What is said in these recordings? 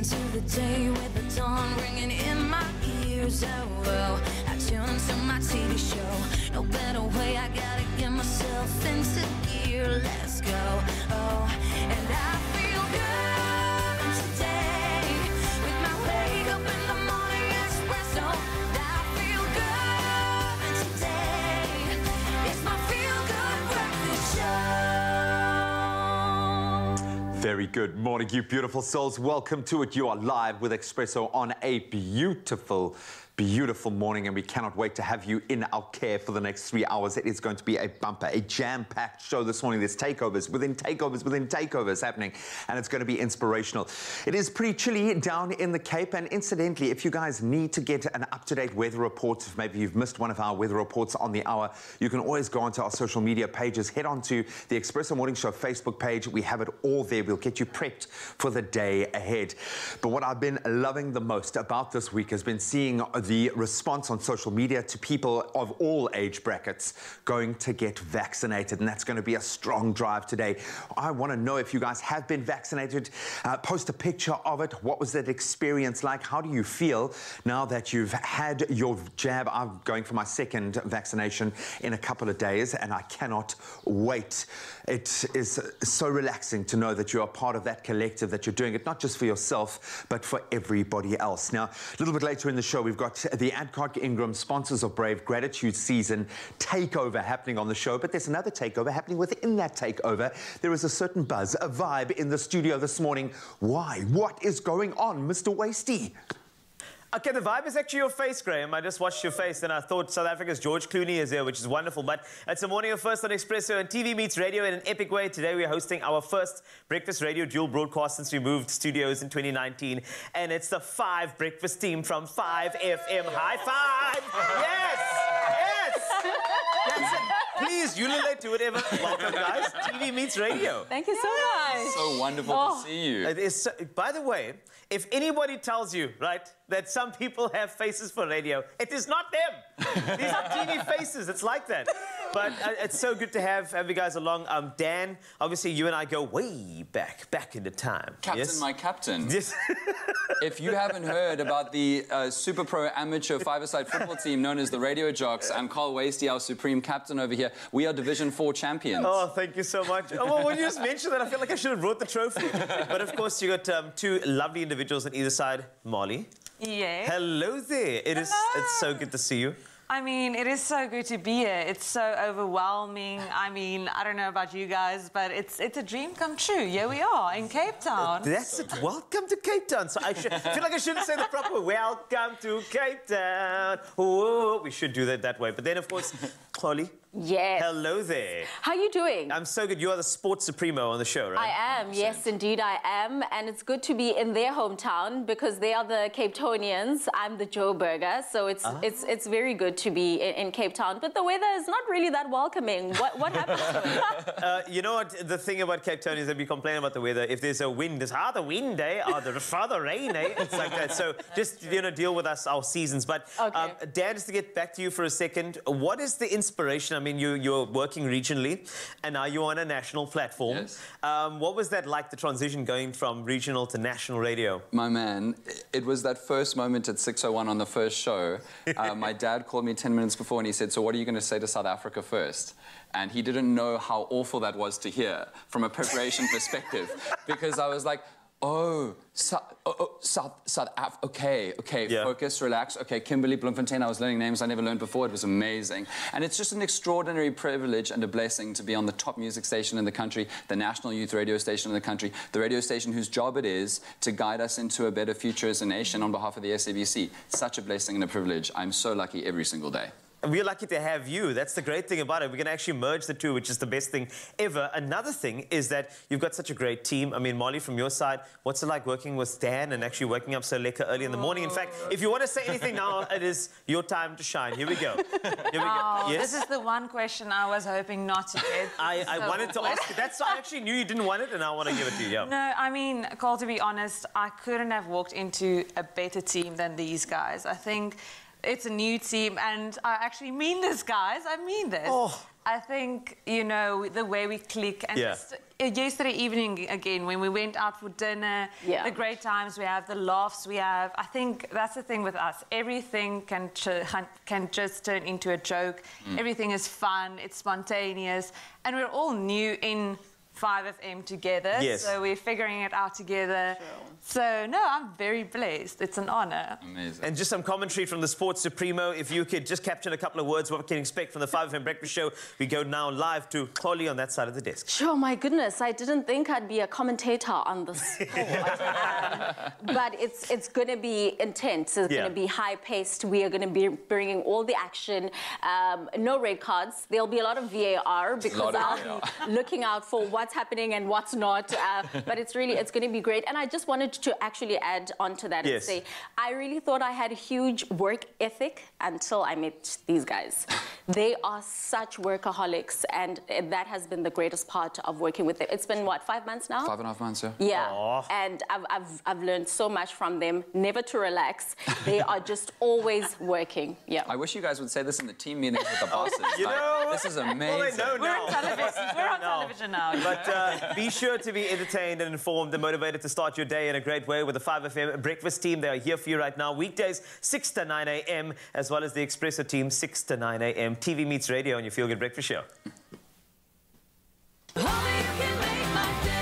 into the day with the dawn ringing in my ears. Oh, I tune to my TV show. No better way, I gotta get myself into gear. Let's go. Oh, and I feel good today with my wake up in the morning Expresso. I feel good today. It's my feel good breakfast show. Very good morning, you beautiful souls. Welcome to it. You are live with Expresso on a beautiful morning, and we cannot wait to have you in our care for the next 3 hours. It is going to be a bumper, a jam-packed show this morning. There's takeovers within takeovers within takeovers happening, and it's going to be inspirational. It is pretty chilly down in the Cape, and incidentally, if you guys need to get an up-to-date weather report, if maybe you've missed one of our weather reports on the hour, you can always go onto our social media pages. Head on to the Expresso Morning Show Facebook page. We have it all there. We'll get you prepped for the day ahead. But what I've been loving the most about this week has been seeing the response on social media to people of all age brackets going to get vaccinated, and that's going to be a strong drive today. I want to know if you guys have been vaccinated. Post a picture of it. What was that experience like? How do you feel now that you've had your jab? I'm going for my second vaccination in a couple of days, and I cannot wait. It is so relaxing to know that you are part of that collective, that you're doing it not just for yourself, but for everybody else. Now, a little bit later in the show, we've got the Adcock Ingram sponsors of Brave Gratitude Season takeover happening on the show, but there's another takeover happening within that takeover. There is a certain buzz, a vibe in the studio this morning. Why? What is going on, Mr. Wasty? Okay, the vibe is actually your face, Graham. I just watched your face and I thought South Africa's George Clooney is here, which is wonderful. But it's a morning of first on Expresso, and TV meets radio in an epic way. Today we're hosting our first breakfast radio dual broadcast since we moved studios in 2019. And it's the 5 breakfast team from 5FM. High five! Yes! Yes! That's it. Please, ululate to whatever. Welcome, guys. TV meets radio. Thank you so much. So wonderful to see you. It is so, by the way, if anybody tells you, right, that some people have faces for radio, it is not them. These are TV faces. It's like that. But it's so good to have you guys along. Dan, obviously you and I go way back into time. Captain, yes? my captain. Yes. If you haven't heard about the super pro amateur five-a-side football team known as the Radio Jocks, I'm Carl Wasty, our supreme captain over here. We are Division 4 champions. Oh, thank you so much. Oh, well, when you just mentioned that, I feel like I should have brought the trophy. But of course, you got 2 lovely individuals on either side. Molly. Yeah. Hello there. It's so good to see you. I mean, it is so good to be here. It's so overwhelming. I mean, I don't know about you guys, but it's a dream come true. Here we are in Cape Town. That's it. Welcome to Cape Town. So I feel like I shouldn't say the proper welcome to Cape Town. Oh, we should do that way. But then, of course, Chloe. Yes. Hello there. How are you doing? I'm so good. You are the sports supremo on the show, right? I am. Yes, indeed I am. And it's good to be in their hometown because they are the Cape Townians. I'm the Joburger. So it's very good to be in Cape Town. But the weather is not really that welcoming. What happens to it? You know what? The thing about Cape Town is that we complain about the weather. If there's a wind, it's the wind, eh? Or the rain, eh? It's like that. So just, deal with us, our seasons. But okay. Dan, just to get back to you for a second, what is the inspiration? I mean, you're working regionally, and now you're on a national platform. Yes. What was that like, the transition going from regional to national radio? My man, it was that first moment at 6:01 on the first show. My dad called me 10 minutes before and he said, so what are you going to say to South Africa first? And he didn't know how awful that was to hear from a preparation perspective, because I was like, South Africa, okay, yeah. Focus, relax, okay, Kimberly, Bloemfontein, I was learning names I never learned before, it was amazing. And it's just an extraordinary privilege and a blessing to be on the top music station in the country, the national youth radio station in the country, the radio station whose job it is to guide us into a better future as a nation on behalf of the SABC. Such a blessing and a privilege. I'm so lucky every single day. We're lucky to have you. That's the great thing about it. We can actually merge the two, which is the best thing ever. Another thing is that you've got such a great team. I mean, Molly, from your side, what's it like working with Dan and actually waking up so lekker early in the morning? In fact, if you want to say anything now, it is your time to shine. Here we go. Here we go. Yes? This is the one question I was hoping not to get. I wanted to ask you. I actually knew you didn't want it, and I want to give it to you. Yeah. No, I mean, Carl, to be honest, I couldn't have walked into a better team than these guys. I think it's a new team, and I actually mean this, guys. I mean this. Oh. I think, you know, the way we click. And Yeah. just, yesterday evening, again, when we went out for dinner, Yeah. the great times we have, the laughs we have. I think that's the thing with us. Everything can just turn into a joke. Everything is fun. It's spontaneous. And we're all new in 5FM together. Yes. So we're figuring it out together. So, no, I'm very blessed. It's an honor. Amazing. And just some commentary from the Sports Supremo. If you could just capture in a couple of words what we can expect from the 5FM Breakfast Show. We go now live to Chloe on that side of the desk. Sure, my goodness, I didn't think I'd be a commentator on this sport. But it's going to be intense. It's going to be high-paced. We are going to be bringing all the action. No red cards. There'll be a lot of VAR because I'll be looking out for what's happening and what's not. But it's going to be great. And I just wanted to actually add on to that and say, I really thought I had a huge work ethic until I met these guys. They are such workaholics, and that has been the greatest part of working with them. It's been, what, 5 months now? 5.5 months, yeah. Yeah, Aww. and I've learned so much from them, never to relax. They are just always working, yeah. I wish you guys would say this in the team meetings with the bosses. You know, this is amazing. well, they know We're now. on television. We're on television now. You know? But be sure to be entertained and informed and motivated to start your day in a great way with the 5FM Breakfast team. They are here for you right now, weekdays 6 to 9 a.m., as well as the Expresso team 6 to 9 a.m. TV meets radio on your Feel Good Breakfast Show. Only you can make my day.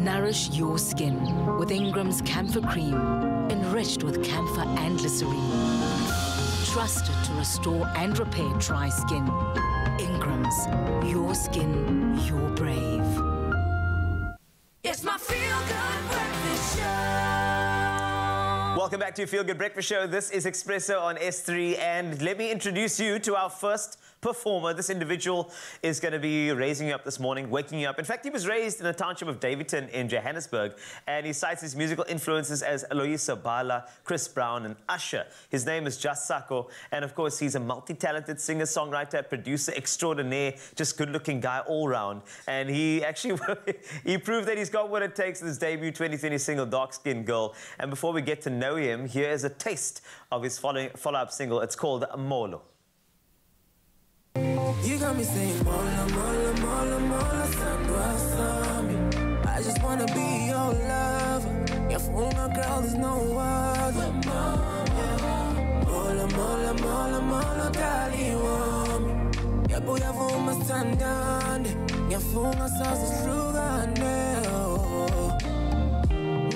Nourish your skin with Ingram's Camphor Cream, enriched with camphor and glycerine. Trusted to restore and repair dry skin. Ingram's, your skin, your brave. It's my feel-good breakfast show. Welcome back to Feel Good Breakfast Show. This is Expresso on S3, and let me introduce you to our first performer. This individual is going to be raising you up this morning, waking you up. In fact, he was raised in the township of Davidton in Johannesburg, and he cites his musical influences as Aloysius Bala, Chris Brown, and Usher. His name is Just Sako, and of course, he's a multi-talented singer, songwriter, producer extraordinaire, just good-looking guy all round. And he actually he proved that he's got what it takes in his debut 2020 single, Dark Skin Girl. And before we get to know him, here is a taste of his follow-up single. It's called Molo. You got me saying mola, mola, mola, mola, I just wanna be your lover. Your former girl, there's no other. Mola, mola, mola, mola, dali wami. Yabuya vuma standande. Ngiyafunga sasihlukane.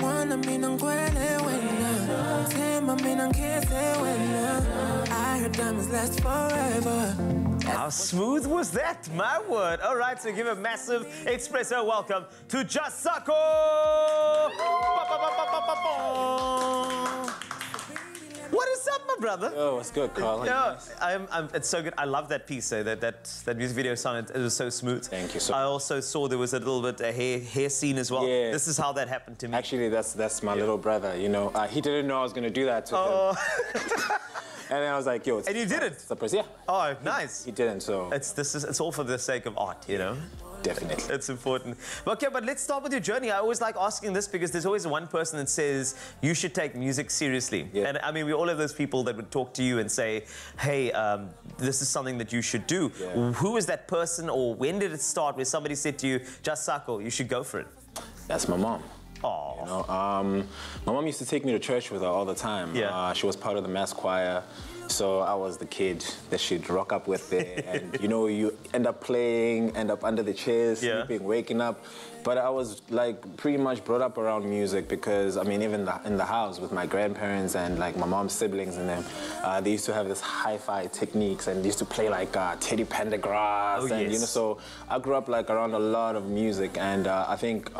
Mwana mina ngwele wena. Tema mina ngeze wena. I heard diamonds last forever. How smooth was that? My word. All right, so give a massive Expresso welcome to Just Sako. What is up, my brother? Oh, what's good, Carl? No, it's so good. I love that piece. So that music video song, it was so smooth. Thank you so I also saw there was a little bit a hair scene as well. Yeah. This is how that happened to me. Actually, that's my little brother. You know, he didn't know I was gonna do that to him. And then I was like, yo, and you did it? Surprise, yeah. Oh, nice. He didn't, so. It's all for the sake of art, you know? Definitely. It's important. Okay, but let's start with your journey. I always like asking this because there's always one person that says you should take music seriously. Yeah. And I mean, we all have those people that would talk to you and say, hey, this is something that you should do. Yeah. Who is that person, or when did it start where somebody said to you, Just Sako, you should go for it? That's my mom. Oh. You know, my mom used to take me to church with her all the time. Yeah. She was part of the mass choir. So I was the kid that she'd rock up with there. And, you know, you end up playing, end up under the chairs, sleeping, waking up. But I was, like, pretty much brought up around music because, I mean, even in the house with my grandparents and, like, my mom's siblings and them, they used to have this hi-fi techniques and they used to play, like, Teddy Pendergrass. Oh, and, yes. you know, so I grew up, like, around a lot of music. And I think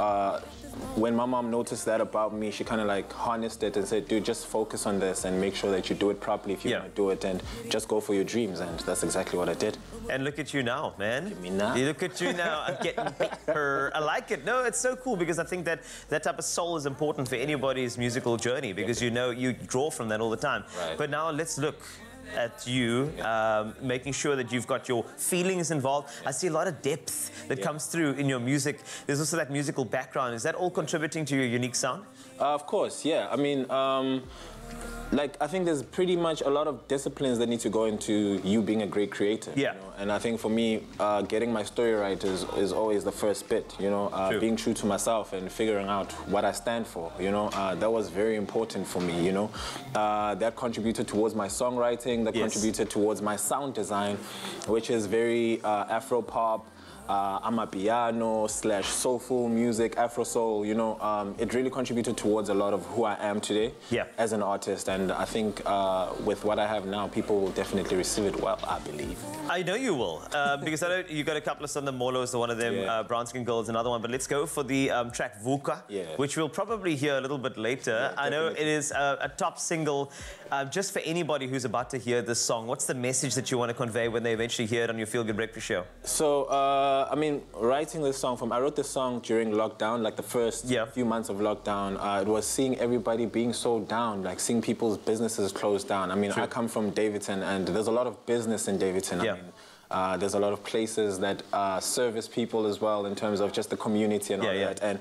when my mom noticed that about me, she kind of like harnessed it and said, dude, just focus on this and make sure that you do it properly if you want to do it, and just go for your dreams. And that's exactly what I did. And look at you now, man. Look at me now. You look at you now. I'm getting better. I like it. No, it's so cool because I think that that type of soul is important for anybody's musical journey because you know you draw from that all the time. Right. But now let's look at you, making sure that you've got your feelings involved. I see a lot of depth that comes through in your music. There's also that musical background. Is that all contributing to your unique sound? Of course, yeah. I mean, like, I think there's pretty much a lot of disciplines that need to go into you being a great creator. Yeah. You know? And I think for me, getting my story right is always the first bit, you know, being true to myself and figuring out what I stand for, you know. That was very important for me, you know. That contributed towards my songwriting, that contributed towards my sound design, which is very Afro-pop, amapiano / soulful music, Afro soul, you know, it really contributed towards a lot of who I am today as an artist. And I think with what I have now, people will definitely receive it well, I believe. I know you will, because I know you got a couple of songs, Molo is one of them, Brown Skin Girl is another one, but let's go for the track Vuka, which we'll probably hear a little bit later. I know it is a top single. Just for anybody who's about to hear this song, what's the message that you want to convey when they eventually hear it on your Feel Good Breakfast Show? So, I mean, writing this song I wrote this song during lockdown, like the first few months of lockdown. It was seeing everybody being so down, like seeing people's businesses closed down. I mean, I come from Davidton, and there's a lot of business in Davidton. I mean, there's a lot of places that service people as well in terms of just the community and all that. And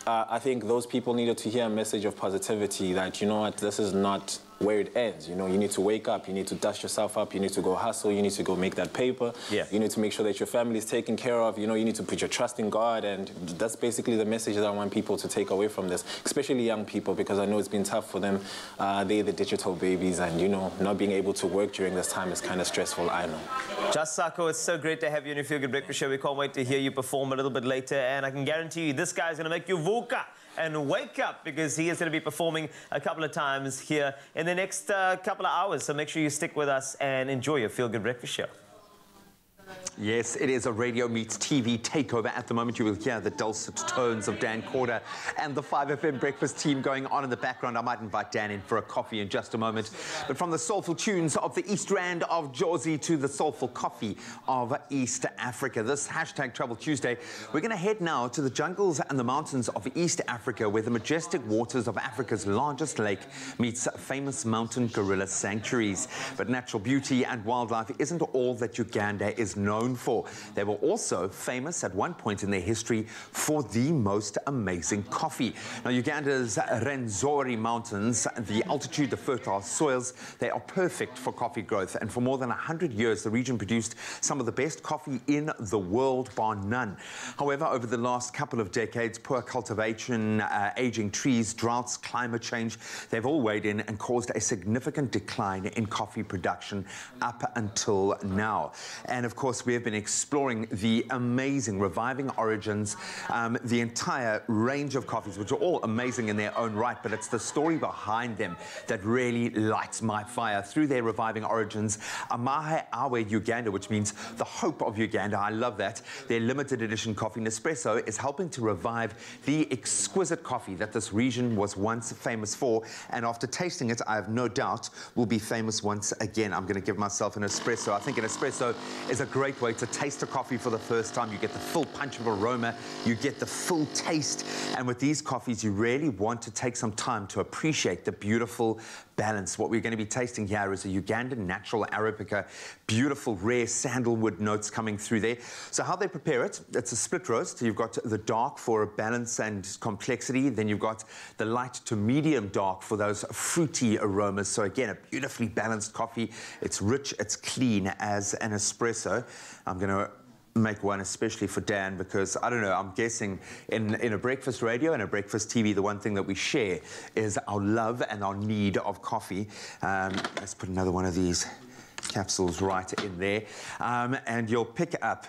I think those people needed to hear a message of positivity that, you know what, this is not where it ends. You know, you need to wake up, you need to dust yourself up, you need to go hustle, you need to go make that paper. You need to make sure that your family is taken care of. You know, you need to put your trust in God, and that's basically the message that I want people to take away from this, especially young people, because I know it's been tough for them. They're the digital babies, and, you know, not being able to work during this time is kind of stressful, I know. Just Sako, it's so great to have you on your Feel Good Breakfast Show. We can't wait to hear you perform a little bit later, and I can guarantee you this guy's going to make you vuka and wake up, because he is going to be performing a couple of times here in the next couple of hours. So make sure you stick with us and enjoy your Feel Good Breakfast Show. Yes, it is a radio meets TV takeover. At the moment, you will hear the dulcet tones of Dan Corder and the 5FM breakfast team going on in the background. I might invite Dan in for a coffee in just a moment. But from the soulful tunes of the East Rand of Jozi to the soulful coffee of East Africa, this hashtag Travel Tuesday, we're going to head now to the jungles and the mountains of East Africa, where the majestic waters of Africa's largest lake meets famous mountain gorilla sanctuaries. But natural beauty and wildlife isn't all that Uganda is known for. They were also famous at one point in their history for the most amazing coffee. Now, Uganda's Rwenzori Mountains, the altitude, the fertile soils, they are perfect for coffee growth. And for more than 100 years, the region produced some of the best coffee in the world, bar none. However, over the last couple of decades, poor cultivation, aging trees, droughts, climate change, they've all weighed in and caused a significant decline in coffee production up until now. And of course, we have been exploring the amazing reviving origins, the entire range of coffees, which are all amazing in their own right, but it's the story behind them that really lights my fire. Through their reviving origins, Amahe Awe Uganda, which means the hope of Uganda, I love that. Their limited edition coffee, Expresso, is helping to revive the exquisite coffee that this region was once famous for, and after tasting it, I have no doubt will be famous once again. I'm going to give myself an espresso. I think an espresso is a great way to taste a coffee for the first time. You get the full punch of aroma, you get the full taste, and with these coffees, you really want to take some time to appreciate the beautiful balance. What we're going to be tasting here is a Ugandan natural Arabica, beautiful rare sandalwood notes coming through there. So how they prepare it, it's a split roast. You've got the dark for balance and complexity, then you've got the light to medium dark for those fruity aromas. So again, a beautifully balanced coffee. It's rich, it's clean as an espresso. I'm going to make one especially for Dan because, I don't know, I'm guessing in a breakfast radio and a breakfast TV, the one thing that we share is our love and our need of coffee. Let's put another one of these capsules right in there. And you'll pick up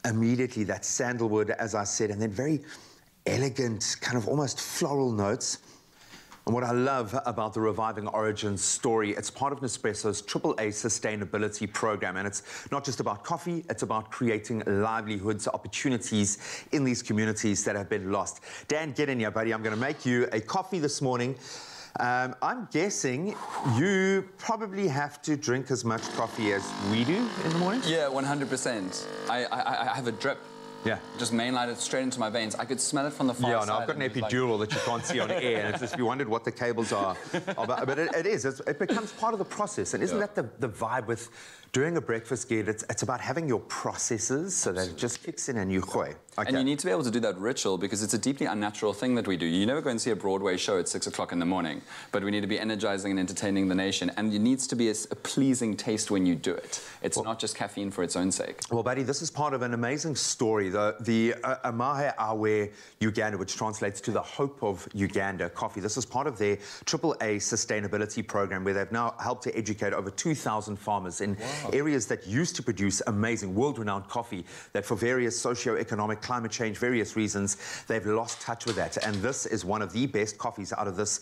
immediately that sandalwood, as I said, and then very elegant, kind of almost floral notes. And what I love about the Reviving Origins story, it's part of Nespresso's AAA sustainability program. And it's not just about coffee, it's about creating livelihoods, opportunities in these communities that have been lost. Dan, get in here, buddy. I'm going to make you a coffee this morning. I'm guessing you probably have to drink as much coffee as we do in the morning? Yeah, 100%. I have a drip. Yeah. Just mainline it straight into my veins. I could smell it from the far side. Yeah, no, I've got an epidural that you can't see on air, and it's just, you wondered what the cables are. But it is. It becomes part of the process. And isn't that the vibe with doing a breakfast gig? It's about having your processes so that it just kicks in and you gooi. Okay. And you need to be able to do that ritual because it's a deeply unnatural thing that we do. You never go and see a Broadway show at 6 o'clock in the morning, but we need to be energizing and entertaining the nation. And it needs to be a pleasing taste when you do it. It's not just caffeine for its own sake. Well, buddy, this is part of an amazing story. The Amahe Awe Uganda, which translates to the hope of Uganda coffee. This is part of their AAA sustainability program where they've now helped to educate over 2,000 farmers in areas that used to produce amazing world-renowned coffee that for various socio-economic, climate change, various reasons, they've lost touch with that. And this is one of the best coffees out of this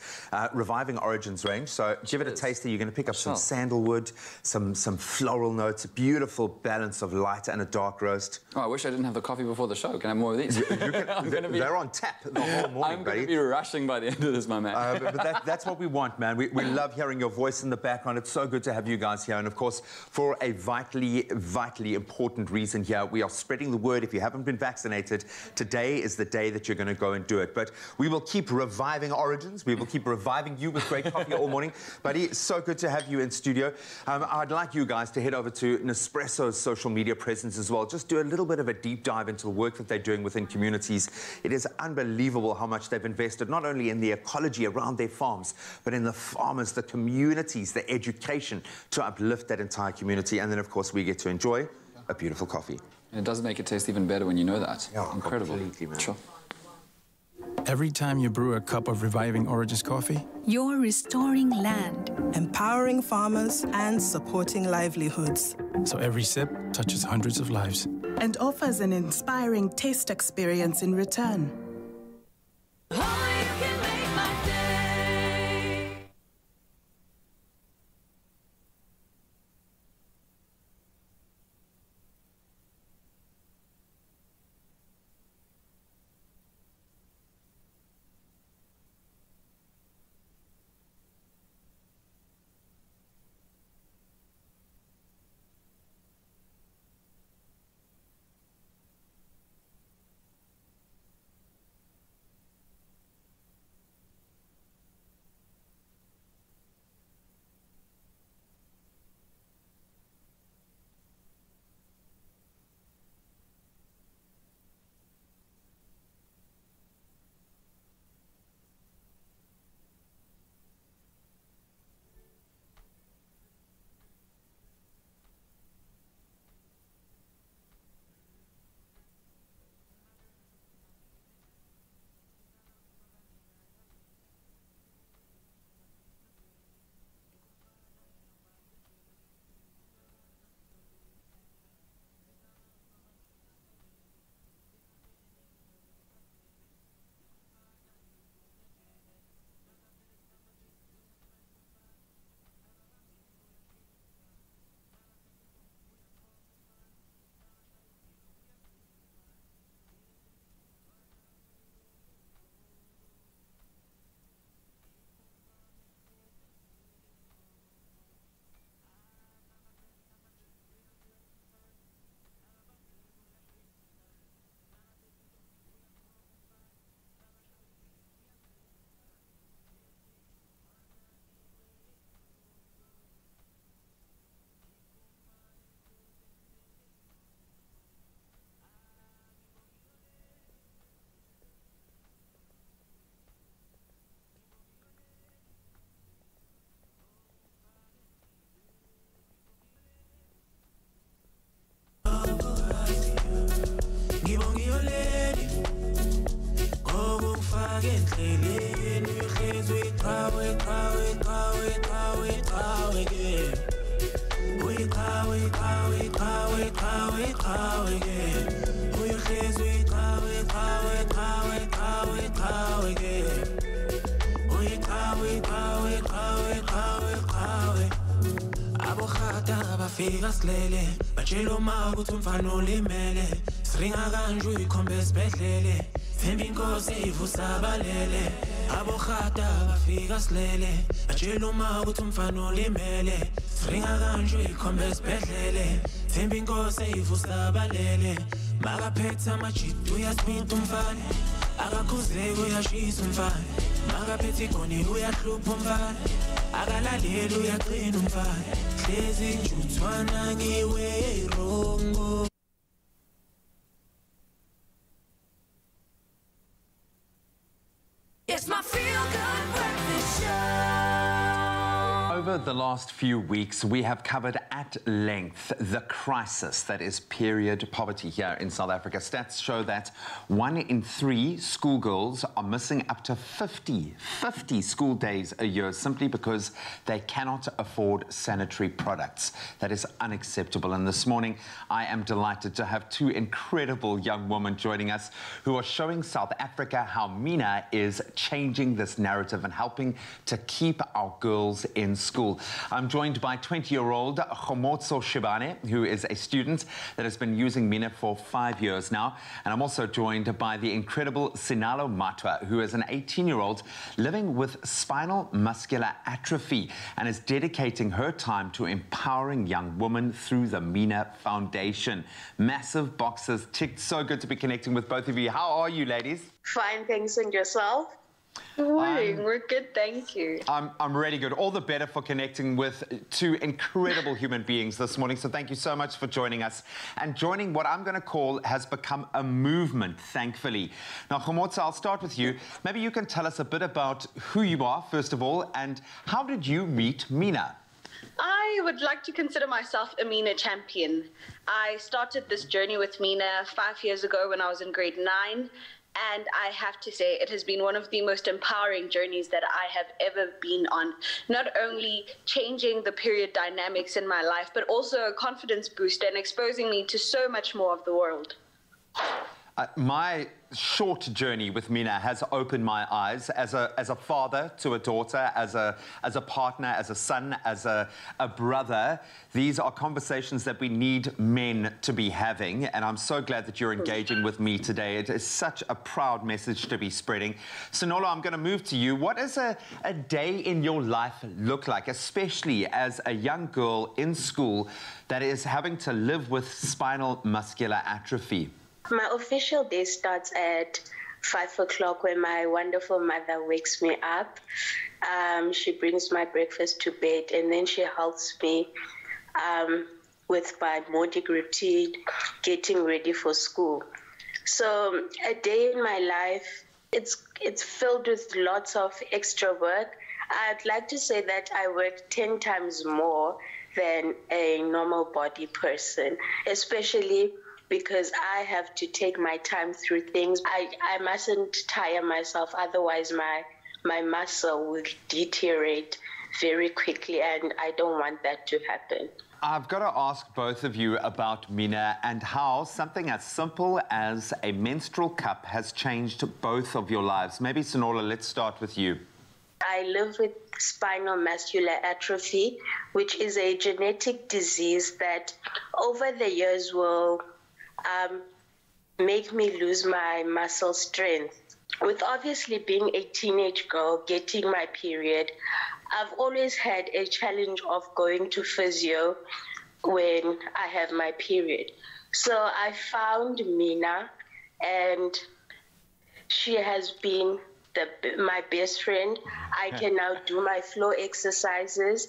Reviving Origins range. So give it a taste. You're going to pick up some sandalwood, some floral notes, a beautiful balance of light and a dark roast. Oh, I wish I didn't have the coffee before the show. Can I have more of these? They're on tap the whole morning, I'm going to be rushing by the end of this, my man. But that's what we want, man. We love hearing your voice in the background. It's so good to have you guys here. And of course, for a vitally, vitally important reason here, we are spreading the word. If you haven't been vaccinated, today is the day that you're going to go and do it. But we will keep reviving Origins. We will keep reviving you with great coffee all morning. Buddy, it's so good to have you in studio. I'd like you guys to head over to Nespresso's social media presence as well. Just do a little bit of a deep dive into the work that they're doing within communities. It is unbelievable how much they've invested, not only in the ecology around their farms, but in the farmers, the communities, the education to uplift that entire community. And then, of course, we get to enjoy a beautiful coffee. And it does make it taste even better when you know that. Yeah, incredible. Completely, man. Sure. Every time you brew a cup of Reviving Origins coffee, you're restoring land, empowering farmers, and supporting livelihoods. So every sip touches hundreds of lives. And offers an inspiring taste experience in return. lady. Go fuck it, lady. Uhlezi uyiqhawe, qhawe, qhawe, qhawe, qhawe again. Uyiqhawe, qhawe, qhawe, qhawe, qhawe again. Uhlezi uyiqhawe, qhawe, qhawe, qhawe, qhawe again. Uyiqhawe, qhawe, qhawe, qhawe, qhawe. Abokhata abafika silele batshela uma ukuthi umfana ulimele siringa kanje uyikhombe esibhedlele themba inkosi ivusa abalele abokhata abafika silele batshela uma ukuthi umfana ulimele siringa kanje uyikhombe esibhedlele themba inkosi ivusa abalele makaphethe amajidi uyasiphinta umfana akakhuzeki uyashisa umfana makaphethe igoni uyahlupha umfana akalaleli uyaqina umfana hlezi njuthwana ngiwe rongo. It's my feel-good breakfast show. Over the last few weeks, we have covered at length the crisis that is period poverty here in South Africa. Stats show that 1 in 3 schoolgirls are missing up to 50 school days a year simply because they cannot afford sanitary products. That is unacceptable. And this morning, I am delighted to have 2 incredible young women joining us who are showing South Africa how Mina is changing this narrative and helping to keep our girls in school. I'm joined by 20-year-old Khomotso Shibane, who is a student that has been using Mina for 5 years now. And I'm also joined by the incredible Sinalo Matwa, who is an 18-year-old living with spinal muscular atrophy and is dedicating her time to empowering young women through the Mina Foundation. Massive boxes ticked. So good to be connecting with both of you. How are you, ladies? Fine, thanks. And yourself? Good morning. We're good, thank you. I'm really good. All the better for connecting with 2 incredible human beings this morning. So thank you so much for joining us. And joining what I'm going to call has become a movement, thankfully. Now, Khomotso, I'll start with you. Maybe you can tell us a bit about who you are, first of all, and how did you meet Mina? I would like to consider myself a Mina champion. I started this journey with Mina 5 years ago when I was in grade 9. And I have to say, it has been one of the most empowering journeys that I have ever been on. Not only changing the period dynamics in my life, but also a confidence boost and exposing me to so much more of the world. My short journey with Mina has opened my eyes as a father to a daughter, as a partner, as a son, as a brother. These are conversations that we need men to be having, and I'm so glad that you're engaging with me today. It is such a proud message to be spreading. Sinolo, I'm going to move to you. What does a day in your life look like, especially as a young girl in school that is having to live with spinal muscular atrophy? My official day starts at 5 o'clock when my wonderful mother wakes me up. She brings my breakfast to bed, and then she helps me with my morning routine, getting ready for school. So a day in my life, it's filled with lots of extra work. I'd like to say that I work 10 times more than a normal body person, especially because I have to take my time through things. I mustn't tire myself, otherwise my muscle will deteriorate very quickly, and I don't want that to happen. I've got to ask both of you about Mina and how something as simple as a menstrual cup has changed both of your lives. Maybe, Sonola, let's start with you. I live with spinal muscular atrophy, which is a genetic disease that over the years will make me lose my muscle strength. With obviously being a teenage girl, getting my period, I've always had a challenge of going to physio when I have my period. So I found Mina, and she has been my best friend. I can now do my floor exercises,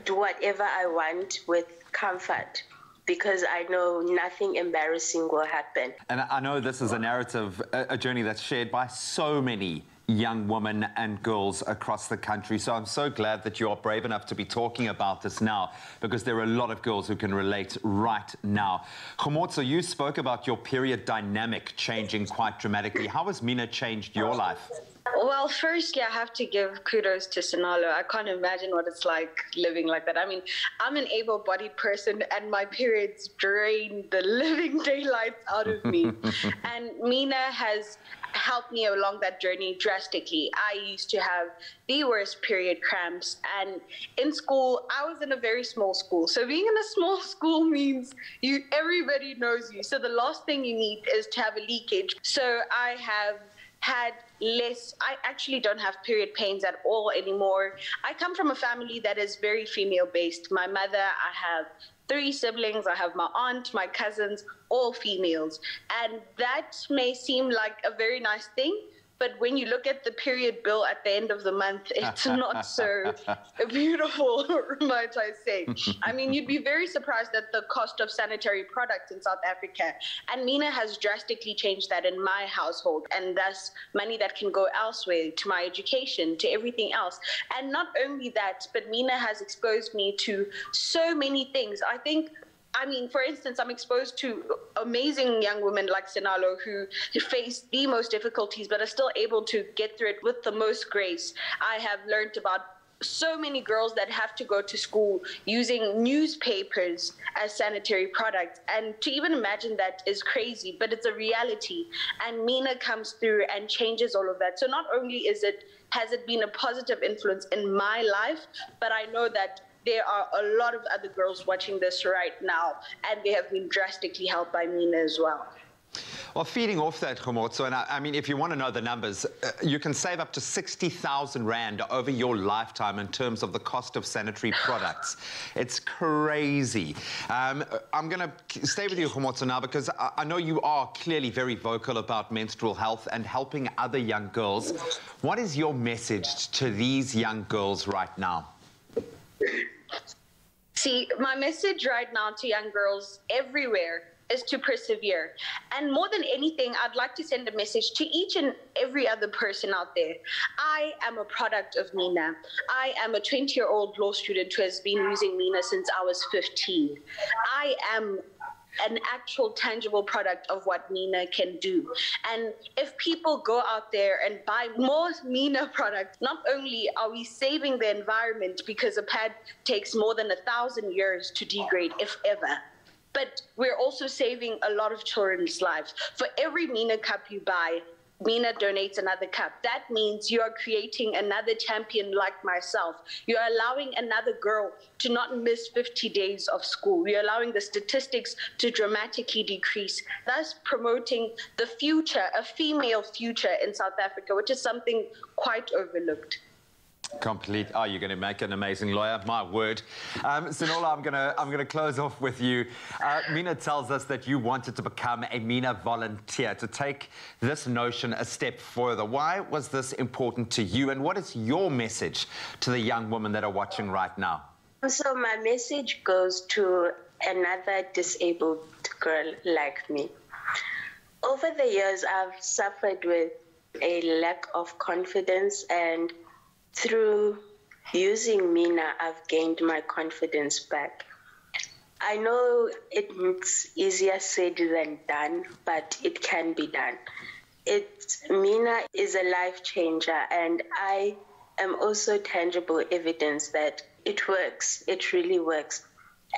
do whatever I want with comfort, because I know nothing embarrassing will happen. And I know this is a narrative, a journey that's shared by so many young women and girls across the country. So I'm so glad that you are brave enough to be talking about this now, because there are a lot of girls who can relate right now. Khomotso, you spoke about your period dynamic changing quite dramatically. How has Mina changed your life? Well, firstly, I have to give kudos to Sinalo. I can't imagine what it's like living like that. I mean, I'm an able-bodied person, and my periods drain the living daylights out of me. And Mina has helped me along that journey drastically. I used to have the worst period cramps, and in school, I was in a very small school. So being in a small school means everybody knows you. So the last thing you need is to have a leakage. So I have had less. I actually don't have period pains at all anymore. I come from a family that is very female based. My mother, I have 3 siblings. I have my aunt, my cousins, all females. And that may seem like a very nice thing, but when you look at the period bill at the end of the month, it's not so beautiful, might I say. I mean, you'd be very surprised at the cost of sanitary products in South Africa. And Mina has drastically changed that in my household, and thus money that can go elsewhere, to my education, to everything else. And not only that, but Mina has exposed me to so many things. I mean, for instance, I'm exposed to amazing young women like Sinalo who face the most difficulties but are still able to get through it with the most grace. I have learned about so many girls that have to go to school using newspapers as sanitary products. And to even imagine that is crazy, but it's a reality. And Mina comes through and changes all of that. So not only has it been a positive influence in my life, but I know that there are a lot of other girls watching this right now, and they have been drastically helped by Mina as well. Well, feeding off that, Khomotso, and I mean, if you want to know the numbers, you can save up to 60,000 Rand over your lifetime in terms of the cost of sanitary products. It's crazy. I'm going to stay with you, Khomotso, now, because I know you are clearly very vocal about menstrual health and helping other young girls. What is your message to these young girls right now? See, my message right now to young girls everywhere is to persevere. And more than anything, I'd like to send a message to each and every other person out there. I am a product of Mina. I am a 20-year-old law student who has been using Mina since I was 15. I am an actual tangible product of what Mina can do. And if people go out there and buy more Mina products, not only are we saving the environment, because a pad takes more than 1,000 years to degrade, if ever, but we're also saving a lot of children's lives. For every Mina cup you buy, Mina donates another cup. That means you are creating another champion like myself. You're allowing another girl to not miss 50 days of school. You're allowing the statistics to dramatically decrease, thus promoting the future, a female future in South Africa, which is something quite overlooked. Complete. Oh, you're going to make an amazing lawyer. My word. Sinola, I'm going to close off with you. Mina tells us that you wanted to become a Mina volunteer, to take this notion a step further. Why was this important to you, and what is your message to the young women that are watching right now? So my message goes to another disabled girl like me. Over the years, I've suffered with a lack of confidence, and through using Mina, I've gained my confidence back. I know it's easier said than done, but it can be done. Mina is a life changer, and I am also tangible evidence that it works. It really works.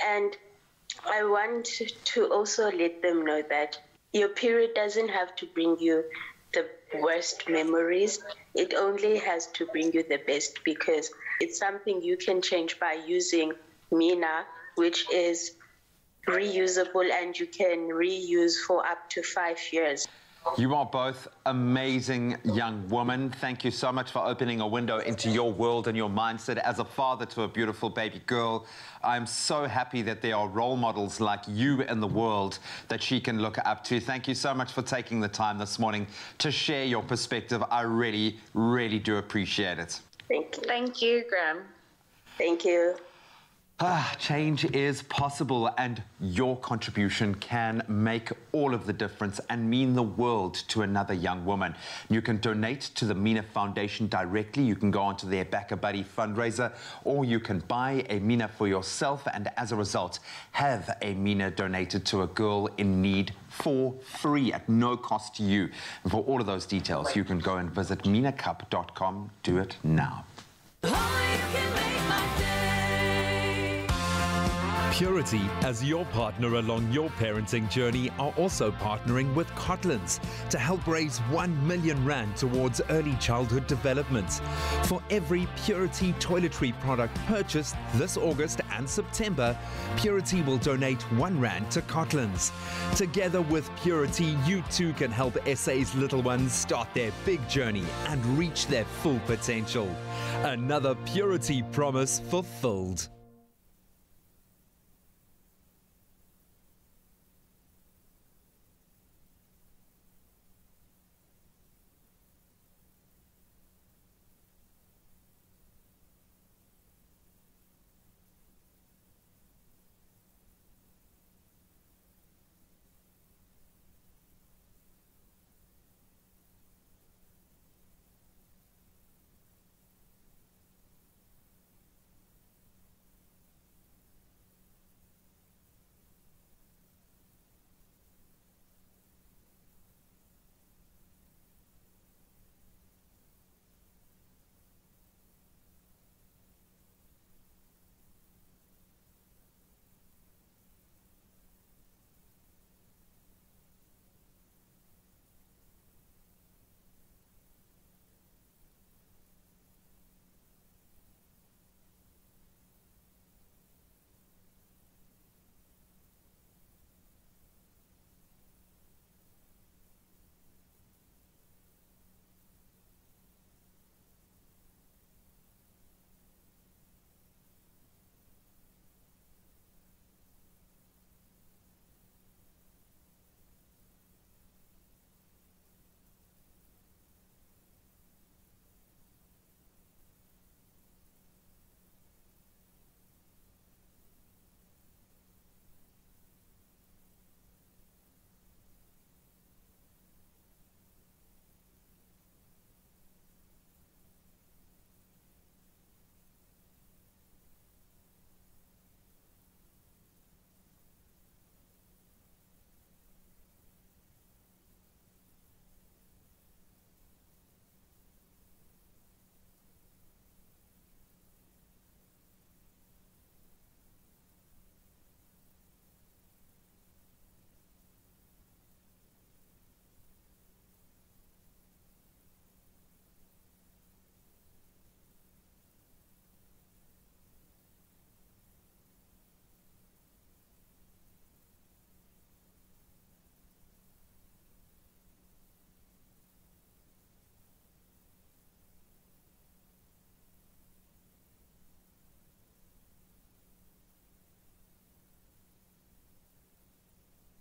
And I want to also let them know that your period doesn't have to bring you the worst memories. It only has to bring you the best, because it's something you can change by using Mina, which is reusable, and you can reuse for up to 5 years. You are both amazing young women. Thank you so much for opening a window into your world and your mindset. As a father to a beautiful baby girl, I'm so happy that there are role models like you in the world that she can look up to. Thank you so much for taking the time this morning to share your perspective. I really, really do appreciate it. Thank you. Thank you, Graham. Thank you. Change is possible, and your contribution can make all of the difference and mean the world to another young woman. You can donate to the Mina Foundation directly. You can go onto their Back a Buddy fundraiser, or you can buy a Mina for yourself, and as a result, have a Mina donated to a girl in need for free at no cost to you. And for all of those details, you can go and visit minacup.com. Do it now. Purity, as your partner along your parenting journey, are also partnering with Cotlands to help raise 1 million rand towards early childhood development. For every Purity toiletry product purchased this August and September, Purity will donate 1 rand to Cotlands. Together with Purity, you too can help SA's little ones start their big journey and reach their full potential. Another Purity promise fulfilled.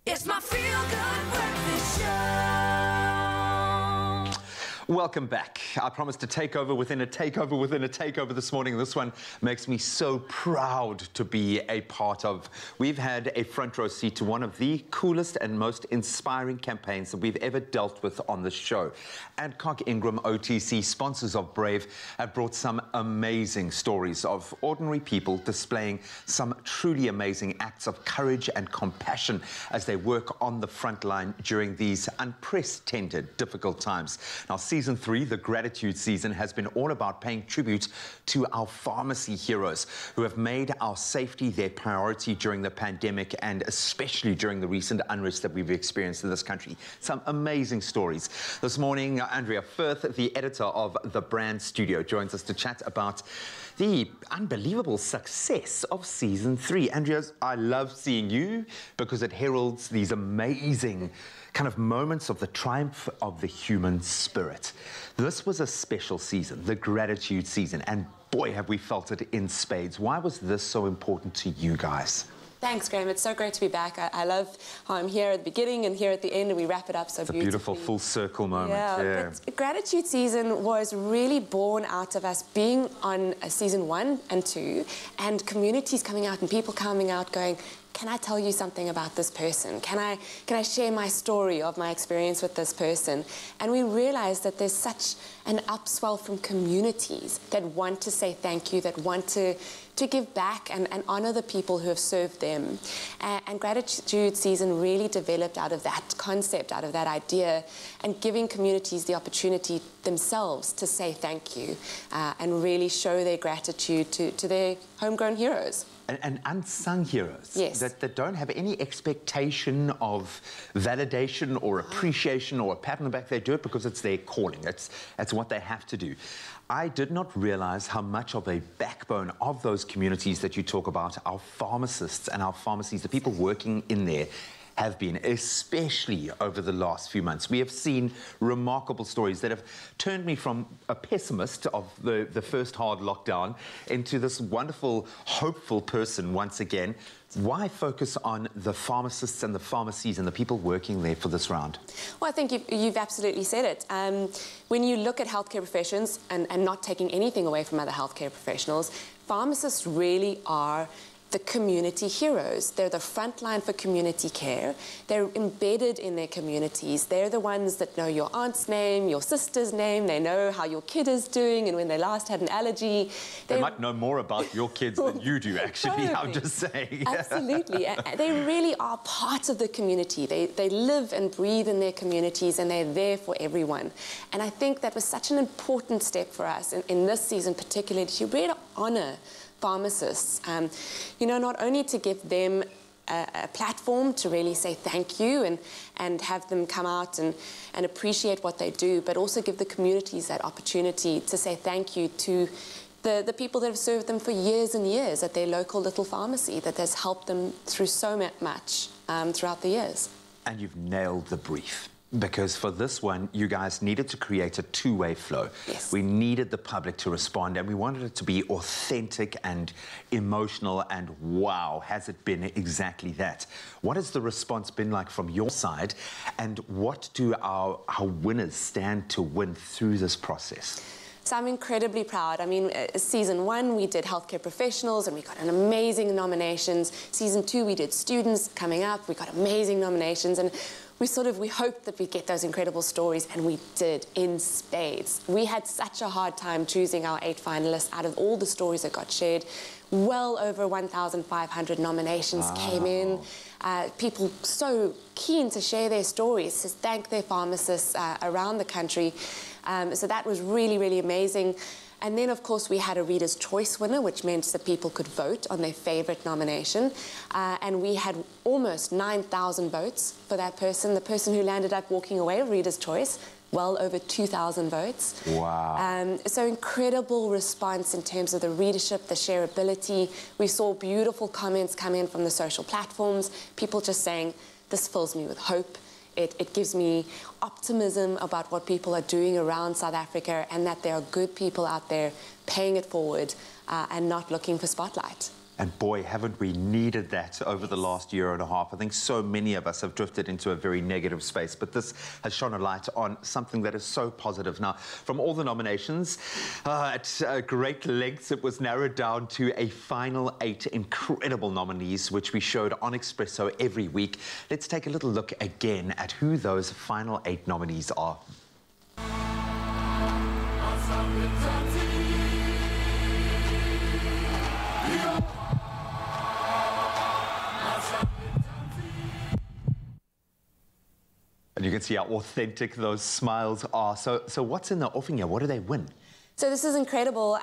It's my feel-good breakfast show. Welcome back. I promised a takeover within a takeover within a takeover this morning. This one makes me so proud to be a part of. We've had a front row seat to one of the coolest and most inspiring campaigns that we've ever dealt with on this show. Adcock Ingram OTC, sponsors of Brave, have brought some amazing stories of ordinary people displaying some truly amazing acts of courage and compassion as they work on the front line during these unprecedented, difficult times. Now, Season 3, the gratitude season, has been all about paying tribute to our pharmacy heroes who have made our safety their priority during the pandemic and especially during the recent unrest that we've experienced in this country. Some amazing stories. This morning, Andrea Firth, the editor of The Brand Studio, joins us to chat about the unbelievable success of Season 3. Andrea, I love seeing you because it heralds these amazing kind of moments of the triumph of the human spirit. This was a special season, the gratitude season, and boy, have we felt it in spades. Why was this so important to you guys? Thanks, Graham. It's so great to be back. I love how I'm here at the beginning and here at the end, and we wrap it up so beautifully. It's a beautiful full circle moment. Yeah. But Gratitude Season was really born out of us being on season 1 and 2, and communities coming out and people coming out going, can I tell you something about this person? Can I share my story of my experience with this person? And we realized that there's such an upswell from communities that want to say thank you, that want to give back and honor the people who have served them. And Gratitude Season really developed out of that concept, out of that idea, and giving communities the opportunity themselves to say thank you and really show their gratitude to their homegrown heroes. And unsung heroes, yes, that don't have any expectation of validation or appreciation or a pat on the back. They do it because it's their calling. It's what they have to do. I did not realize how much of a backbone of those communities that you talk about, our pharmacists and our pharmacies, the people working in there, have been, especially over the last few months. We have seen remarkable stories that have turned me from a pessimist of the first hard lockdown into this wonderful, hopeful person once again. Why focus on the pharmacists and the pharmacies and the people working there for this round? Well, I think you've absolutely said it. When you look at healthcare professions and not taking anything away from other healthcare professionals, pharmacists really are the community heroes. They're the front line for community care. They're embedded in their communities. They're the ones that know your aunt's name, your sister's name. They know how your kid is doing and when they last had an allergy. They might know more about your kids than you do, actually. Totally. I'm just saying. Absolutely. They really are part of the community. They live and breathe in their communities, and they're there for everyone. And I think that was such an important step for us in this season particularly, to really honor pharmacists, you know, not only to give them a platform to really say thank you and have them come out and appreciate what they do, but also give the communities that opportunity to say thank you to the people that have served them for years and years at their local little pharmacy, that has helped them through so much throughout the years. And you've nailed the brief. Because for this one, you guys needed to create a two-way flow. Yes. We needed the public to respond, and we wanted it to be authentic and emotional, and wow, has it been exactly that? What has the response been like from your side, and what do our winners stand to win through this process? So I'm incredibly proud. I mean, season 1, we did healthcare professionals and we got an amazing nominations. Season 2, we did students coming up. We got amazing nominations. And we hoped that we'd get those incredible stories, and we did in spades. We had such a hard time choosing our 8 finalists out of all the stories that got shared. Well over 1,500 nominations came in. People so keen to share their stories, to thank their pharmacists around the country. So that was really, really amazing. And then, of course, we had a Reader's Choice winner, which meant that people could vote on their favourite nomination. And we had almost 9,000 votes for that person. The person who landed up walking away with Reader's Choice, well over 2,000 votes. Wow. So incredible response in terms of the readership, the shareability. We saw beautiful comments come in from the social platforms, people just saying, this fills me with hope. It gives me optimism about what people are doing around South Africa, and that there are good people out there paying it forward and not looking for spotlight. And boy, haven't we needed that over the last year and a half. I think so many of us have drifted into a very negative space, but this has shone a light on something that is so positive. Now, from all the nominations, at great lengths, it was narrowed down to a final 8 incredible nominees, which we showed on Expresso every week. Let's take a little look again at who those final 8 nominees are. And you can see how authentic those smiles are. So what's in the offing here? What do they win? So this is incredible.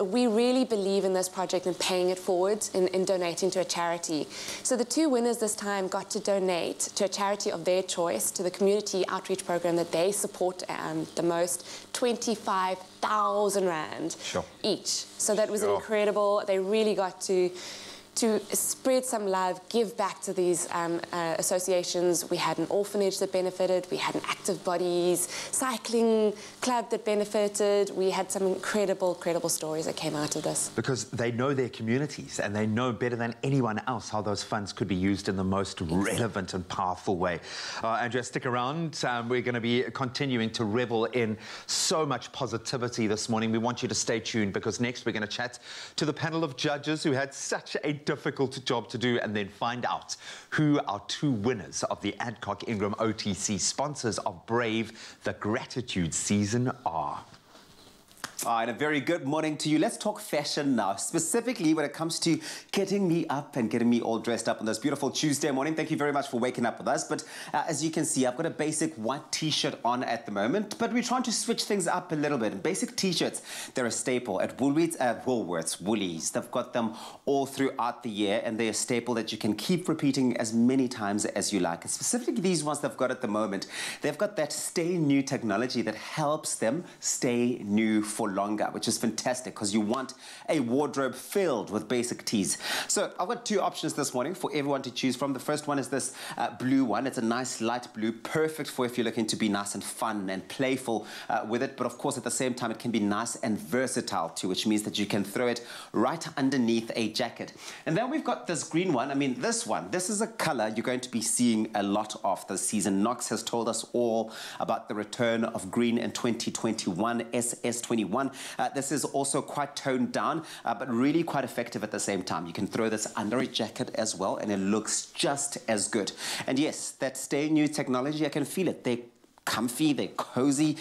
We really believe in this project and paying it forward in donating to a charity. So the 2 winners this time got to donate to a charity of their choice, to the community outreach program that they support the most, 25,000 Rand each. So that was incredible. They really got to to spread some love, give back to these associations. We had an orphanage that benefited, we had an active bodies cycling club that benefited. We had some incredible stories that came out of this. Because they know their communities and they know better than anyone else how those funds could be used in the most relevant and powerful way. Andrea, stick around. We're going to be continuing to revel in so much positivity this morning. We want you to stay tuned because next we're going to chat to the panel of judges who had such a difficult job to do and then find out who our two winners of the Adcock Ingram OTC sponsors of Brave the Gratitude season are. All right, a very good morning to you. Let's talk fashion now, specifically when it comes to getting me up and getting me all dressed up on this beautiful Tuesday morning. Thank you very much for waking up with us. But as you can see, I've got a basic white t-shirt on at the moment, but we're trying to switch things up a little bit. Basic t-shirts, they're a staple at Woolies. They've got them all throughout the year, and they're a staple that you can keep repeating as many times as you like. And specifically these ones they've got at the moment, they've got that stay new technology that helps them stay new for longer, which is fantastic because you want a wardrobe filled with basic tees. So I've got two options this morning for everyone to choose from. The first one is this blue one. It's a nice light blue, perfect for if you're looking to be nice and fun and playful with it. But of course, at the same time, it can be nice and versatile too, which means that you can throw it right underneath a jacket. And then we've got this green one. I mean, this is a color you're going to be seeing a lot of this season. Knox has told us all about the return of green in 2021, SS21. This is also quite toned down, but really quite effective at the same time. You can throw this under a jacket as well, and it looks just as good. And yes, that stay new technology, I can feel it. They're comfy, they're cozy,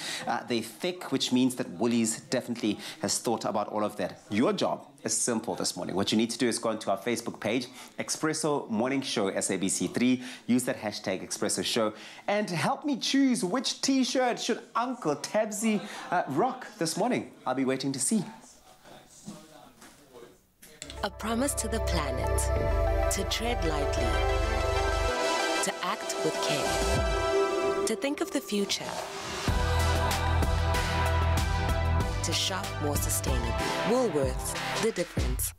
they're thick, which means that Woolies definitely has thought about all of that. Your job is simple this morning. What you need to do is go onto our Facebook page, Expresso Morning Show SABC3, use that hashtag Expresso Show, and help me choose which t-shirt should Uncle Tabsy rock this morning. I'll be waiting to see. A promise to the planet, to tread lightly, to act with care, to think of the future, to shop more sustainably. Woolworths, the difference.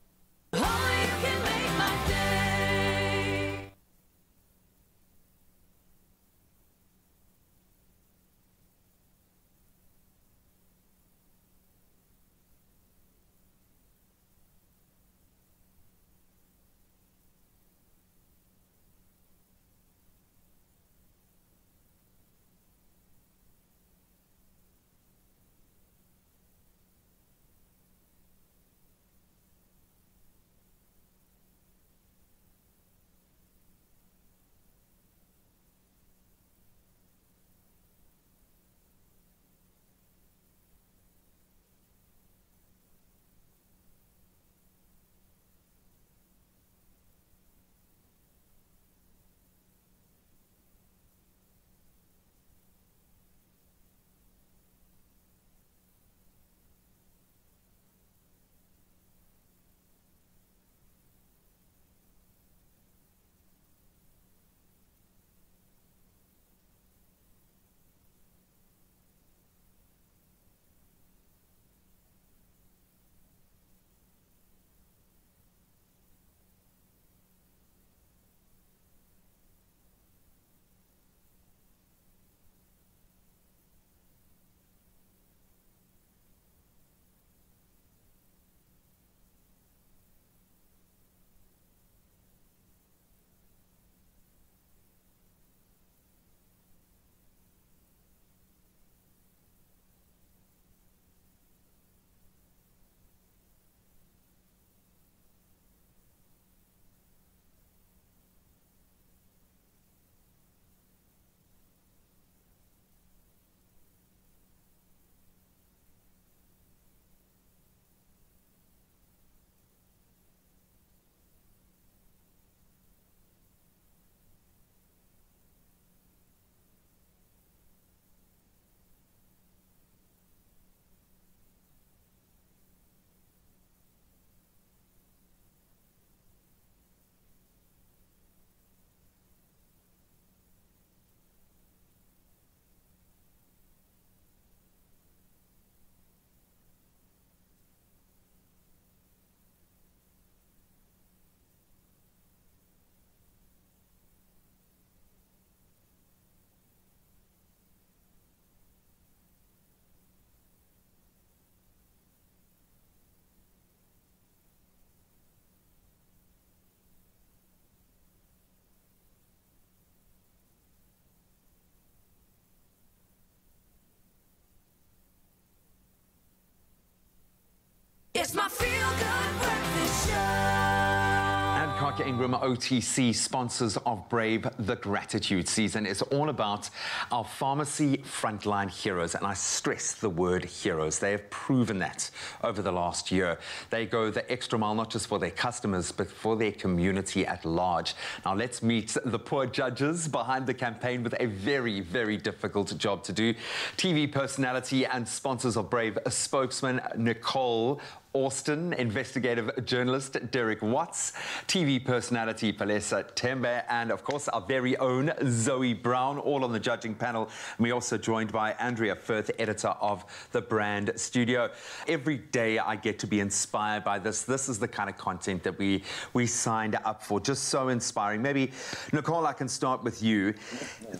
Ingram OTC, sponsors of Brave, the gratitude season. It's all about our pharmacy frontline heroes, and I stress the word heroes. They have proven that over the last year. They go the extra mile, not just for their customers, but for their community at large. Now let's meet the poor judges behind the campaign with a very, very difficult job to do. TV personality and sponsors of Brave, a spokesman Nicole Austin, investigative journalist Derek Watts, TV personality Palesa Tembe, and of course our very own Zoe Brown, all on the judging panel. And we're also joined by Andrea Firth, editor of the Brand Studio. Every day I get to be inspired by this. This is the kind of content that we signed up for. Just so inspiring. Maybe, Nicole, I can start with you.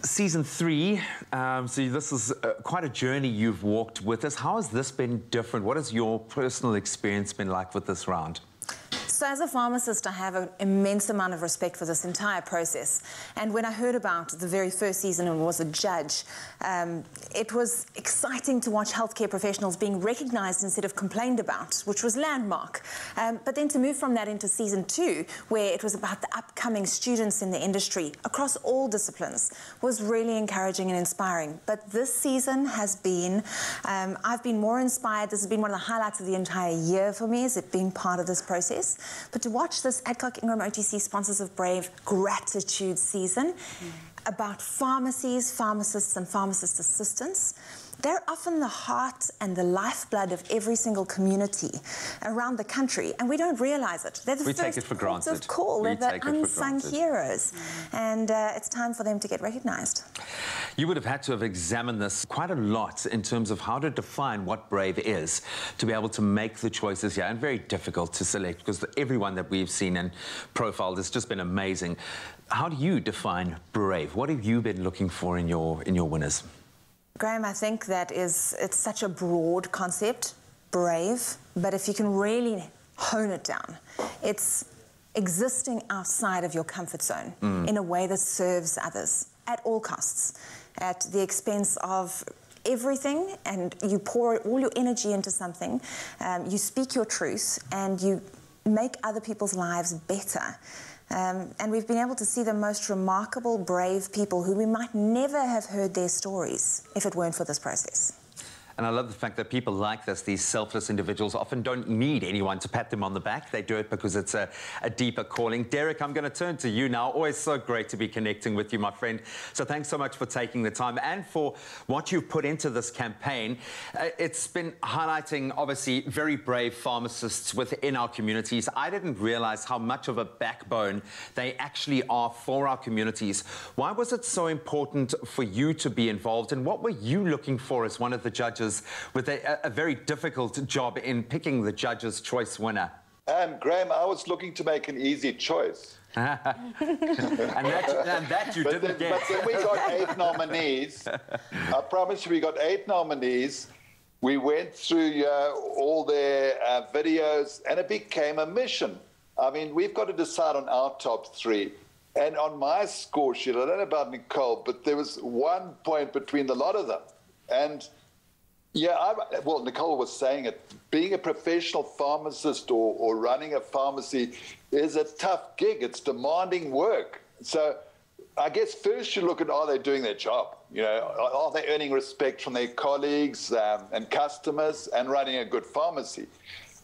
Season 3, so this is quite a journey you've walked with us. How has this been different? What has your personal experience been like with this round? So as a pharmacist, I have an immense amount of respect for this entire process. And when I heard about the very first season and was a judge, it was exciting to watch healthcare professionals being recognised instead of complained about, which was landmark. But then to move from that into season 2, where it was about the upcoming students in the industry across all disciplines, was really encouraging and inspiring. But this season has been, I've been more inspired. This has been one of the highlights of the entire year for me, is it being part of this process. But to watch this Adcock Ingram OTC Sponsors of Brave gratitude season about pharmacies, pharmacists and pharmacist assistants, they're often the heart and the lifeblood of every single community around the country, and we don't realise it. They're the first port of call. They're the unsung heroes, and it's time for them to get recognised. You would have had to have examined this quite a lot in terms of how to define what Brave is, to be able to make the choices here, and very difficult to select because everyone that we've seen and profiled has just been amazing. How do you define Brave? What have you been looking for in your winners? Graham, I think that it's such a broad concept, brave, but if you can really hone it down, it's existing outside of your comfort zone in a way that serves others at all costs, at the expense of everything, and you pour all your energy into something, you speak your truth, and you make other people's lives better. And we've been able to see the most remarkable, brave people who we might never have heard their stories if it weren't for this process. And I love the fact that people like this, these selfless individuals, often don't need anyone to pat them on the back. They do it because it's a deeper calling. Derek, I'm going to turn to you now. Always so great to be connecting with you, my friend. So thanks so much for taking the time and for what you've put into this campaign. It's been highlighting, obviously, very brave pharmacists within our communities. I didn't realize how much of a backbone they actually are for our communities. Why was it so important for you to be involved, and what were you looking for as one of the judges with a very difficult job in picking the judge's choice winner? Graham, I was looking to make an easy choice. and that you didn't get. But then we got 8 nominees. I promise you, we got 8 nominees. We went through all their videos, and it became a mission. I mean, we've got to decide on our top 3. And on my score sheet, I don't know about Nicole, but there was 1 point between the lot of them. And yeah, well, Nicole was saying it. Being a professional pharmacist or running a pharmacy is a tough gig. It's demanding work. So I guess first you look at, are they doing their job? You know, are they earning respect from their colleagues and customers and running a good pharmacy?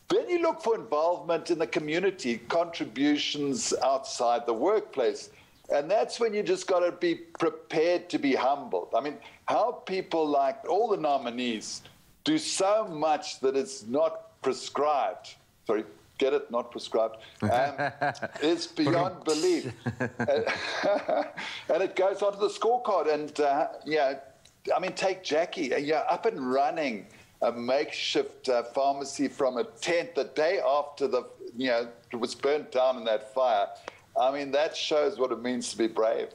Then you look for involvement in the community, contributions outside the workplace. And that's when you just got to be prepared to be humbled. I mean, how people like all the nominees do so much that it's not prescribed. Sorry, get it? Not prescribed. It's beyond belief. And it goes onto the scorecard. And, yeah, I mean, take Jackie. Yeah, up and running a makeshift pharmacy from a tent the day after it was burnt down in that fire. I mean, that shows what it means to be brave.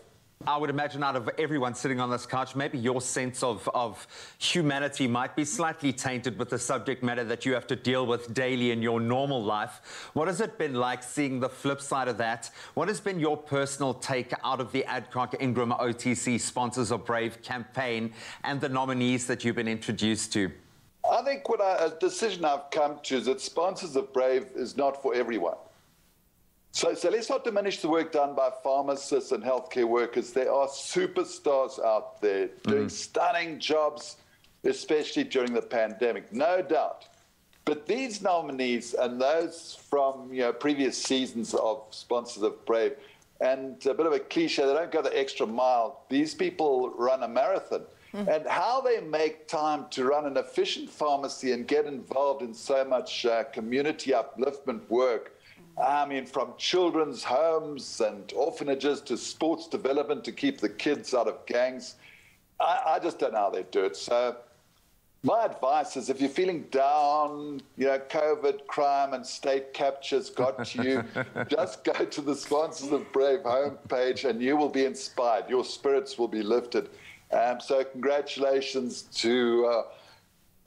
I would imagine out of everyone sitting on this couch, maybe your sense of humanity might be slightly tainted with the subject matter that you have to deal with daily in your normal life. What has it been like seeing the flip side of that? What has been your personal take out of the Adcock Ingram OTC Sponsors of Brave campaign and the nominees that you've been introduced to? I think a decision I've come to is that Sponsors of Brave is not for everyone. So let's not diminish the work done by pharmacists and healthcare workers. There are superstars out there doing stunning jobs, especially during the pandemic, no doubt. But these nominees and those from previous seasons of sponsors of Brave, and a bit of a cliche, they don't go the extra mile. These people run a marathon. And how they make time to run an efficient pharmacy and get involved in so much community upliftment work. I mean, from children's homes and orphanages to sports development to keep the kids out of gangs. I just don't know how they do it. So my advice is if you're feeling down, COVID, crime and state capture's got you, just go to the Sponsors of Brave homepage and you will be inspired. Your spirits will be lifted. So congratulations to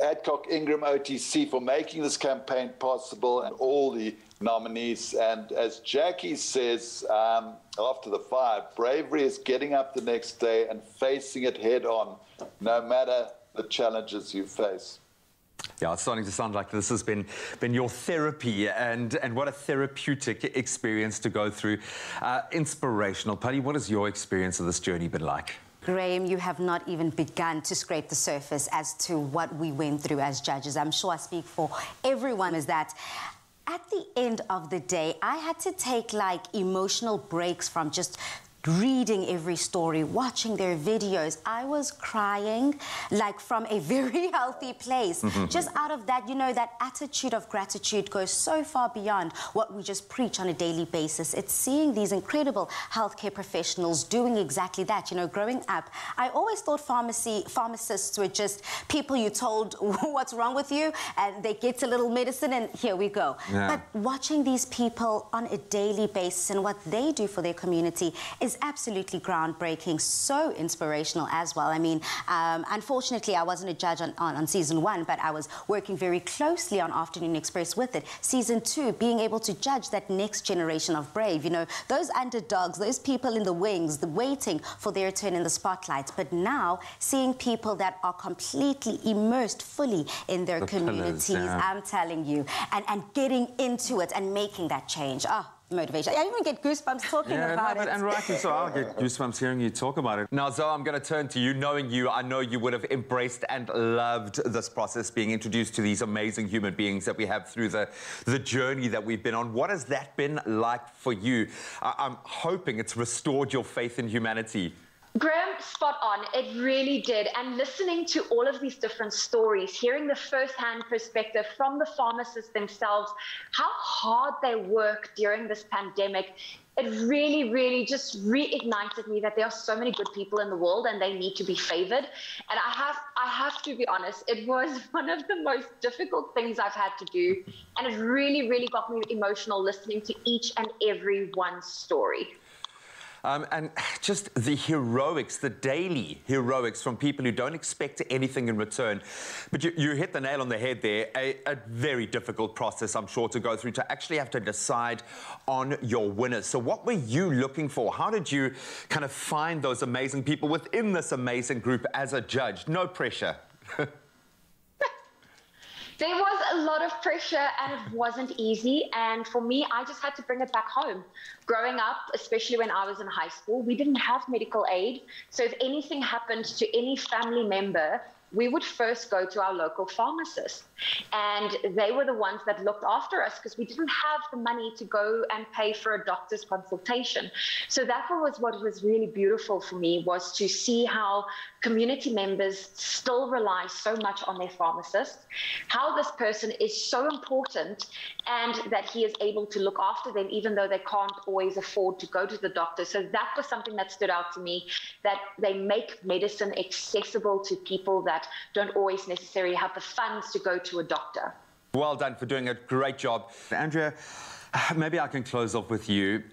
Adcock Ingram OTC for making this campaign possible and all the nominees. And as Jackie says, after the fire, bravery is getting up the next day and facing it head on, no matter the challenges you face. Yeah, it's starting to sound like this has been your therapy, and what a therapeutic experience to go through. Inspirational. Paddy, what has your experience of this journey been like? Graham, you have not even begun to scrape the surface as to what we went through as judges. I'm sure I speak for everyone is that at the end of the day, I had to take like emotional breaks from just reading every story, watching their videos. I was crying like from a very healthy place. Just out of that, that attitude of gratitude goes so far beyond what we just preach on a daily basis. It's seeing these incredible healthcare professionals doing exactly that. Growing up, I always thought pharmacists were just people you told what's wrong with you and they get a little medicine and here we go. Yeah. But watching these people on a daily basis and what they do for their community is absolutely groundbreaking, so inspirational as well. I mean, unfortunately, I wasn't a judge on season 1, but I was working very closely on Afternoon Express with it. Season 2, being able to judge that next generation of Brave, those underdogs, those people in the wings, waiting for their turn in the spotlight. But now, seeing people that are completely immersed fully in their communities, I'm telling you, and getting into it and making that change. Motivation. I even get goosebumps talking about it. And rightly so. I'll get goosebumps hearing you talk about it. Now, Zoe, I'm going to turn to you. Knowing you, I know you would have embraced and loved this process, being introduced to these amazing human beings that we have through the journey that we've been on. What has that been like for you? I'm hoping it's restored your faith in humanity. Graham, spot on. It really did. And listening to all of these different stories, hearing the first-hand perspective from the pharmacists themselves, how hard they work during this pandemic, it really, really just reignited me that there are so many good people in the world and they need to be favored. And I have to be honest, it was one of the most difficult things I've had to do. And it really, really got me emotional listening to each and every one's story. And just the heroics, the daily heroics from people who don't expect anything in return. But you hit the nail on the head there. A very difficult process, I'm sure, to go through, to actually have to decide on your winners. So what were you looking for? How did you kind of find those amazing people within this amazing group as a judge? No pressure. There was a lot of pressure and it wasn't easy. And for me, I just had to bring it back home. Growing up, especially when I was in high school, we didn't have medical aid. So if anything happened to any family member, we would first go to our local pharmacist. And they were the ones that looked after us because we didn't have the money to go and pay for a doctor's consultation. So that was what was really beautiful for me, was to see how community members still rely so much on their pharmacist, how this person is so important and that he is able to look after them even though they can't always afford to go to the doctor. So that was something that stood out to me, that they make medicine accessible to people that don't always necessarily have the funds to go to a doctor. Well done for doing a great job. Andrea, maybe I can close off with you.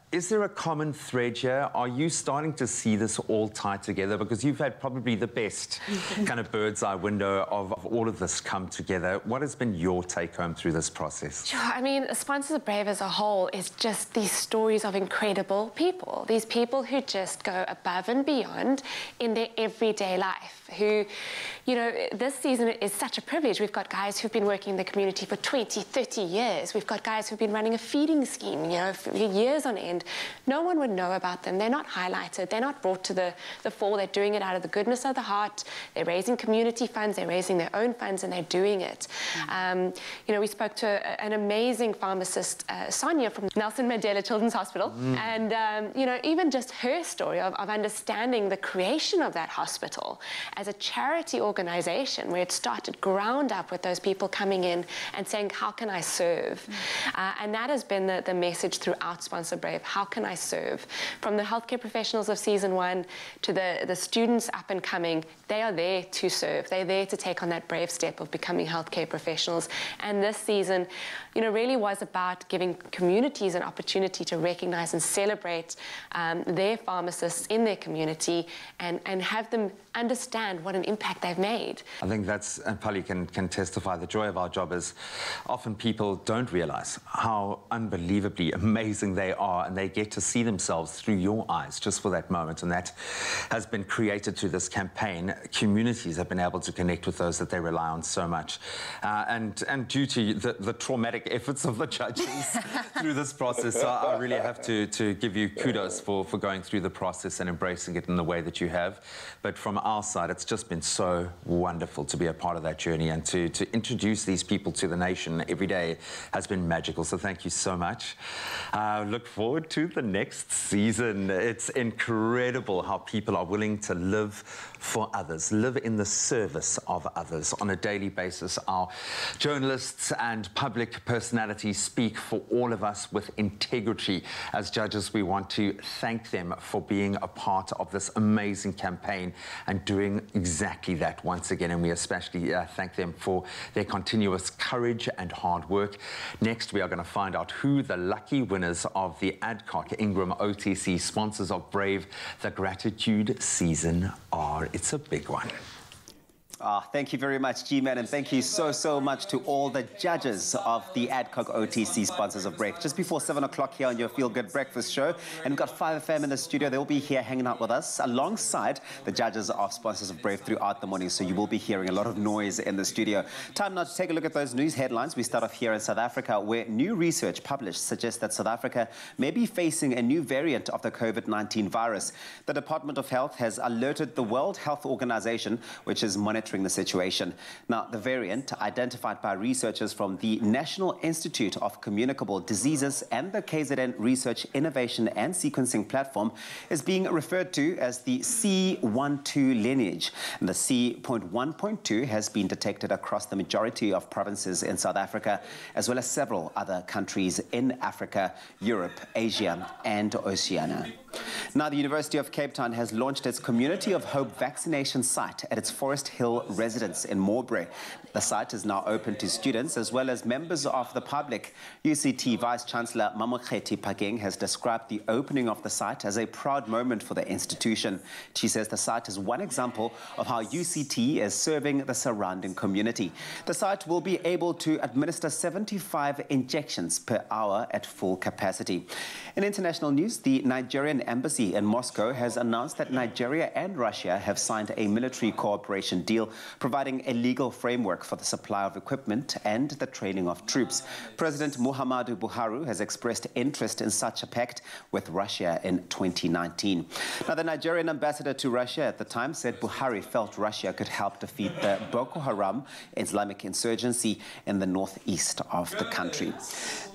Is there a common thread here? Are you starting to see this all tied together? Because you've had probably the best kind of bird's eye window of all of this come together. What has been your take home through this process? Sure. I mean, Sponsors of Brave as a whole is just these stories of incredible people. These people who just go above and beyond in their everyday life, who, you know, this season is such a privilege. We've got guys who've been working in the community for 20, 30 years. We've got guys who've been running a feeding scheme, you know, for years on end. No one would know about them. They're not highlighted. They're not brought to the fore. They're doing it out of the goodness of the heart. They're raising community funds. They're raising their own funds, and they're doing it. You know, we spoke to an amazing pharmacist, Sonia, from Nelson Mandela Children's Hospital. And, you know, even just her story of understanding the creation of that hospital as a charity organization where it started ground up with those people coming in and saying, how can I serve? And that has been the message throughout Sponsor Brave. How can I serve? From the healthcare professionals of season 1 to the students up and coming, they are there to serve. They're there to take on that brave step of becoming healthcare professionals. And this season, you know, really was about giving communities an opportunity to recognize and celebrate their pharmacists in their community and have them understand what an impact they've made. I think that's, and Polly can testify, the joy of our job is often people don't realize how unbelievably amazing they are, and they get to see themselves through your eyes just for that moment. And that has been created through this campaign. Communities have been able to connect with those that they rely on so much. And due to the traumatic efforts of the judges through this process, I really have to give you kudos for going through the process and embracing it in the way that you have. But from our side, it's just been so wonderful to be a part of that journey, and to introduce these people to the nation every day has been magical. So thank you so much. Look forward to the next season. It's incredible how people are willing to live for others, live in the service of others on a daily basis. Our journalists and public personalities speak for all of us with integrity. As judges, we want to thank them for being a part of this amazing campaign and doing exactly that once again. And we especially thank them for their continuous courage and hard work. Next, we are going to find out who the lucky winners of the Adcock Ingram OTC Sponsors of Brave the Gratitude season are. It's a big one. Thank you very much, G-Man, and thank you so much to all the judges of the Adcock OTC Sponsors of Brave. Just before 7 o'clock here on your Feel Good Breakfast show, and we've got 5FM in the studio. They'll be here hanging out with us alongside the judges of Sponsors of Brave throughout the morning, so you will be hearing a lot of noise in the studio. Time now to take a look at those news headlines. We start off here in South Africa, where new research published suggests that South Africa may be facing a new variant of the COVID-19 virus. The Department of Health has alerted the World Health Organization, which is monitoring the situation. Now, the variant, identified by researchers from the National Institute of Communicable Diseases and the KZN Research Innovation and Sequencing Platform, is being referred to as the C12 lineage. And the C.1.2 has been detected across the majority of provinces in South Africa, as well as several other countries in Africa, Europe, Asia, and Oceania. Now, the University of Cape Town has launched its Community of Hope vaccination site at its Forest Hill residence in Moorbury. The site is now open to students as well as members of the public. UCT Vice-Chancellor Mamokgethi Phakeng has described the opening of the site as a proud moment for the institution. She says the site is one example of how UCT is serving the surrounding community. The site will be able to administer 75 injections per hour at full capacity. In international news, the Nigerian embassy in Moscow has announced that Nigeria and Russia have signed a military cooperation deal providing a legal framework for the supply of equipment and the training of troops. President Muhammadu Buhari has expressed interest in such a pact with Russia in 2019. Now, the Nigerian ambassador to Russia at the time said Buhari felt Russia could help defeat the Boko Haram Islamic insurgency in the northeast of the country.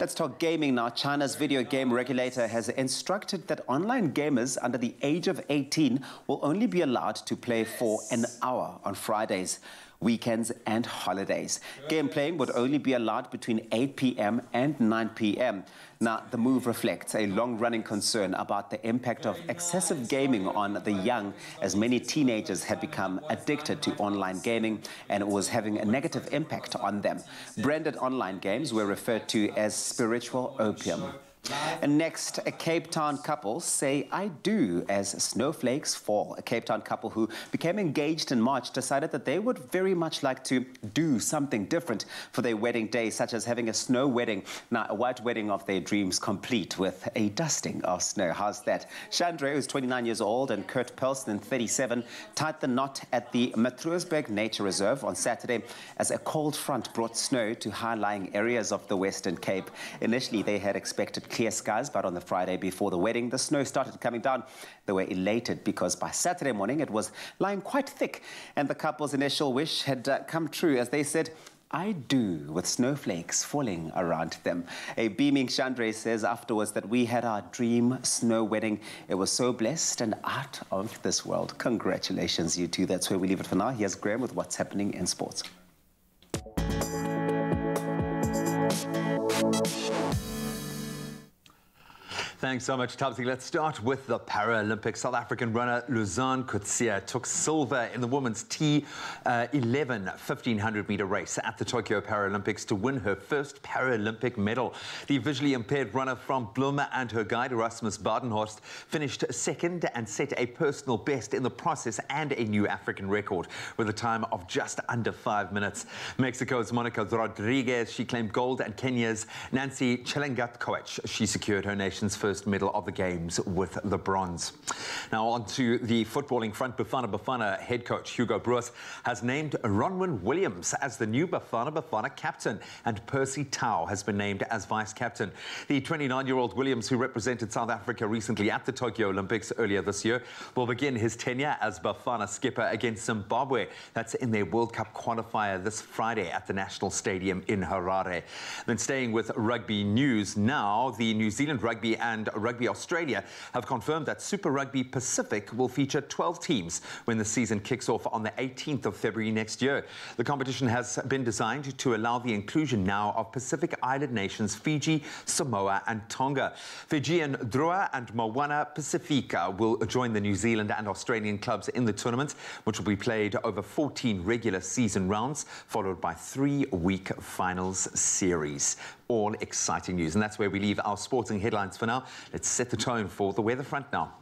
Let's talk gaming now. China's video game regulator has instructed that online gamers under the age of 18 will only be allowed to play for an hour on Fridays, weekends and holidays. Game playing would only be allowed between 8 p.m. and 9 p.m. Now, the move reflects a long-running concern about the impact of excessive gaming on the young, as many teenagers had become addicted to online gaming, and it was having a negative impact on them. Branded online games were referred to as spiritual opium. And next, a Cape Town couple say I do as snowflakes fall. A Cape Town couple who became engaged in March decided that they would very much like to do something different for their wedding day, such as having a snow wedding. Now, a white wedding of their dreams complete with a dusting of snow. How's that? Chandre, who's 29 years old, and Kurt Pelston, 37, tied the knot at the Matruisberg Nature Reserve on Saturday as a cold front brought snow to high-lying areas of the Western Cape. Initially, they had expected clear skies, but on the Friday before the wedding, the snow started coming down. They were elated because by Saturday morning, it was lying quite thick, and the couple's initial wish had come true as they said, I do, with snowflakes falling around them. A beaming Chandre says afterwards that we had our dream snow wedding. It was so blessed and out of this world. Congratulations, you two. That's where we leave it for now. Here's Graham with what's happening in sports. Thanks so much, Tabzi. Let's start with the Paralympics. South African runner Luzanne Coetzee took silver in the women's T11 1500-meter race at the Tokyo Paralympics to win her first Paralympic medal. The visually impaired runner from Bloem and her guide, Erasmus Badenhorst, finished second and set a personal best in the process and a new African record with a time of just under 5 minutes. Mexico's Monica Rodriguez, she claimed gold, and Kenya's Nancy Chelangat-Koech, she secured her nation's first medal of the Games with the bronze. Now on to the footballing front. Bafana head coach Hugo Broos has named Ronwen Williams as the new Bafana captain, and Percy Tau has been named as vice captain. The 29-year-old Williams, who represented South Africa recently at the Tokyo Olympics earlier this year, will begin his tenure as Bafana skipper against Zimbabwe. That's in their World Cup qualifier this Friday at the National Stadium in Harare. Then staying with rugby news now, the New Zealand Rugby and Rugby Australia have confirmed that Super Rugby Pacific will feature 12 teams when the season kicks off on the 18th of February next year. The competition has been designed to allow the inclusion now of Pacific Island nations Fiji, Samoa and Tonga. Fijian Drua and Moana Pacifica will join the New Zealand and Australian clubs in the tournament, which will be played over 14 regular season rounds, followed by 3-week finals series. All exciting news, and that's where we leave our sporting headlines for now. Let's set the tone for the weather front now.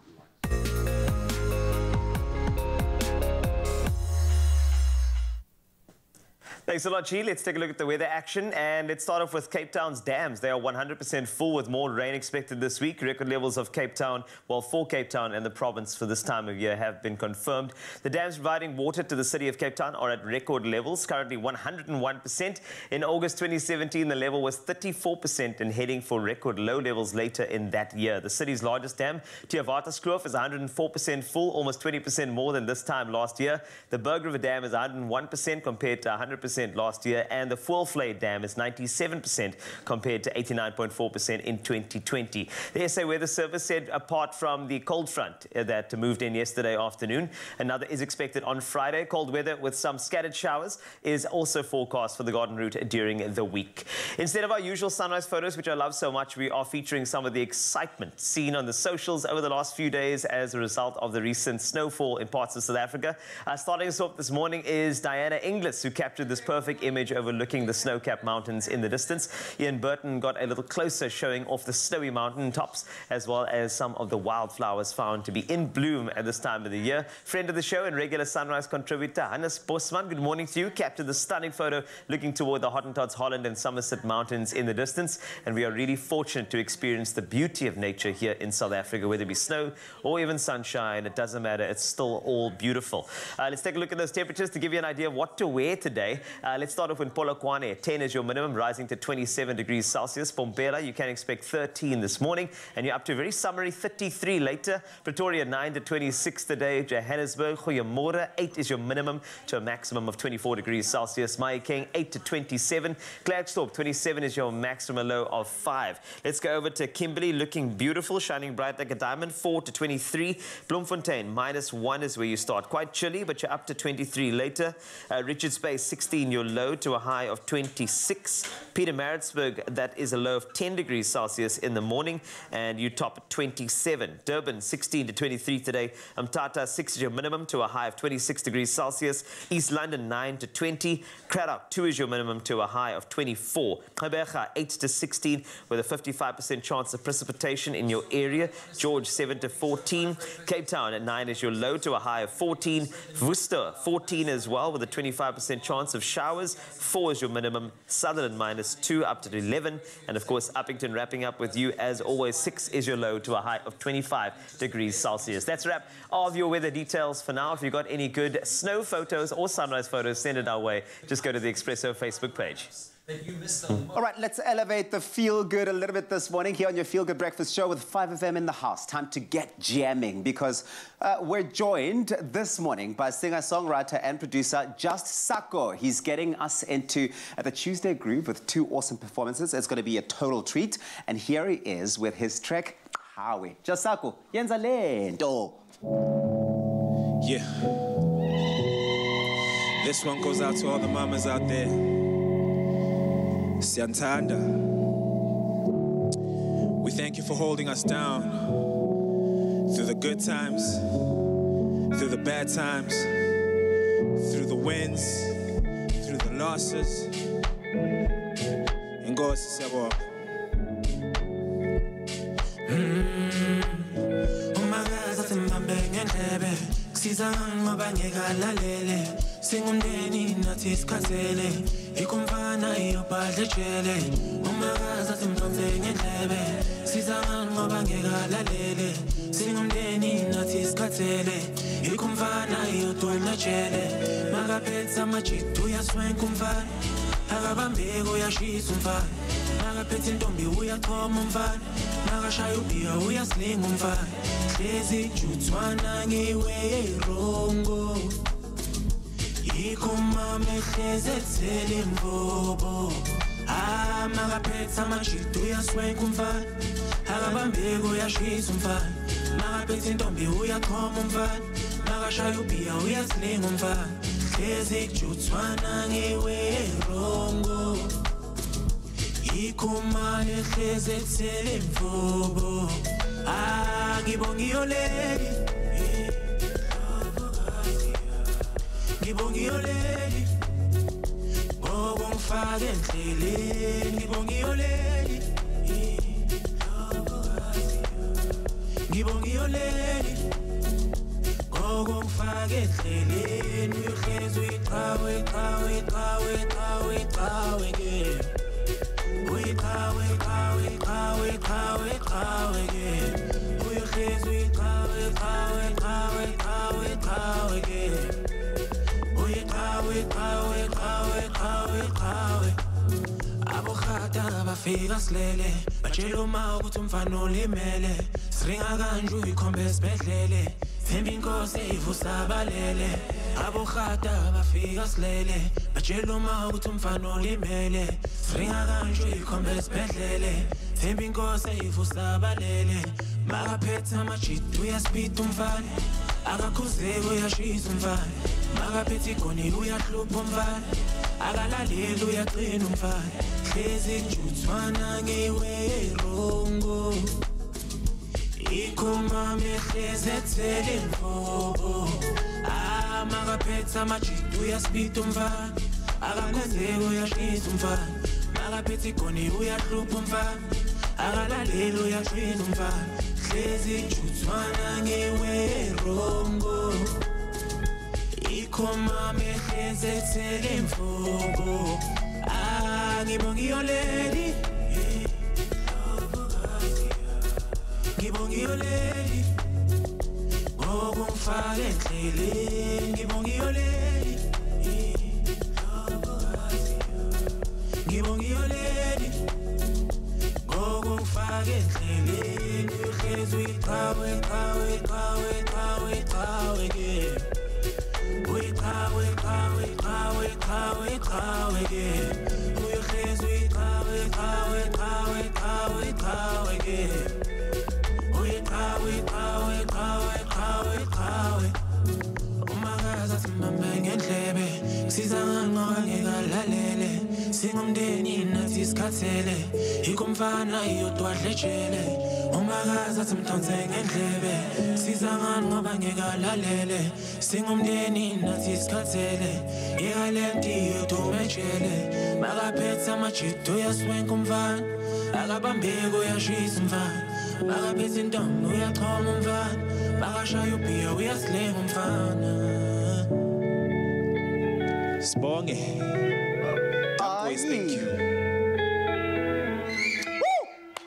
Thanks a lot, Chi. Let's take a look at the weather action, and let's start off with Cape Town's dams. They are 100% full with more rain expected this week. Record levels of Cape Town, well, for Cape Town and the province for this time of year have been confirmed. The dams providing water to the city of Cape Town are at record levels, currently 101%. In August 2017, the level was 34% and heading for record low levels later in that year. The city's largest dam, Theawaterskloof, is 104% full, almost 20% more than this time last year. The Berg River Dam is 101% compared to 100% last year, and the Voelvlei Dam is 97% compared to 89.4% in 2020. The SA Weather Service said apart from the cold front that moved in yesterday afternoon, another is expected on Friday. Cold weather with some scattered showers is also forecast for the Garden Route during the week. Instead of our usual sunrise photos, which I love so much, we are featuring some of the excitement seen on the socials over the last few days as a result of the recent snowfall in parts of South Africa. Starting us off this morning is Diana Inglis, who captured this perfect image overlooking the snow-capped mountains in the distance. Ian Burton got a little closer, showing off the snowy mountain tops as well as some of the wildflowers found to be in bloom at this time of the year. Friend of the show and regular sunrise contributor Hannes Bosman, good morning to you. Captured the stunning photo looking toward the Hottentots Holland and Somerset mountains in the distance, and we are really fortunate to experience the beauty of nature here in South Africa, whether it be snow or even sunshine. It doesn't matter, it's still all beautiful. Let's take a look at those temperatures to give you an idea of what to wear today. Let's start off in Polokwane. 10 is your minimum, rising to 27 degrees Celsius. Mbombela, you can expect 13 this morning, and you're up to a very summery 33 later. Pretoria, 9 to 26 today. Johannesburg, Goeiemorgen, 8 is your minimum to a maximum of 24 degrees Celsius. Mahikeng, 8 to 27. Klerksdorp, 27 is your maximum low of 5. Let's go over to Kimberley, looking beautiful, shining bright like a diamond, 4 to 23. Bloemfontein, -1 is where you start. Quite chilly, but you're up to 23 later. Richards Bay, 16 Ekurhuleni, your low to a high of 26. Pietermaritzburg, that is a low of 10 degrees Celsius in the morning, and you top at 27. Durban, 16 to 23 today. Umtata, 6 is your minimum to a high of 26 degrees Celsius. East London, 9 to 20. Cradock, 2 is your minimum to a high of 24. Gqeberha, 8 to 16 with a 55% chance of precipitation in your area. George, 7 to 14. Cape Town at 9 is your low to a high of 14. Worcester, 14 as well with a 25% chance of showers. 4 is your minimum. Sutherland, -2 up to 11. And of course, Uppington wrapping up with you as always. 6 is your low to a high of 25 degrees Celsius. That's a wrap of your weather details for now. If you've got any good snow photos or sunrise photos, send it our way. Just go to the Expresso Facebook page. All right, let's elevate the feel-good a little bit this morning here on your Feel Good Breakfast Show with 5 of them in the house. Time to get jamming because we're joined this morning by singer-songwriter and producer Just Sako. He's getting us into the Tuesday groove with 2 awesome performances. It's going to be a total treat. And here he is with his track, Hawe. Just Sako, yenza lento. Yeah. This one goes out to all the mamas out there. Siantanda, we thank you for holding us down through the good times, through the bad times, through the wins, through the losses. And God siyabonga. Singumndeni nathi sikhathele ikumfana iyobhadla ejele umakazi asimdonse ngendlebe sizangani ngoba ngekalalele singumndeni nathi sikhathele ikumfana iyodona ejele makaphethe amajita uyaswenka umfana akabambeki uyashisa umfana makaphethe intombi uyachoma umfana makashaya ubhiya uyasilinga umfana hlezi juthwana ngiwe rongo Ikumame hlezethele mbobo makaphethe amajita uyaswenka umfana akabambeki uyashisa umfana makaphethe intombi uyachoma umfana makashaya ubhiya uyasilinga umfana hlezi kujuthwana ngiwe rongo Ikumame hlezethele mbobo ngibonga iyoleli Ngibonga iyoleli ngoba ungifake endleleni ngibonga iyoleli ngibonga iyoleli ngoba ungifake endleleni uyihlezi uyiqhawe qhawe qhawe qhawe qhawe ke uyiqhawe qhawe qhawe qhawe qhawe ke uyihlezi uyiqhawe qhawe qhawe qhawe qhawe ke Abokhata bafika silele batshela uma ukuthi umfana olimele siringa kanje uyikhombe esibhedlele themba inkosi ivusa abalele abokhata bafika silele batshela uma ukuthi umfana olimele siringa kanje uyikhombe esibhedlele themba inkosi ivusa abalele makaphethe amajita uyasipita umfana akakhuzeki uyashisa umfana makaphethe igoni uyahlupha umfana akalaleli uyaqina umfana hlezi kujuthwana ngiwe rongo ikumame hlezethele mbobo makaphethe amajita uyasipita umfana akakhuzeki uyashisa umfana makaphethe igoni uyahlupha umfana akalaleli uyaqina umfana hlezi kujuthwana ngiwe rongo Ikumame hlezethele mbobo ngibonga iyoleli ngibonga iyoleli ngoba ungifake endleleni ngibonga iyoleli ngibonga iyoleli ngoba ungifake endleleni uhlezi uyiqhawe qhawe qhawe qhawe qhawe ke uyiqhawe qhawe qhawe qhawe qhawe ke uyihlezi uyiqhawe qhawe qhawe qhawe qhawe ke uyiqhawe qhawe qhawe qhawe qhawe umakazi asimbambe ngendlebe Sizangan ngoba ngekalalele singumndeni nathi isikhathele ikumfana iyodwa dlejele umakazi athi mthonze ngendlebe sizangan ngoba ngekalalele singumndeni nathi isikhathele ikalenti yothumejele makaphethe amajito uyaswenka umfana akabambeki uyashisa umfana makaphethe intombi uyachoma umfana makashaya ubhiya uyasilenga umfana. Sibonge. Always thank you. Woo!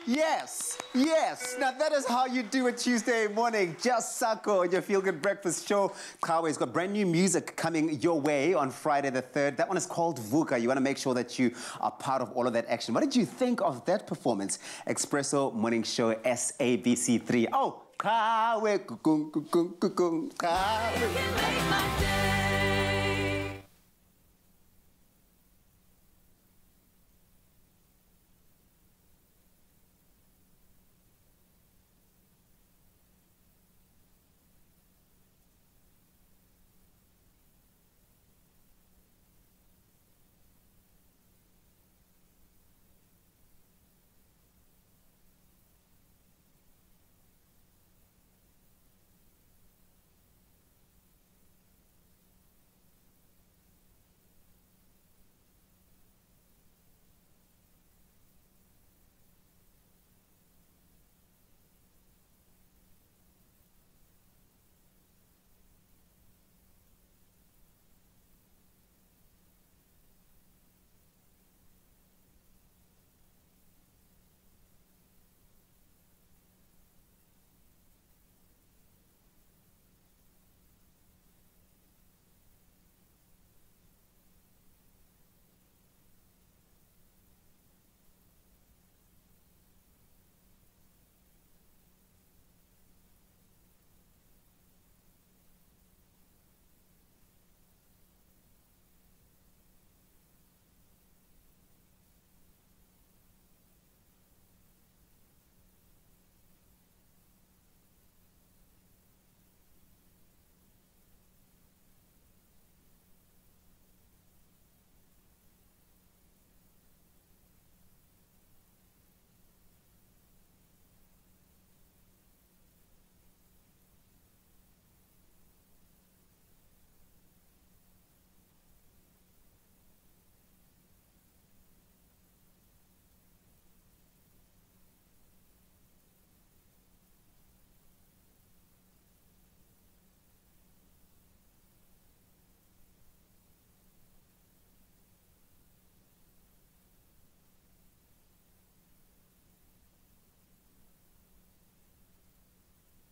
Yes, yes. Now that is how you do it Tuesday morning. Just Sako on your Feel Good Breakfast show. Kawe's got brand new music coming your way on Friday the 3rd. That one is called Vuka. You want to make sure that you are part of all of that action. What did you think of that performance? Expresso Morning Show SABC3. Oh, Kawe, kukung, kukung, kukung, Kawe.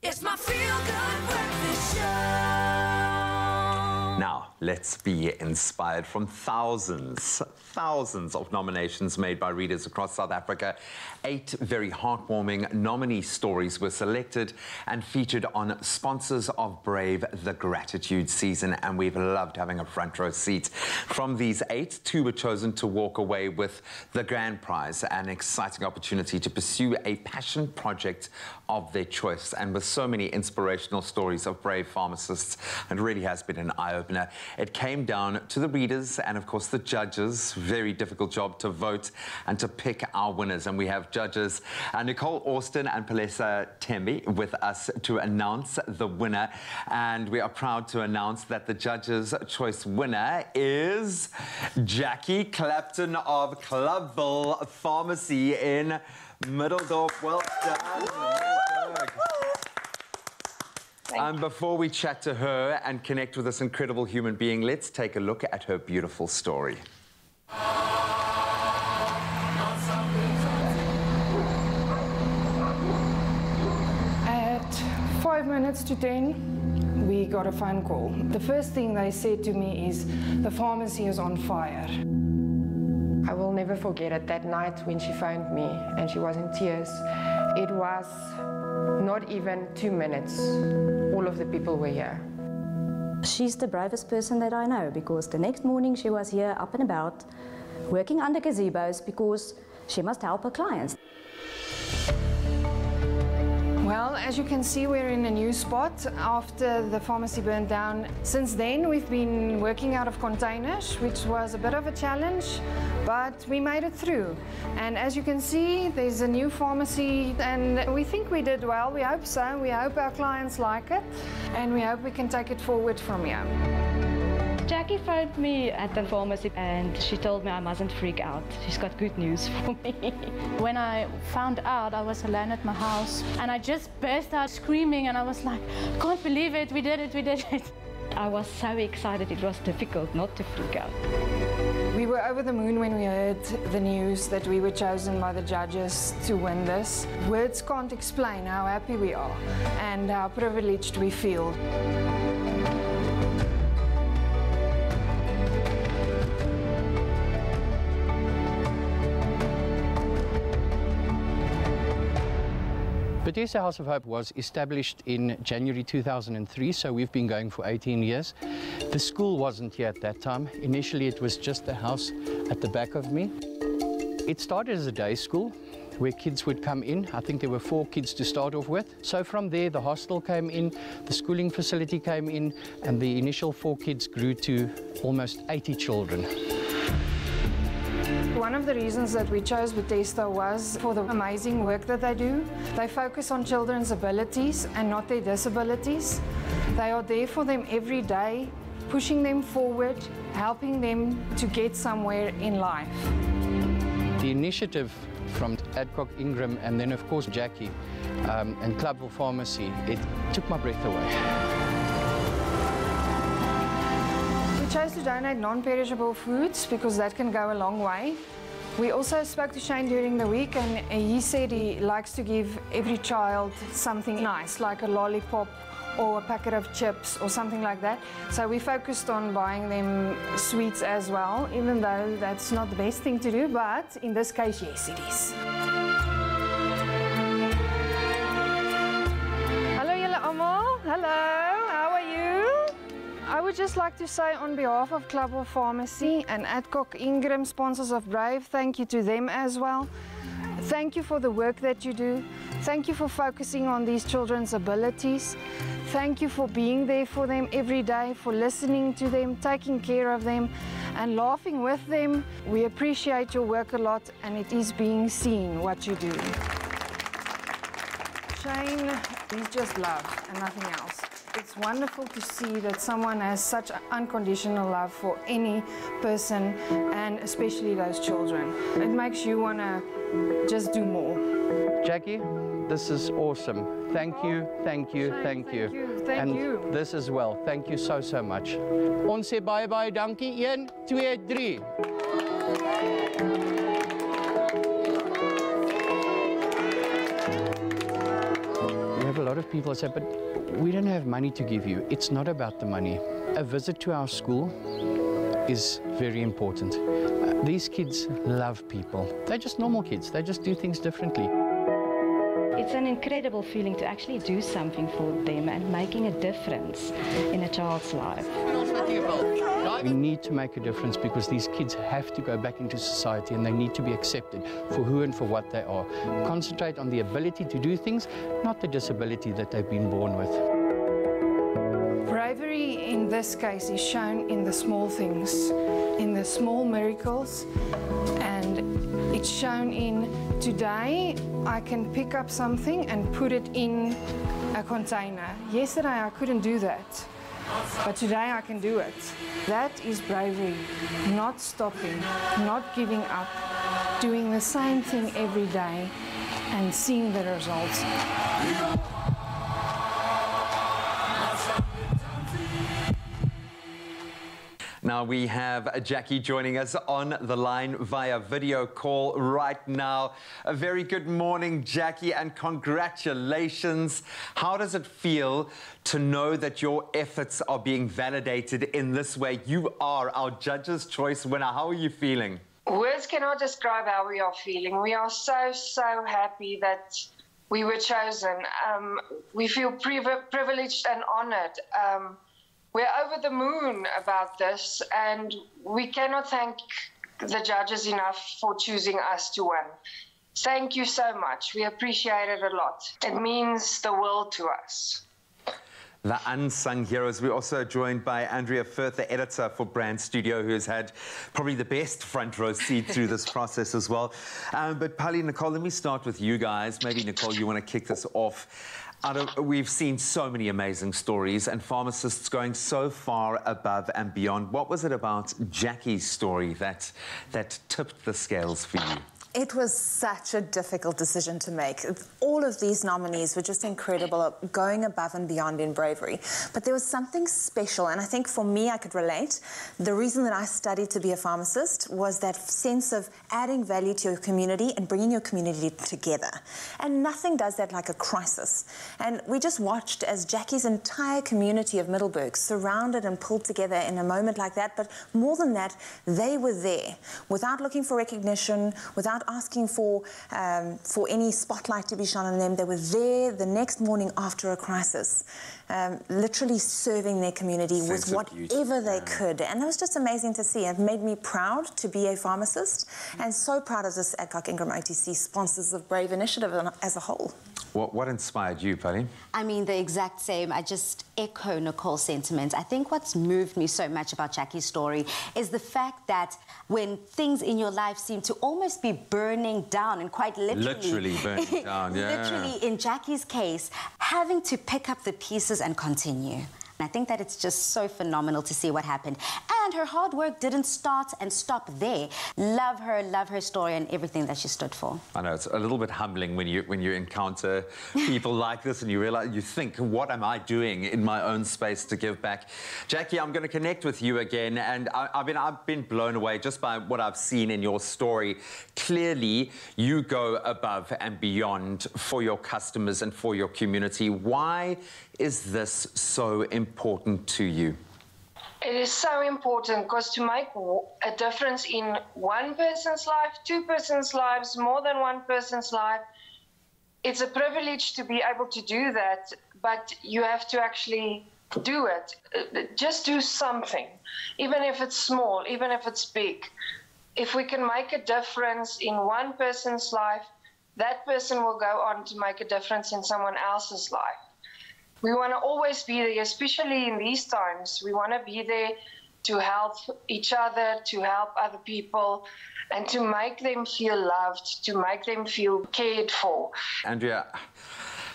It's my Feel Good Breakfast Show. Now, let's be inspired from thousands of nominations made by readers across South Africa. 8 very heartwarming nominee stories were selected and featured on Sponsors of Brave, the Gratitude Season, and we've loved having a front row seat. From these 8, 2 were chosen to walk away with the grand prize, an exciting opportunity to pursue a passion project of their choice. And with so many inspirational stories of brave pharmacists, it really has been an eye-opener. It came down to the readers and, of course, the judges. Very difficult job to vote and to pick our winners. And we have judges Nicole Austin and Palesa Tembi with us to announce the winner. And we are proud to announce that the judges' choice winner is Jackie Clapton of Clubville Pharmacy in Middeldorp. Well done. And before we chat to her and connect with this incredible human being, let's take a look at her beautiful story. At 5 minutes to 10, we got a phone call. The first thing they said to me is, the pharmacy is on fire. I will never forget it, that night when she phoned me and she was in tears. It was not even 2 minutes. All of the people were here. She's the bravest person that I know, because the next morning she was here up and about, working under gazebos because she must help her clients. Well, as you can see, we're in a new spot after the pharmacy burned down. Since then, we've been working out of containers, which was a bit of a challenge, but we made it through. And as you can see, there's a new pharmacy, and we think we did well. We hope so. We hope our clients like it, and we hope we can take it forward from here. Jackie phoned me at the pharmacy and she told me I mustn't freak out. She's got good news for me. When I found out, I was alone at my house and I just burst out screaming and I was like, I can't believe it, we did it, we did it. I was so excited, it was difficult not to freak out. We were over the moon when we heard the news that we were chosen by the judges to win this. Words can't explain how happy we are and how privileged we feel. Bethesda House of Hope was established in January 2003, so we've been going for 18 years. The school wasn't here at that time. Initially, it was just the house at the back of me. It started as a day school where kids would come in. I think there were 4 kids to start off with. So from there, the hostel came in, the schooling facility came in, and the initial 4 kids grew to almost 80 children. One of the reasons that we chose Bethesda was for the amazing work that they do. They focus on children's abilities and not their disabilities. They are there for them every day, pushing them forward, helping them to get somewhere in life. The initiative from Adcock Ingram and then of course Jackie and Club for Pharmacy, it took my breath away. We chose to donate non-perishable foods because that can go a long way. We also spoke to Shane during the week and he said he likes to give every child something nice, like a lollipop or a packet of chips or something like that. So we focused on buying them sweets as well, even though that's not the best thing to do, but in this case, yes, it is. Hello, julle almal. Hello, how are you? I would just like to say on behalf of Club of Pharmacy and Adcock Ingram, sponsors of Brave, thank you to them as well. Thank you for the work that you do. Thank you for focusing on these children's abilities. Thank you for being there for them every day, for listening to them, taking care of them and laughing with them. We appreciate your work a lot and it is being seen what you do. Shane, he's just love and nothing else. It's wonderful to see that someone has such unconditional love for any person and especially those children. It makes you want to just do more. Jackie, this is awesome. Thank you, thank you, Shane, thank you. Thank you. And this as well. Thank you so, so much. Ons sê baie baie dankie. 1, 2, 3. We have a lot of people say, but we don't have money to give you. It's not about the money. A visit to our school is very important. These kids love people. They're just normal kids. They just do things differently. It's an incredible feeling to actually do something for them and making a difference in a child's life. We need to make a difference because these kids have to go back into society and they need to be accepted for who and for what they are. Concentrate on the ability to do things, not the disability that they've been born with. Bravery in this case is shown in the small things, in the small miracles, and it's shown in today I can pick up something and put it in a container. Yesterday I couldn't do that, but today I can do it. That is bravery, not stopping, not giving up, doing the same thing every day and seeing the results. Now we have Jackie joining us on the line via video call right now. A very good morning, Jackie, and congratulations. How does it feel to know that your efforts are being validated in this way? You are our judge's choice winner. How are you feeling? Words cannot describe how we are feeling. We are so happy that we were chosen. We feel privileged and honored. We're over the moon about this, and we cannot thank the judges enough for choosing us to win. Thank you so much. We appreciate it a lot. It means the world to us. The unsung heroes. We're also joined by Andrea Firth, the editor for Brand Studio, who has had probably the best front row seat through this process as well. But Pali, Nicole, let me start with you guys. Maybe, Nicole, you want to kick this off. We've seen so many amazing stories and pharmacists going so far above and beyond. What was it about Jackie's story that tipped the scales for you? It was such a difficult decision to make. All of these nominees were just incredible, going above and beyond in bravery. But there was something special, and I think for me, I could relate. The reason that I studied to be a pharmacist was that sense of adding value to your community and bringing your community together. And nothing does that like a crisis. And we just watched as Jackie's entire community of Middelburg surrounded and pulled together in a moment like that. But more than that, they were there without looking for recognition, without asking for any spotlight to be shone on them. They were there the next morning after a crisis, literally serving their community with whatever they could. And it was just amazing to see. It made me proud to be a pharmacist and so proud of this Adcock Ingram OTC Sponsors of Brave initiative as a whole. What inspired you, Pali? I mean, the exact same. I just echo Nicole's sentiment. I think what's moved me so much about Jackie's story is the fact that when things in your life seem to almost be burning down, and quite literally burning down, yeah. Literally, in Jackie's case, having to pick up the pieces and continue. And I think that it's just so phenomenal to see what happened. And her hard work didn't start and stop there. Love her story and everything that she stood for. I know, it's a little bit humbling when you encounter people like this and you think, what am I doing in my own space to give back? Jackie, I'm going to connect with you again, and I've been blown away just by what I've seen in your story. Clearly, you go above and beyond for your customers and for your community. Why is this so important to you? It is so important because to make a difference in one person's life, two persons' lives, more than one person's life, it's a privilege to be able to do that, but you have to actually do it. Just do something, even if it's small, even if it's big. If we can make a difference in one person's life, that person will go on to make a difference in someone else's life. We want to always be there, especially in these times. We want to be there to help each other, to help other people, and to make them feel loved, to make them feel cared for. Andrea,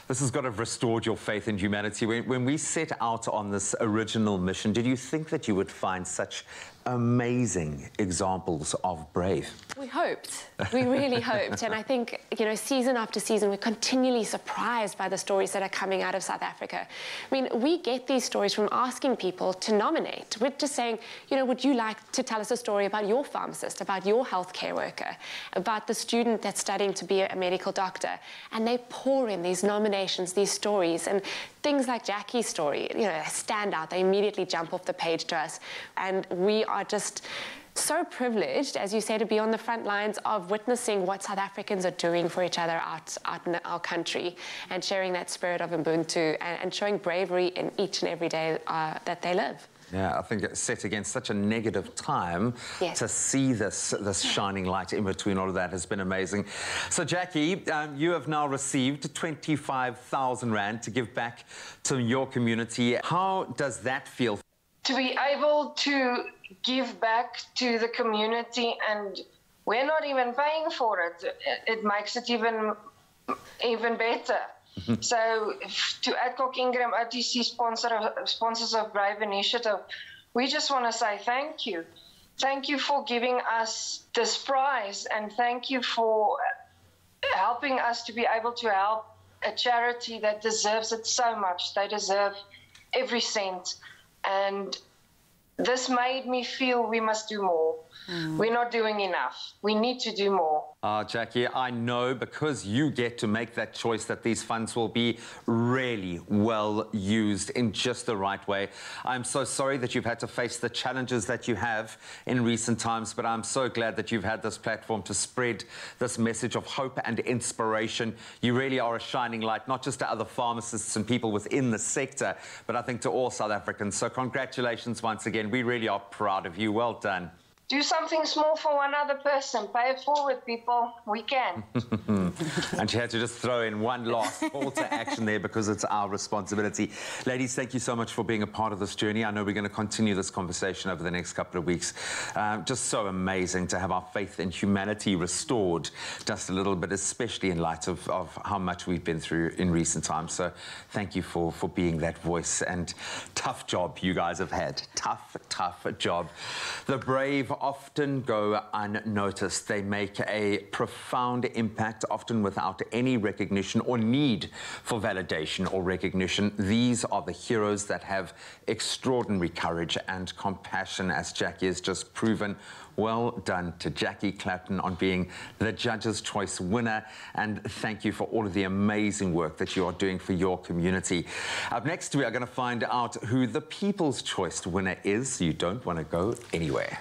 this has got to have restored your faith in humanity. When we set out on this original mission, did you think that you would find such amazing examples of brave? We hoped. We really hoped. And I think, you know, season after season, we're continually surprised by the stories that are coming out of South Africa. I mean, we get these stories from asking people to nominate. We're just saying, you know, would you like to tell us a story about your pharmacist, about your healthcare worker, about the student that's studying to be a medical doctor? And they pour in these nominations, these stories, and things like Jackie's story, you know, they stand out. They immediately jump off the page to us. And we are just so privileged, as you say, to be on the front lines of witnessing what South Africans are doing for each other out in our country, and sharing that spirit of Ubuntu and showing bravery in each and every day that they live. Yeah, I think it's set against such a negative time. Yes. To see this shining light in between all of that has been amazing. So, Jackie, you have now received 25,000 Rand to give back to your community. How does that feel? To be able to give back to the community, and we're not even paying for it, it makes it even better. So to Adcock Ingram OTC Sponsors of Brave initiative, we just want to say thank you. Thank you for giving us this prize, and thank you for helping us to be able to help a charity that deserves it so much. They deserve every cent. And this made me feel we must do more. We're not doing enough. We need to do more. Jackie, I know because you get to make that choice that these funds will be really well used in just the right way. I'm so sorry that you've had to face the challenges that you have in recent times, but I'm so glad that you've had this platform to spread this message of hope and inspiration. You really are a shining light, not just to other pharmacists and people within the sector, but I think to all South Africans. So congratulations once again. We really are proud of you. Well done. do something small for one other person. Pay it forward, people. We can. And she had to just throw in one last call to action there because it's our responsibility. Ladies, thank you so much for being a part of this journey. I know we're going to continue this conversation over the next couple of weeks. Just so amazing to have our faith in humanity restored just a little bit, especially in light of how much we've been through in recent times. So thank you for being that voice, and tough job you guys have had. Tough job. The brave often go unnoticed. They make a profound impact, often without any recognition or need for validation or recognition. These are the heroes that have extraordinary courage and compassion, as Jackie has just proven. Well done to Jackie Clapton on being the Judge's Choice winner, and thank you for all of the amazing work that you are doing for your community. Up next, we are going to find out who the People's Choice winner is. You don't want to go anywhere.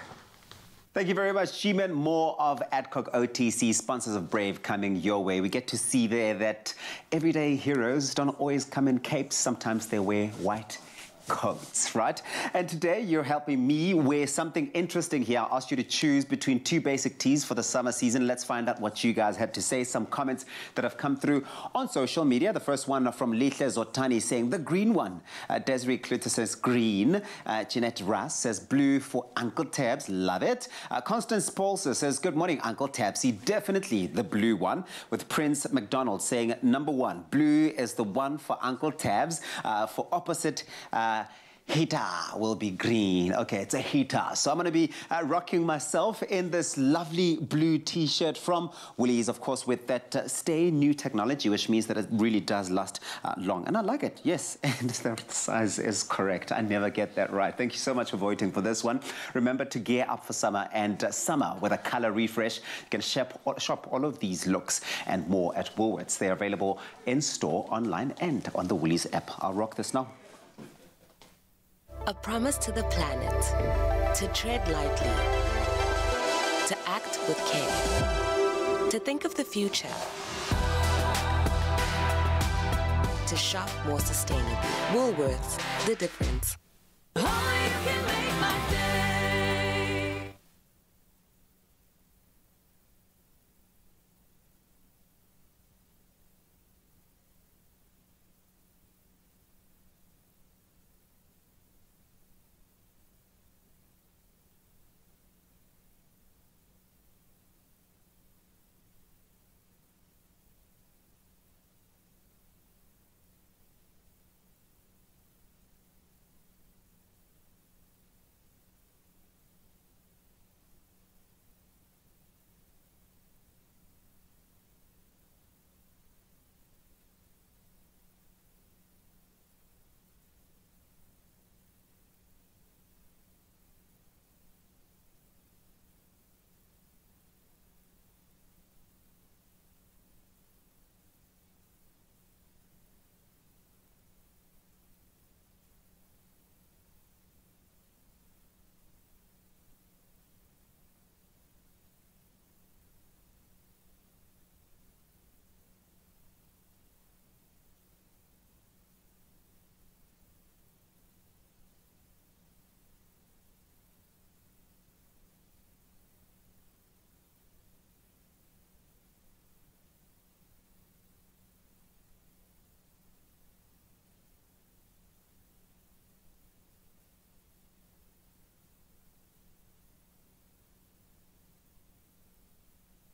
Thank you very much, G-Man. More of Adcock OTC, sponsors of Brave, coming your way. We get to see there that everyday heroes don't always come in capes. Sometimes they wear white coats, right? And today you're helping me wear something interesting here. I asked you to choose between two basic tees for the summer season. Let's find out what you guys had to say. Some comments that have come through on social media. The first one from Lihle Zotani saying the green one. Desiree Kluter says green. Jeanette Russ says blue for Uncle Tabs. Love it. Constance Paulser says good morning, Uncle Tabsy. Definitely the blue one. With Prince McDonald saying number one. Blue is the one for Uncle Tabs. For opposite heater will be green. Okay, it's a heater. So I'm going to be rocking myself in this lovely blue t-shirt from Woolies, of course, with that stay new technology, which means that it really does last long. And I like it, yes. And the size is correct. I never get that right. Thank you so much for voting for this one. Remember to gear up for summer, and summer with a color refresh. You can shop all of these looks and more at Woolworths. They're available in store, online, and on the Woolies app. I'll rock this now. A promise to the planet, to tread lightly, to act with care, to think of the future, to shop more sustainably. Woolworths, the difference.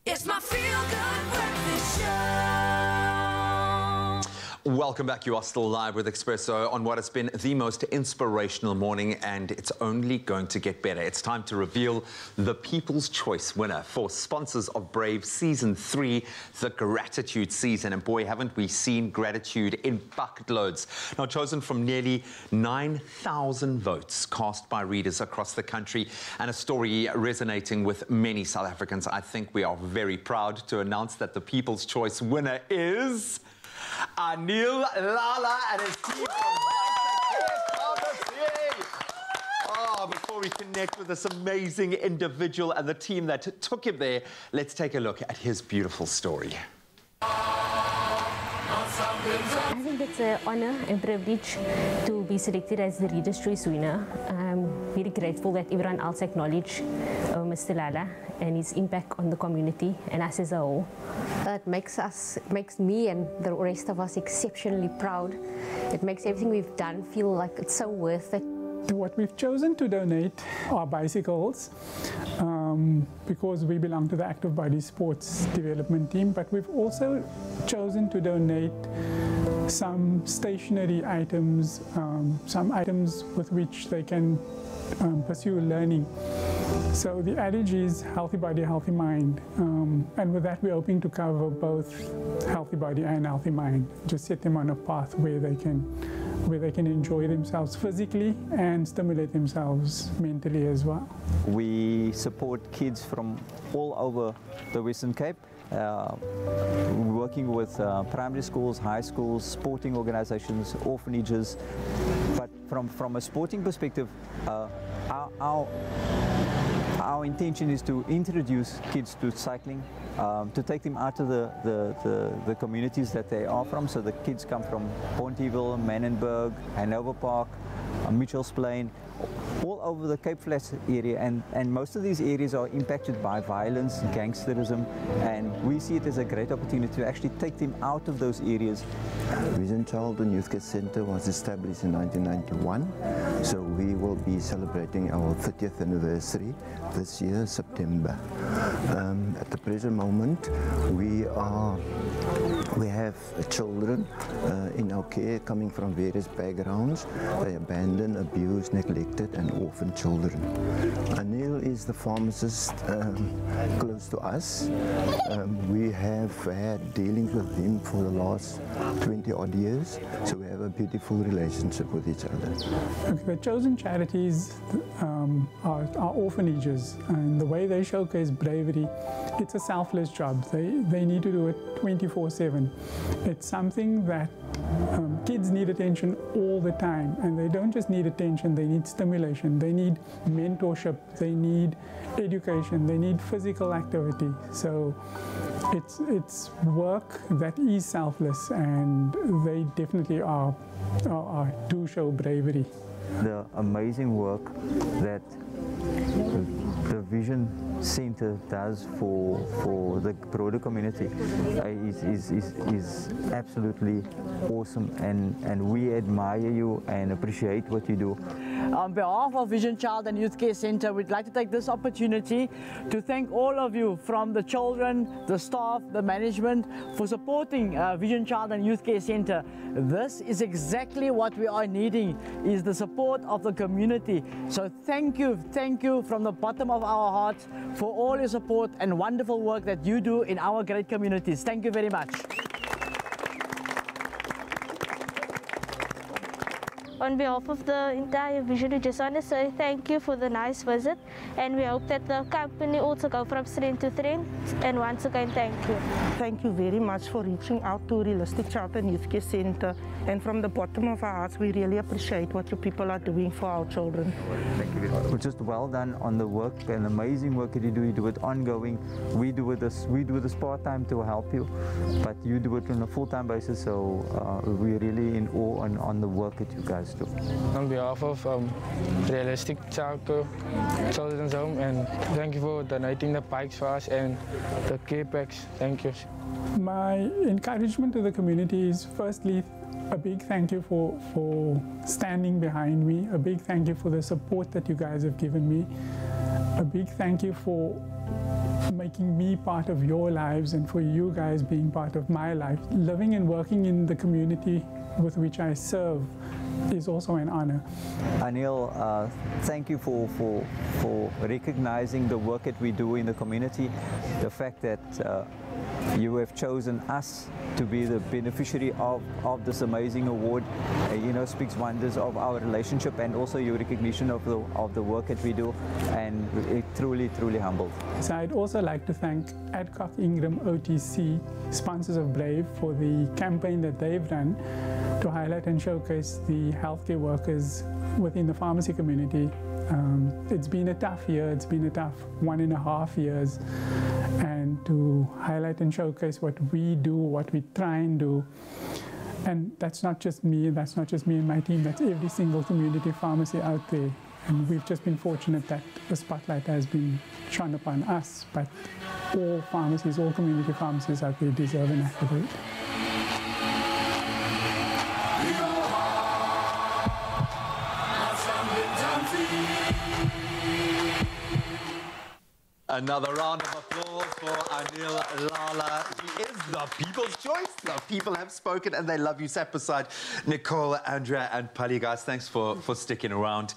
It's my feel-good breakfast show. Welcome back. You are still live with Expresso on what has been the most inspirational morning, and it's only going to get better. It's time to reveal the People's Choice winner for sponsors of Brave Season 3, the Gratitude Season. And boy, haven't we seen gratitude in bucket loads. Now, chosen from nearly 9,000 votes cast by readers across the country, and a story resonating with many South Africans, I think we are very proud to announce that the People's Choice winner is Anil Lala and his team from before we connect with this amazing individual and the team that took him there, let's take a look at his beautiful story. I think it's an honor and privilege to be selected as the Reader's Choice winner. I'm very grateful that everyone else acknowledged Mr. Lala and his impact on the community and us as a whole. It makes me and the rest of us exceptionally proud. It makes everything we've done feel like it's so worth it. What we've chosen to donate are bicycles because we belong to the Active Body Sports Development Team, but we've also chosen to donate some stationary items, some items with which they can pursue learning. So the adage is healthy body, healthy mind, and with that we're hoping to cover both healthy body and healthy mind, just set them on a path where they can enjoy themselves physically and stimulate themselves mentally as well. We support kids from all over the Western Cape, working with primary schools, high schools, sporting organizations, orphanages. But from a sporting perspective, our intention is to introduce kids to cycling, to take them out of the communities that they are from. So the kids come from Pontyville, Manenberg, Hanover Park, Mitchell's Plain, all over the Cape Flats area, and most of these areas are impacted by violence, gangsterism, and we see it as a great opportunity to actually take them out of those areas. Vision Child and Youth Care Centre was established in 1991, so we will be celebrating our 30th anniversary this year, September. At the present moment, we have children in our care coming from various backgrounds. They abandoned, abused, neglected and orphan children. Anil is the pharmacist close to us. We have had dealings with him for the last 20 odd years, so we have a beautiful relationship with each other. Okay, the chosen charities are orphanages, and the way they showcase bravery, it's a selfless job. They need to do it 24/7. It's something that kids need attention all the time, and they don't just need attention, they need stimulation, they need mentorship, they need education, they need physical activity. So it's work that is selfless, and they definitely do show bravery. The amazing work that the Vision Centre does for the broader community is absolutely awesome, and we admire you and appreciate what you do. On behalf of Vision Child and Youth Care Centre, we'd like to take this opportunity to thank all of you, from the children, the staff, the management, for supporting Vision Child and Youth Care Centre. This is exactly what we are needing, is the support of the community. So thank you from the bottom of our hearts for all your support and wonderful work that you do in our great communities. Thank you very much. On behalf of the entire Vision, we just want to say thank you for the nice visit, and we hope that the company also go from strength to strength. And once again, thank you. Thank you very much for reaching out to Realistic Child and Youth Care Centre, and from the bottom of our hearts, we really appreciate what you people are doing for our children. Thank you. Well, just well done on the work, and amazing work that you do. You do it ongoing. We do this part-time to help you, but you do it on a full-time basis. So we're really in awe on the work that you guys do. On behalf of Realistic Children's Home, and thank you for donating the bikes for us and the care packs. Thank you. My encouragement to the community is, firstly, a big thank you for standing behind me. A big thank you for the support that you guys have given me. A big thank you for making me part of your lives, and for you guys being part of my life. Living and working in the community with which I serve is also an honor. Anil, thank you for recognizing the work that we do in the community. The fact that you have chosen us to be the beneficiary of this amazing award, speaks wonders of our relationship, and also your recognition of the work that we do, and it truly humbled. So I'd also like to thank Adcock Ingram OTC, sponsors of Brave, for the campaign that they've done to highlight and showcase the healthcare workers within the pharmacy community It's been a tough year. It's been a tough 1.5 years. And to highlight and showcase what we do, what we try and do. And that's not just me, that's not just me and my team, that's every single community pharmacy out there. And we've just been fortunate that the spotlight has been shone upon us, but all pharmacies, all community pharmacies out there deserve an accolade. Another round of applause for Anil Lala. He is the people's choice. The people have spoken and they love you. Sat beside Nicole, Andrea and Pali. Guys, thanks for sticking around.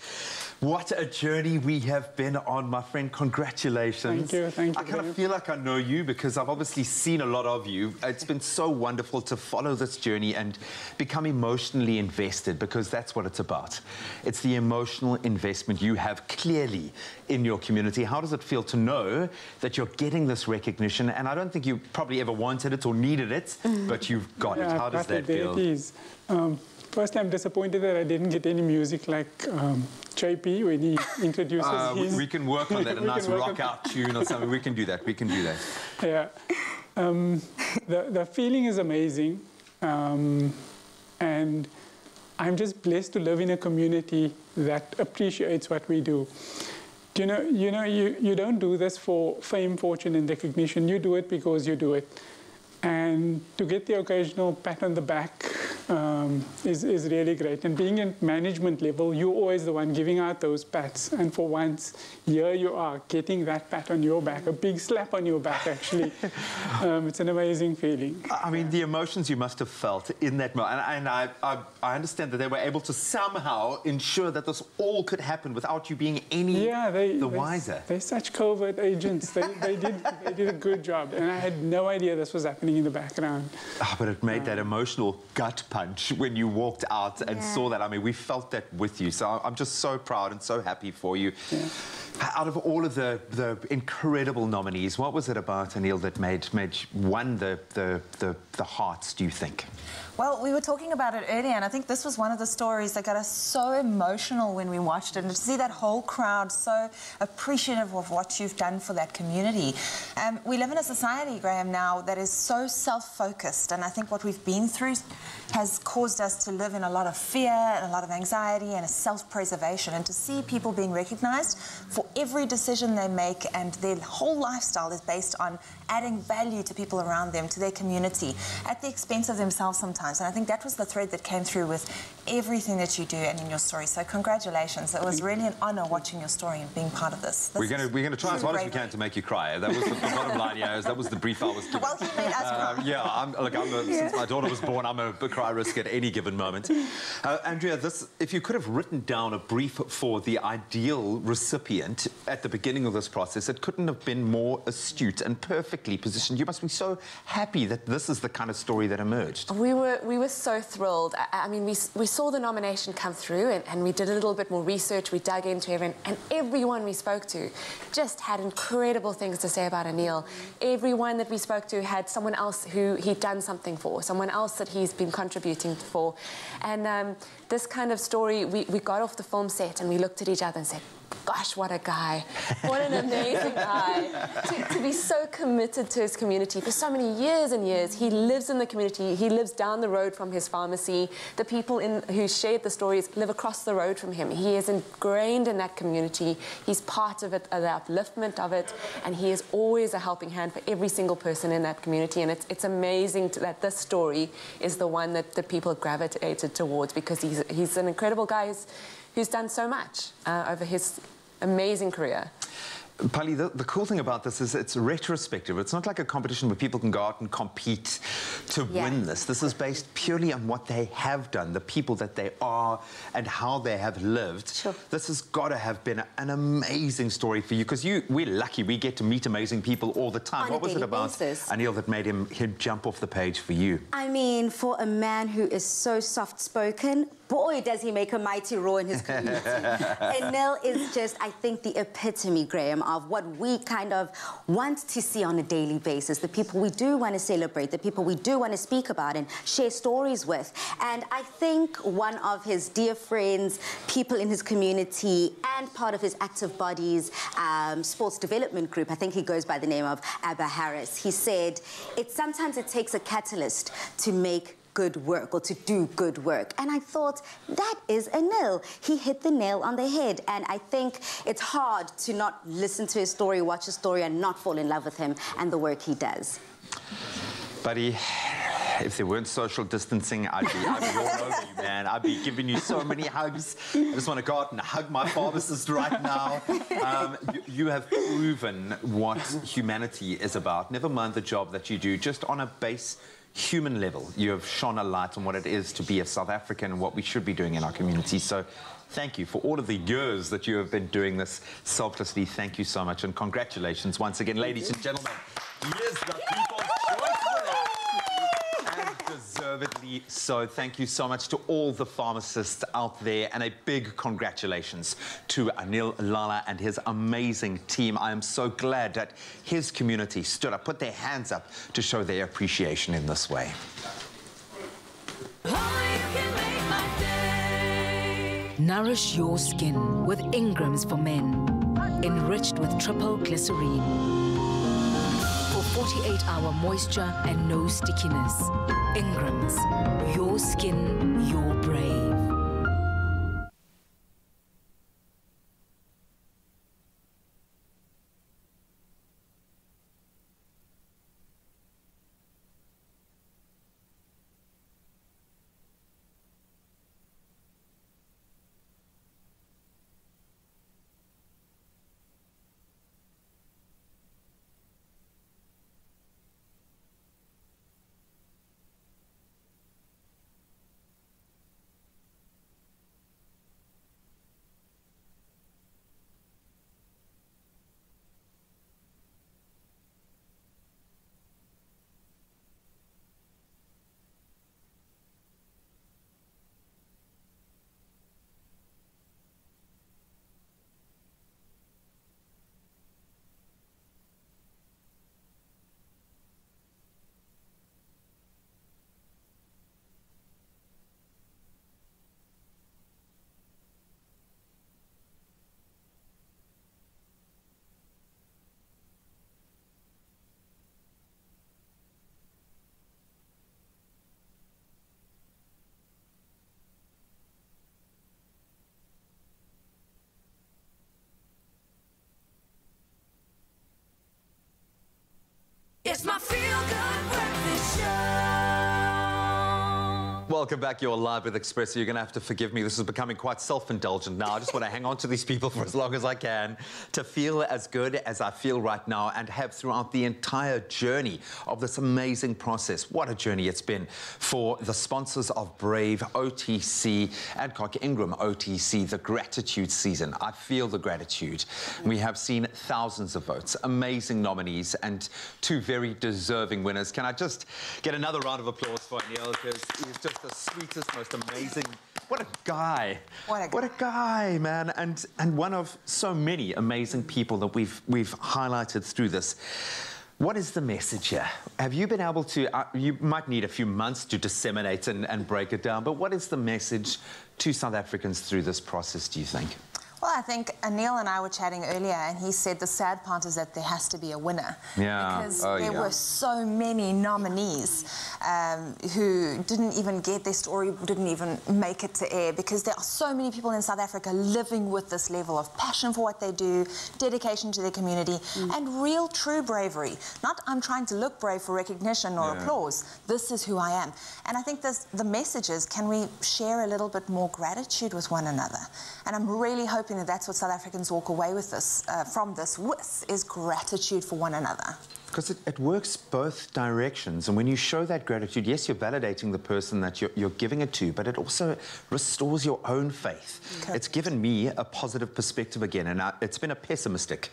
What a journey we have been on, my friend. Congratulations. Thank you, thank you. I kind of feel like I know you because I've obviously seen a lot of you. It's been so wonderful to follow this journey and become emotionally invested, because that's what it's about. It's the emotional investment you have clearly in your community. How does it feel to know that you're getting this recognition? And I don't think you probably ever wanted it or needed it, but you've got it. How does that feel? It is. First, I'm disappointed that I didn't get any music like JP when he introduces his... We can work on that, a nice rock-out tune or something. We can do that, we can do that. Yeah. The feeling is amazing. And I'm just blessed to live in a community that appreciates what we do. You don't do this for fame, fortune, and recognition. You do it because you do it. And to get the occasional pat on the back is really great. And being at management level, you're always the one giving out those pats. And for once, here you are, getting that pat on your back, a big slap on your back, actually. It's an amazing feeling. I mean, the emotions you must have felt in that moment. And I understand that they were able to somehow ensure that this all could happen without you being any the wiser. They're such covert agents. They did a good job. And I had no idea this was happening in the background. Oh, but it made that emotional gut punch when you walked out and saw that. I mean, we felt that with you. So I'm just so proud and so happy for you. Yeah. Out of all of the incredible nominees, what was it about, Anil, that won the hearts, do you think? Well, we were talking about it earlier, and I think this was one of the stories that got us so emotional when we watched it, and to see that whole crowd so appreciative of what you've done for that community. We live in a society, Graham, now that is so self-focused, and I think what we've been through has caused us to live in a lot of fear and a lot of anxiety and a self-preservation, and to see people being recognized for every decision they make, and their whole lifestyle is based on adding value to people around them, to their community, at the expense of themselves sometimes. And I think that was the thread that came through with everything that you do and in your story. So congratulations. It was really an honor watching your story and being part of this. We're going to try as hard as we can to make you cry. That was the bottom line, that was the brief I was given. Well, he made us cry. Yeah, since my daughter was born, I'm a cry risk at any given moment. Andrea, if you could have written down a brief for the ideal recipient at the beginning of this process, it couldn't have been more astute and perfectly positioned. You must be so happy that this is the kind of story that emerged. We were so thrilled. I mean, we saw the nomination come through, and we did a little bit more research. We dug into everyone, and everyone we spoke to just had incredible things to say about Anil. Everyone that we spoke to had someone else who he'd done something for, someone else that he's been contributing for. And this kind of story, we got off the film set and we looked at each other and said, gosh, what a guy. What an amazing guy. To be so committed to his community for so many years and years. He lives in the community. He lives down the road from his pharmacy. The people who shared the stories live across the road from him. He is ingrained in that community. He's part of it, the upliftment of it, and he is always a helping hand for every single person in that community. And it's amazing that this story is the one that the people gravitated towards, because he's an incredible guy who's done so much over his amazing career. Pali, the cool thing about this is it's retrospective. It's not like a competition where people can go out and compete to win this. This is based purely on what they have done, the people that they are and how they have lived. Sure. This has got to have been an amazing story for you, because we're lucky we get to meet amazing people all the time. What was it about Anil that made him jump off the page for you? I mean, for a man who is so soft-spoken, boy, does he make a mighty roar in his community. Anil is just, I think, the epitome, Graham, of what we kind of want to see on a daily basis, the people we do want to celebrate, the people we do want to speak about and share stories with. And I think one of his dear friends, people in his community, and part of his Active Bodies sports development group, I think he goes by the name of Abba Harris, he said, sometimes it takes a catalyst to make good work or to do good work. And I thought, that is Anil. He hit the nail on the head. And I think it's hard to not listen to his story, watch his story, and not fall in love with him and the work he does. Buddy, if there weren't social distancing, I'd be all over you, man. I'd be giving you so many hugs. I just want to go out and hug my pharmacist right now. You have proven what humanity is about. Never mind the job that you do, just on a base human level. You have shone a light on what it is to be a South African and what we should be doing in our community. So thank you for all of the years that you have been doing this selflessly. Thank you so much, and congratulations once again, ladies and gentlemen. He is the People's Choice winner, and deservedly so. Thank you so much to all the pharmacists out there, and a big congratulations to Anil Lala and his amazing team. I am so glad that his community stood up, put their hands up to show their appreciation in this way. Nourish your skin with Ingram's for Men, enriched with triple glycerine. For 48-hour moisture and no stickiness. Ingram's, your skin, your brave. It's my feel-good breakfast show. Welcome back. You're live with Expresso. You're going to have to forgive me. This is becoming quite self-indulgent now. I just want to hang on to these people for as long as I can to feel as good as I feel right now and have throughout the entire journey of this amazing process. What a journey it's been for the sponsors of Brave, OTC, Adcock Ingram OTC, the gratitude season. I feel the gratitude. We have seen thousands of votes, amazing nominees, and two very deserving winners. Can I just get another round of applause for Anil, because he's just the sweetest, most amazing. What a guy. What a guy, man. And one of so many amazing people that we've highlighted through this. What is the message here? Have you been able to, you might need a few months to disseminate and break it down, but what is the message to South Africans through this process, do you think? Well, I think Anil and I were chatting earlier, and he said the sad part is that there has to be a winner. Yeah. Because there were so many nominees who didn't even get their story, didn't even make it to air, because there are so many people in South Africa living with this level of passion for what they do, dedication to their community, and real, true bravery. Not, I'm trying to look brave for recognition or applause. This is who I am. And I think the message is, can we share a little bit more gratitude with one another? And I'm really hoping that that's what South Africans walk away with this, from this with, is gratitude for one another. Because it works both directions. And when you show that gratitude, yes, you're validating the person that you're giving it to, but it also restores your own faith. Okay. It's given me a positive perspective again, and it's been a pessimistic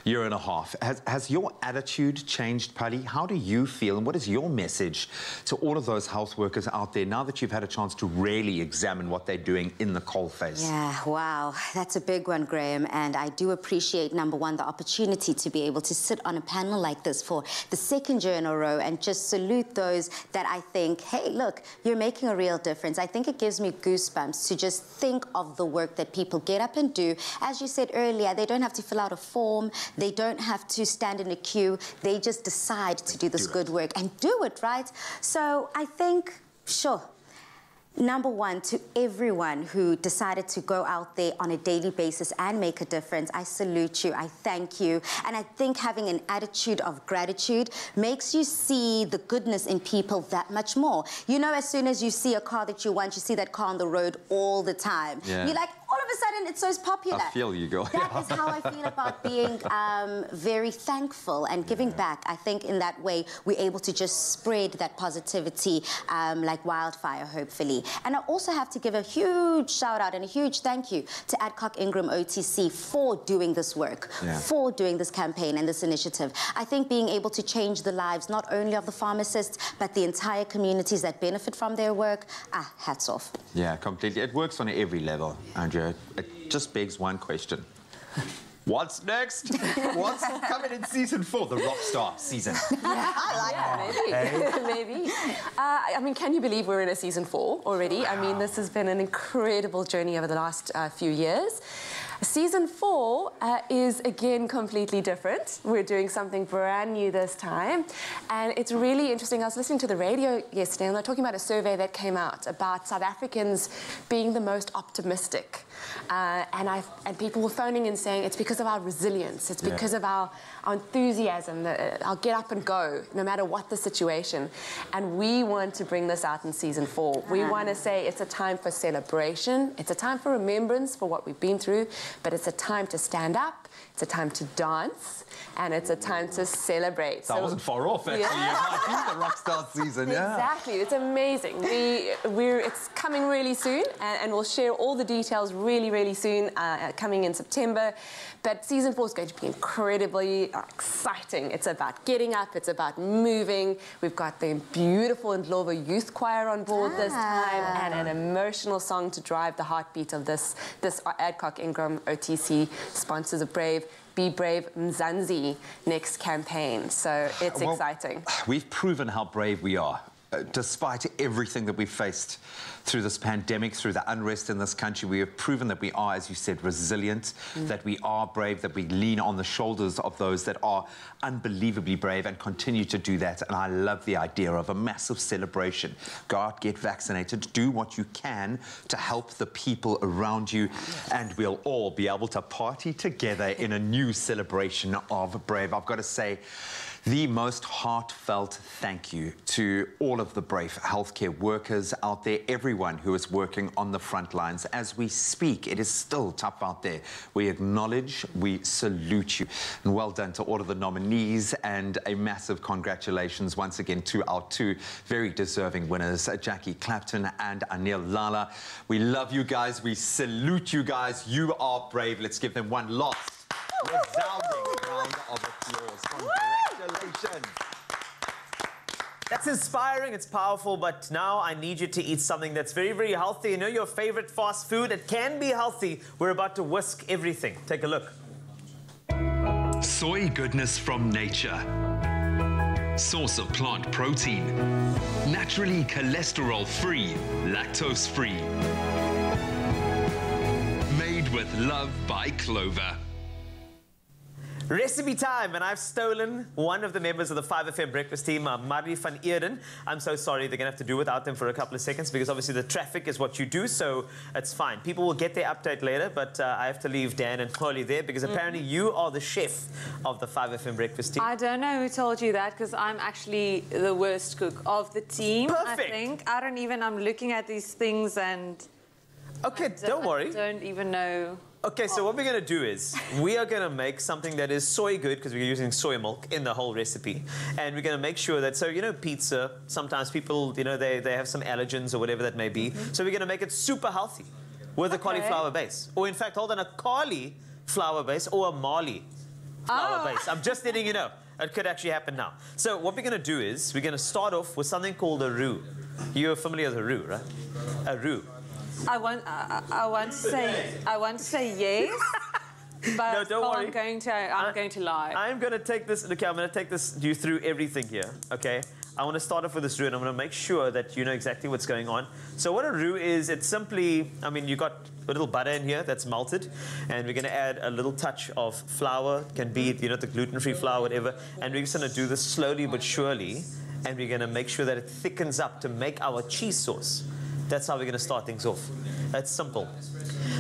year and a half. Has your attitude changed, Paddy? How do you feel, and what is your message to all of those health workers out there now that you've had a chance to really examine what they're doing in the coalface? Yeah, wow, that's a big one, Graham, and I do appreciate, number one, the opportunity to be able to sit on a panel like this for the second year in a row and just salute those that I think, hey, look, you're making a real difference. I think it gives me goosebumps to just think of the work that people get up and do. As you said earlier, they don't have to fill out a form. They don't have to stand in a queue. They just decide to do this good work and do it, right? So I think, sure. Number one, to everyone who decided to go out there on a daily basis and make a difference, I salute you, I thank you. And I think having an attitude of gratitude makes you see the goodness in people that much more. You know, as soon as you see a car that you want, you see that car on the road all the time. Yeah. You're like, all of a sudden, it's so popular. I feel you, girl. That is how I feel about being very thankful and giving back. I think in that way, we're able to just spread that positivity like wildfire, hopefully. And I also have to give a huge shout out and a huge thank you to Adcock Ingram OTC for doing this work, for doing this campaign and this initiative. I think being able to change the lives not only of the pharmacists, but the entire communities that benefit from their work, hats off. Yeah, completely. It works on every level, Andrea. It just begs one question. What's next? What's coming in season 4? The Rockstar season. Yeah, I like that. Maybe. Maybe. I mean, can you believe we're in a season 4 already? Wow. I mean, this has been an incredible journey over the last few years. Season 4 is again completely different. We're doing something brand new this time, and it's really interesting. I was listening to the radio yesterday, and they're talking about a survey that came out about South Africans being the most optimistic, and people were phoning in saying it's because of our resilience, it's because of our enthusiasm, our get up and go, no matter what the situation. And we want to bring this out in season 4. We want to say it's a time for celebration, it's a time for remembrance for what we've been through, but it's a time to stand up, it's a time to dance, and it's a time to celebrate. That wasn't far off, actually. It might be the Rockstar season, Exactly, it's amazing. It's coming really soon, and we'll share all the details really, really soon, coming in September. But season 4 is going to be incredibly exciting. It's about getting up, it's about moving. We've got the beautiful Ndlovu Youth Choir on board this time, and an emotional song to drive the heartbeat of this Adcock Ingram OTC sponsors of Brave. Be Brave Mzansi next campaign. So it's exciting. We've proven how brave we are. Despite everything that we've faced through this pandemic, through the unrest in this country, we have proven that we are, as you said, resilient, that we are brave, that we lean on the shoulders of those that are unbelievably brave and continue to do that. And I love the idea of a massive celebration. Go out, get vaccinated, do what you can to help the people around you, and we'll all be able to party together in a new celebration of Brave. I've got to say, the most heartfelt thank you to all of the brave healthcare workers out there, everyone who is working on the front lines. As we speak, it is still tough out there. We acknowledge, we salute you. And well done to all of the nominees, and a massive congratulations once again to our 2 very deserving winners, Jackie Clapton and Anil Lala. We love you guys. We salute you guys. You are brave. Let's give them one last resounding round of applause. Congratulations. That's inspiring, it's powerful, but now I need you to eat something that's very, very healthy. You know, your favorite fast food, it can be healthy. We're about to whisk everything. Take a look. Soy goodness from nature. Source of plant protein. Naturally cholesterol-free, lactose-free. Made with love by Clover. Recipe time, and I've stolen one of the members of the 5FM breakfast team, Marie van Eerden. I'm so sorry, they're going to have to do without them for a couple of seconds because obviously the traffic is what you do, so it's fine. People will get their update later, but I have to leave Dan and Holly there because apparently you are the chef of the 5FM breakfast team. I don't know who told you that because I'm actually the worst cook of the team. Perfect. I think. I'm looking at these things and... Okay, don't worry. I don't even know Okay, so what we're going to do is we are going to make something that is soy good because we're using soy milk in the whole recipe. And we're going to make sure that, so, you know, pizza, sometimes people, you know, they have some allergens or whatever that may be. So we're going to make it super healthy with a cauliflower base. Or in fact, hold on, a cauliflower base or a Mali flour base. I'm just letting you know. It could actually happen now. So what we're going to do is we're going to start off with something called a roux. You're familiar with a roux, right? A roux. I want to say yes, but no, don't worry. I'm going to lie. I'm going to take this. Okay, I'm going to take you through everything here. Okay, I want to start off with this roux, and I'm going to make sure that you know exactly what's going on. So what a roux is, it's simply, I mean, you got a little butter in here that's melted, and we're going to add a little touch of flour. It can be, you know, the gluten-free flour, whatever. And we're just going to do this slowly but surely, and we're going to make sure that it thickens up to make our cheese sauce. That's how we're going to start things off. That's simple.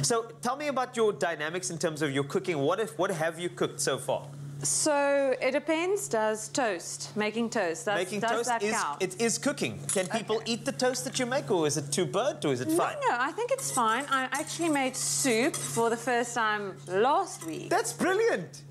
So tell me about your dynamics in terms of your cooking. What have you cooked so far? So it depends. Making toast, does that count? It is cooking. Can people eat the toast that you make, or is it too burnt, or is it fine? No, I think it's fine. I actually made soup for the first time last week. That's brilliant.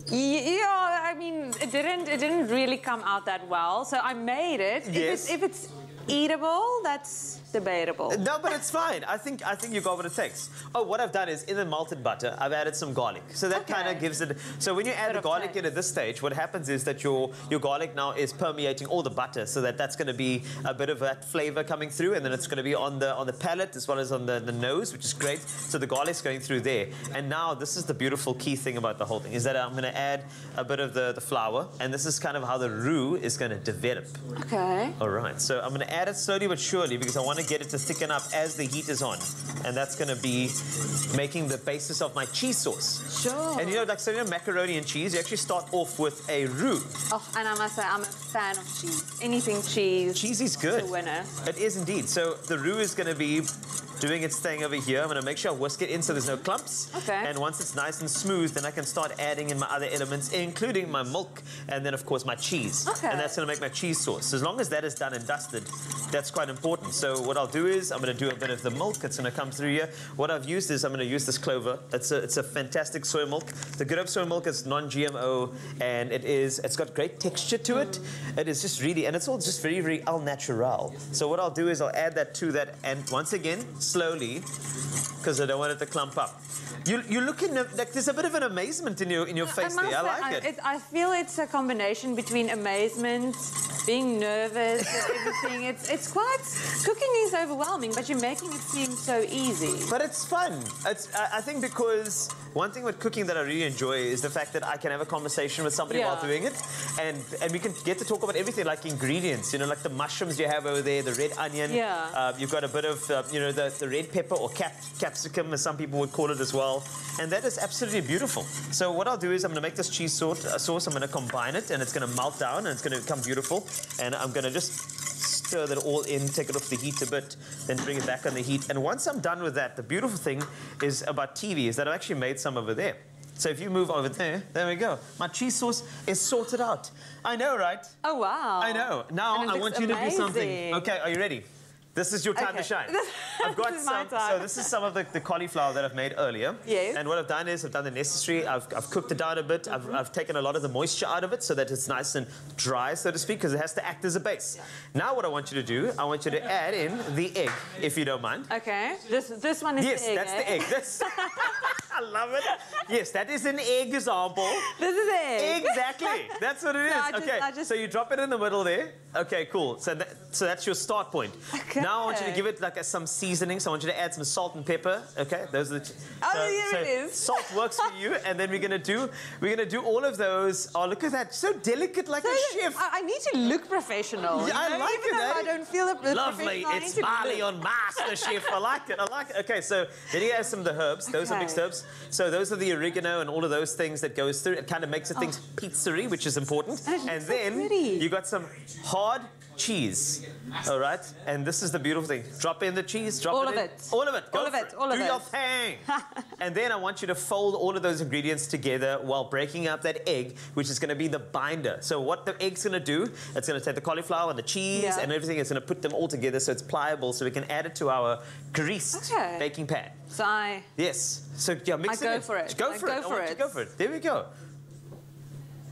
Yeah, I mean, it didn't really come out that well. So I made it. Yes. If it's eatable, that's debatable. No, but it's fine. I think you got what it takes. Oh, what I've done is in the melted butter, I've added some garlic. So that kind of gives it. So when you add the garlic in at this stage, what happens is that your garlic now is permeating all the butter, so that's going to be a bit of that flavor coming through, and then it's going to be on the palate as well as on the nose, which is great. So the garlic's going through there. And now this is the beautiful key thing about the whole thing, is that I'm going to add a bit of the flour, and this is kind of how the roux is going to develop. Okay. All right. So I'm going to add it slowly but surely because I want to get it to thicken up as the heat is on, and that's going to be making the basis of my cheese sauce. Sure. And you know, like, so you know, macaroni and cheese, you actually start off with a roux. Oh, and I must say, I'm a fan of cheese. Anything cheese. Cheese is good. It's a winner. It is indeed. So the roux is going to be doing its thing over here. I'm going to make sure I whisk it in so there's no clumps. Okay. And once it's nice and smooth, then I can start adding in my other elements, including my milk and then, of course, my cheese. Okay. And that's going to make my cheese sauce. So as long as that is done and dusted, that's quite important. So what I'll do is I'm going to do a bit of the milk. It's going to come through here. What I've used is I'm going to use this clover. It's a fantastic soy milk. The good of soy milk is non-GMO, and it's got great texture to it. It is just really, and it's all just very, very al natural. So what I'll do is I'll add that to that, and once again, slowly, because I don't want it to clump up. You're looking like there's a bit of an amazement in your face there. I like it. I feel it's a combination between amazement, being nervous, everything. It's quite, cooking is overwhelming, but you're making it seem so easy. But it's fun. I think because one thing with cooking that I really enjoy is the fact that I can have a conversation with somebody while doing it, and we can get to talk about everything, like ingredients, you know, like the mushrooms you have over there, the red onion. Yeah. You've got a bit of, you know, the red pepper or capsicum, as some people would call it as well. And that is absolutely beautiful. So what I'll do is I'm going to make this cheese sauce. I'm going to combine it, and it's going to melt down, and it's going to become beautiful. And I'm going to just stir that all in, take it off the heat a bit, then bring it back on the heat. And once I'm done with that, the beautiful thing is about TV is that I've actually made some over there. So if you move over there we go. My cheese sauce is sorted out. I know, right? Oh, wow. I know. Now I want you to do something. Okay, are you ready? This is your time to shine. I've got some. So this is some of the cauliflower that I've made earlier. Yes. And what I've done is I've done the necessary. I've cooked it down a bit. I've taken a lot of the moisture out of it so that it's nice and dry, so to speak, because it has to act as a base. Now what I want you to do, I want you to add in the egg, if you don't mind. Okay. This one is the egg. Yes, that's the egg. That's I love it. Yes, that is an egg example. This is egg. Exactly. That's what it is. So you drop it in the middle there. Okay, cool. So that's your start point. Okay. Now I want you to give it like some seasoning. So I want you to add some salt and pepper. Okay, those are the. Here it is. Salt works for you, and then we're gonna do all of those. Oh, look at that! So delicate, like a chef. I need to look professional. Yeah, I like even it. Though I don't feel it. Lovely. It's Marley on MasterChef. I like it. I like it. Okay, so then you add some of the herbs. Those are mixed herbs. So those are the oregano and all of those things that goes through. It kind of makes the things pizzery, which is important. And then you got some hard cheese. All right? And this is the beautiful thing. Drop in the cheese, drop All it of in. it. All of it. Go All of for it. All of Do it. your thing. And then I want you to fold all of those ingredients together while breaking up that egg, which is going to be the binder. So what the egg's going to do, it's going to take the cauliflower and the cheese and everything. It's going to put them all together so it's pliable so we can add it to our greased baking pan. So Yes. So yeah, mix it in. go for it. Go for it. I want you to go for it. There we go.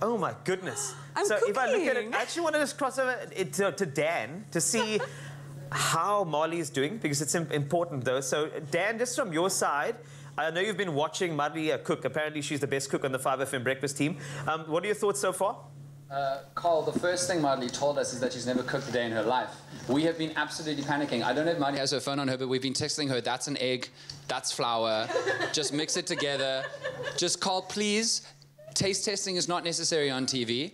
Oh my goodness. So if I look at it, I actually want to just cross over it to Dan to see how Marley is doing, because it's important though. So Dan, just from your side, I know you've been watching Marley cook. Apparently she's the best cook on the 5FM breakfast team. What are your thoughts so far? Carl, the first thing Marley told us is that she's never cooked a day in her life. We have been absolutely panicking. I don't know if Marley has her phone on her, but we've been texting her, that's an egg, that's flour, just mix it together. Just Carl, please. Taste testing is not necessary on TV.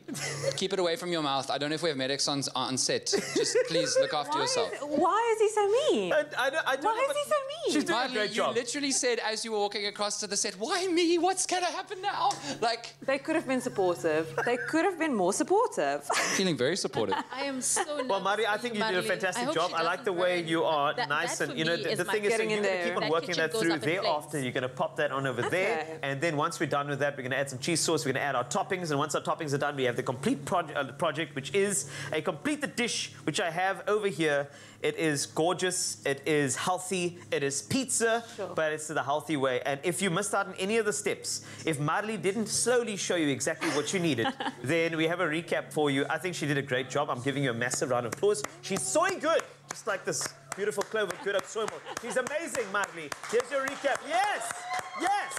Keep it away from your mouth. I don't know if we have medics on set. Just please look after yourself. Why is he so mean? I don't Why is he so mean? She's doing Marley, a great job. You literally said as you were walking across to the set, why me? What's going to happen now? Like, they could have been supportive. They could have been more supportive. I'm feeling very supportive. I am so Well, Marley, I think you did a fantastic job. I like the way you are nice and, you know, the thing is, so you're going to keep on working that through thereafter. You're going to pop that on over there. And then once we're done with that, we're going to add some cheese sauce. We're going to add our toppings. And once our toppings are done, we have the complete project, which is a complete the dish, which I have over here. It is gorgeous. It is healthy. It is pizza, but it's the healthy way. And if you missed out on any of the steps, if Marley didn't slowly show you exactly what you needed, then we have a recap for you. I think she did a great job. I'm giving you a massive round of applause. She's so good, just like this beautiful Clover good at soy milk. She's amazing, Marley. Here's your recap. Yes! Yes!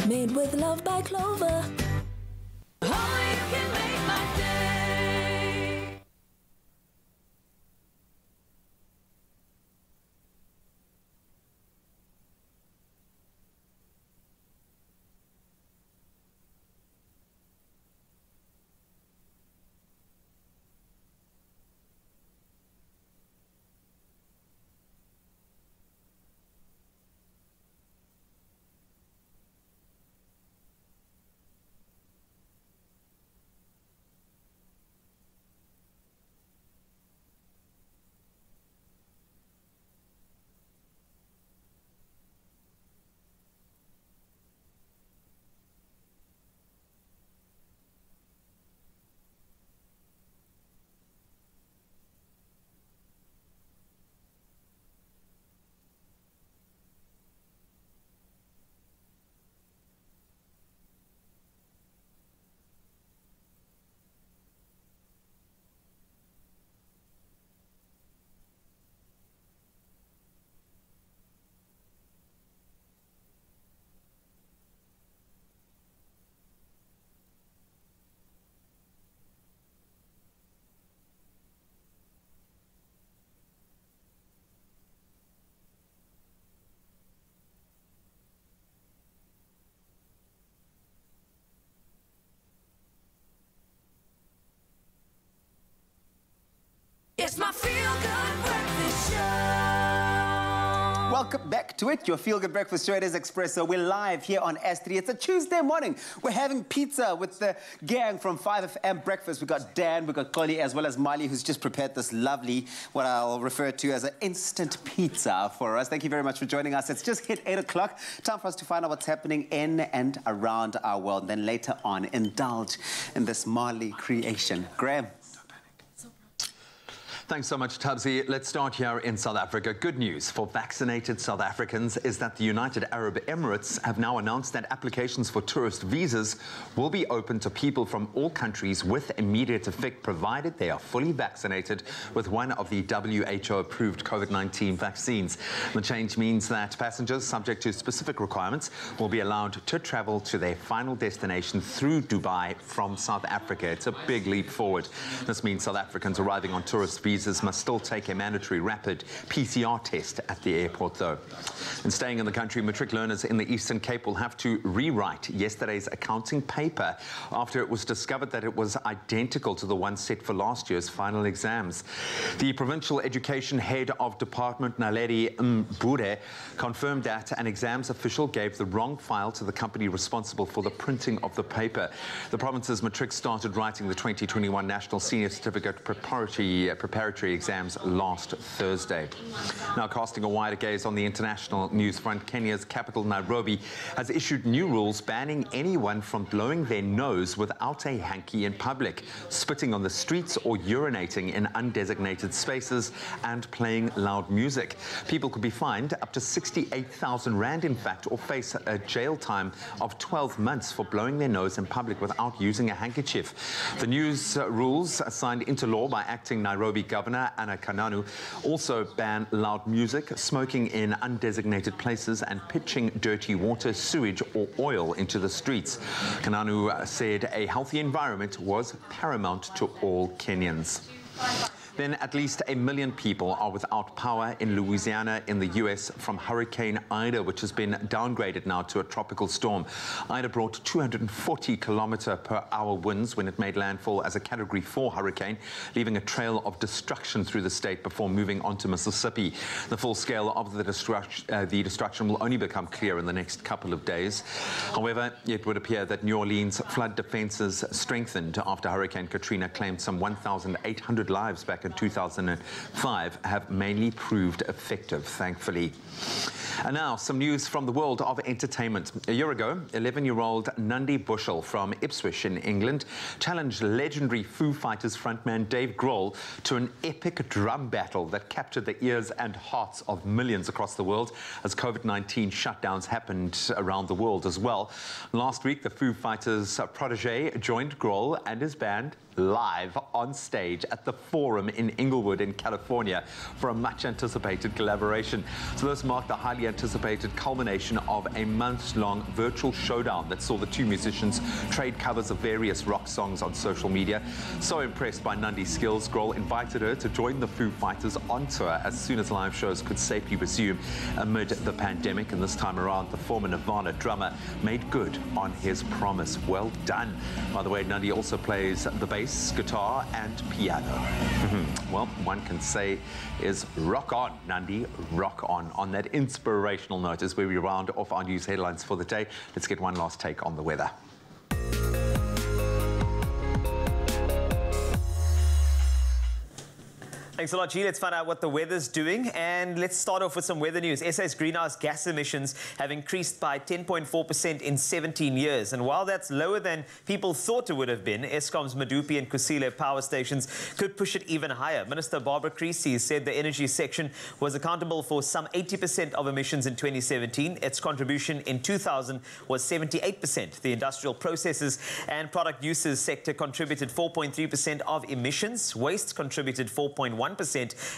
Made with love by Clover. Only you can make my day. It's my feel-good breakfast show. Welcome back to it, your feel-good breakfast show. It is Expresso. We're live here on S3. It's a Tuesday morning. We're having pizza with the gang from 5FM Breakfast. We've got Dan, we've got Koli, as well as Miley, who's just prepared this lovely, what I'll refer to as an instant pizza for us. Thank you very much for joining us. It's just hit 8 o'clock. Time for us to find out what's happening in and around our world. And then later on, indulge in this Marley creation. Graham. Thanks so much, Tubbsy. Let's start here in South Africa. Good news for vaccinated South Africans is that the United Arab Emirates have now announced that applications for tourist visas will be open to people from all countries with immediate effect, provided they are fully vaccinated with one of the WHO-approved COVID-19 vaccines. The change means that passengers subject to specific requirements will be allowed to travel to their final destination through Dubai from South Africa. It's a big leap forward. This means South Africans arriving on tourist visas must still take a mandatory rapid PCR test at the airport, though. And staying in the country, matric learners in the Eastern Cape will have to rewrite yesterday's accounting paper after it was discovered that it was identical to the one set for last year's final exams. The provincial education head of department, Naledi Mbure, confirmed that an exams official gave the wrong file to the company responsible for the printing of the paper. The province's matric started writing the 2021 National Senior Certificate preparatory exams last Thursday. Now, casting a wider gaze on the international news front, Kenya's capital, Nairobi, has issued new rules banning anyone from blowing their nose without a hanky in public, spitting on the streets or urinating in undesignated spaces, and playing loud music. People could be fined up to 68,000 rand, in fact, or face a jail time of 12 months for blowing their nose in public without using a handkerchief. The news rules, signed into law by acting Nairobi Governor Anna Kananu, also ban loud music, smoking in undesignated places, and pitching dirty water, sewage or oil into the streets. Kananu said a healthy environment was paramount to all Kenyans. Then at least 1 million people are without power in Louisiana in the U.S. from Hurricane Ida, which has been downgraded now to a tropical storm. Ida brought 240-kilometer-per-hour winds when it made landfall as a Category 4 hurricane, leaving a trail of destruction through the state before moving on to Mississippi. The full scale of the destruction will only become clear in the next couple of days. However, it would appear that New Orleans flood defenses strengthened after Hurricane Katrina claimed some 1,800 lives back in 2005 have mainly proved effective, thankfully. And now, some news from the world of entertainment. A year ago, 11-year-old Nandi Bushell from Ipswich in England challenged legendary Foo Fighters frontman Dave Grohl to an epic drum battle that captured the ears and hearts of millions across the world as COVID-19 shutdowns happened around the world as well. Last week, the Foo Fighters protege joined Grohl and his band live on stage at the Forum in Inglewood in California for a much-anticipated collaboration. So this marked the highly anticipated culmination of a months-long virtual showdown that saw the two musicians trade covers of various rock songs on social media. So impressed by Nandi's skills, Grohl invited her to join the Foo Fighters on tour as soon as live shows could safely resume amid the pandemic. And this time around, the former Nirvana drummer made good on his promise. Well done. By the way, Nandi also plays the bass, guitar and piano. Well, one can say is rock on, Nandi, rock on. On that inspirational note, as we round off our news headlines for the day, let's get one last take on the weather. Thanks a lot, G. Let's find out what the weather's doing. And let's start off with some weather news. SA's greenhouse gas emissions have increased by 10.4% in 17 years. And while that's lower than people thought it would have been, Eskom's Medupi and Kusile power stations could push it even higher. Minister Barbara Creasy said the energy section was accountable for some 80% of emissions in 2017. Its contribution in 2000 was 78%. The industrial processes and product uses sector contributed 4.3% of emissions. Waste contributed 4.1%.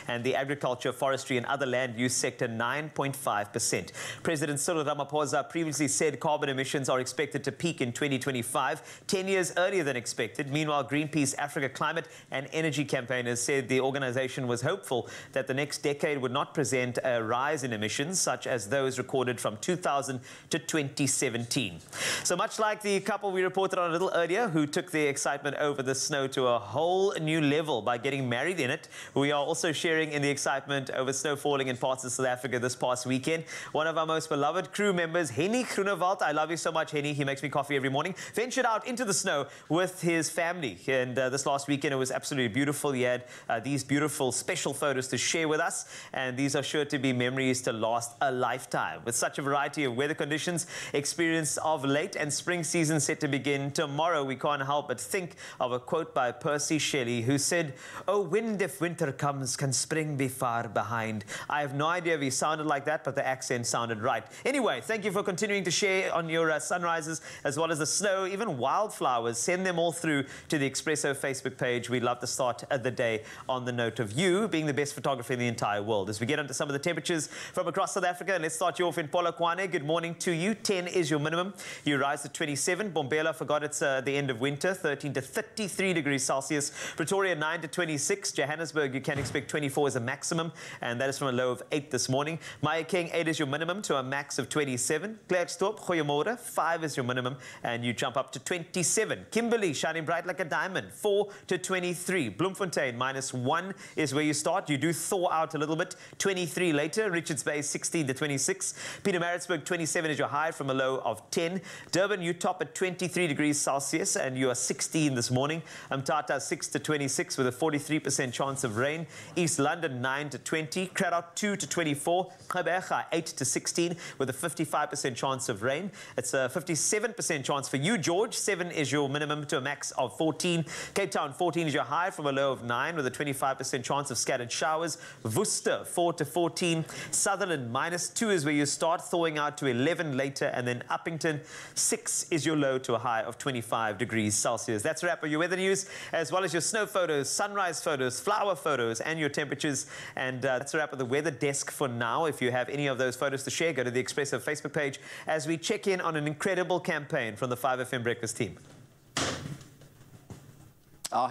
And the agriculture, forestry and other land use sector 9.5%. President Cyril Ramaphosa previously said carbon emissions are expected to peak in 2025, 10 years earlier than expected. Meanwhile, Greenpeace Africa Climate and Energy campaigners said the organization was hopeful that the next decade would not present a rise in emissions such as those recorded from 2000 to 2017. So much like the couple we reported on a little earlier who took their excitement over the snow to a whole new level by getting married in it, we are also sharing in the excitement over snow falling in parts of South Africa this past weekend. One of our most beloved crew members, Henny Groenewald, I love you so much, Henny, he makes me coffee every morning, ventured out into the snow with his family. And this last weekend, it was absolutely beautiful. He had these beautiful special photos to share with us. And these are sure to be memories to last a lifetime. With such a variety of weather conditions, experience of late and spring season set to begin tomorrow, we can't help but think of a quote by Percy Shelley, who said, "Oh, wind, if winter winter comes, can spring be far behind? I have no idea if he sounded like that, but the accent sounded right. Anyway, thank you for continuing to share on your sunrises as well as the snow, even wildflowers. Send them all through to the Expresso Facebook page. We'd love to start the day on the note of you being the best photographer in the entire world. As we get onto some of the temperatures from across South Africa, let's start you off in Polokwane. Good morning to you. 10 is your minimum. You rise to 27. Bombela forgot it's the end of winter. 13 to 33 degrees Celsius. Pretoria 9 to 26. Johannesburg, you can expect 24 as a maximum, and that is from a low of 8 this morning. Mahikeng, 8 is your minimum to a max of 27. Klerksdorp, Goeiemorgen, 5 is your minimum, and you jump up to 27. Kimberley, shining bright like a diamond, 4 to 23. Bloemfontein, -1 is where you start. You do thaw out a little bit. 23 later. Richards Bay, 16 to 26. Pietermaritzburg, 27 is your high from a low of 10. Durban, you top at 23 degrees Celsius, and you are 16 this morning. Mthatha, 6 to 26 with a 43% chance of rain. East London, 9 to 20. Cradock, 2 to 24. Gqeberha, 8 to 16 with a 55% chance of rain. It's a 57% chance for you, George. 7 is your minimum to a max of 14. Cape Town, 14 is your high from a low of 9 with a 25% chance of scattered showers. Worcester, 4 to 14. Sutherland, -2 is where you start, thawing out to 11 later. And then Uppington, 6 is your low to a high of 25 degrees Celsius. That's a wrap of your weather news, as well as your snow photos, sunrise photos, flower photos, and your temperatures. And that's a wrap of the weather desk for now. If you have any of those photos to share, go to the Expresso Facebook page as we check in on an incredible campaign from the 5FM Breakfast team.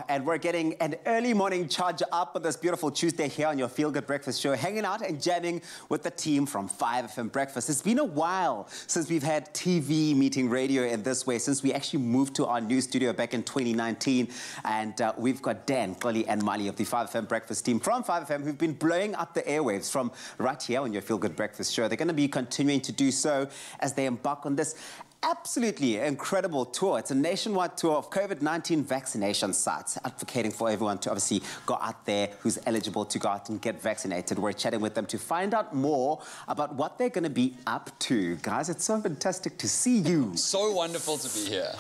And we're getting an early morning charge up on this beautiful Tuesday here on your Feel Good Breakfast show, hanging out and jamming with the team from 5FM Breakfast. It's been a while since we've had TV meeting radio in this way, since we actually moved to our new studio back in 2019. And we've got Dan, Koli, and Mali of the 5FM Breakfast team from 5FM who've been blowing up the airwaves from right here on your Feel Good Breakfast show. They're going to be continuing to do so as they embark on this absolutely incredible tour. It's a nationwide tour of COVID-19 vaccination sites, advocating for everyone to obviously go out there who's eligible to go out and get vaccinated. We're chatting with them to find out more about what they're going to be up to. Guys, it's so fantastic to see you. So wonderful to be here.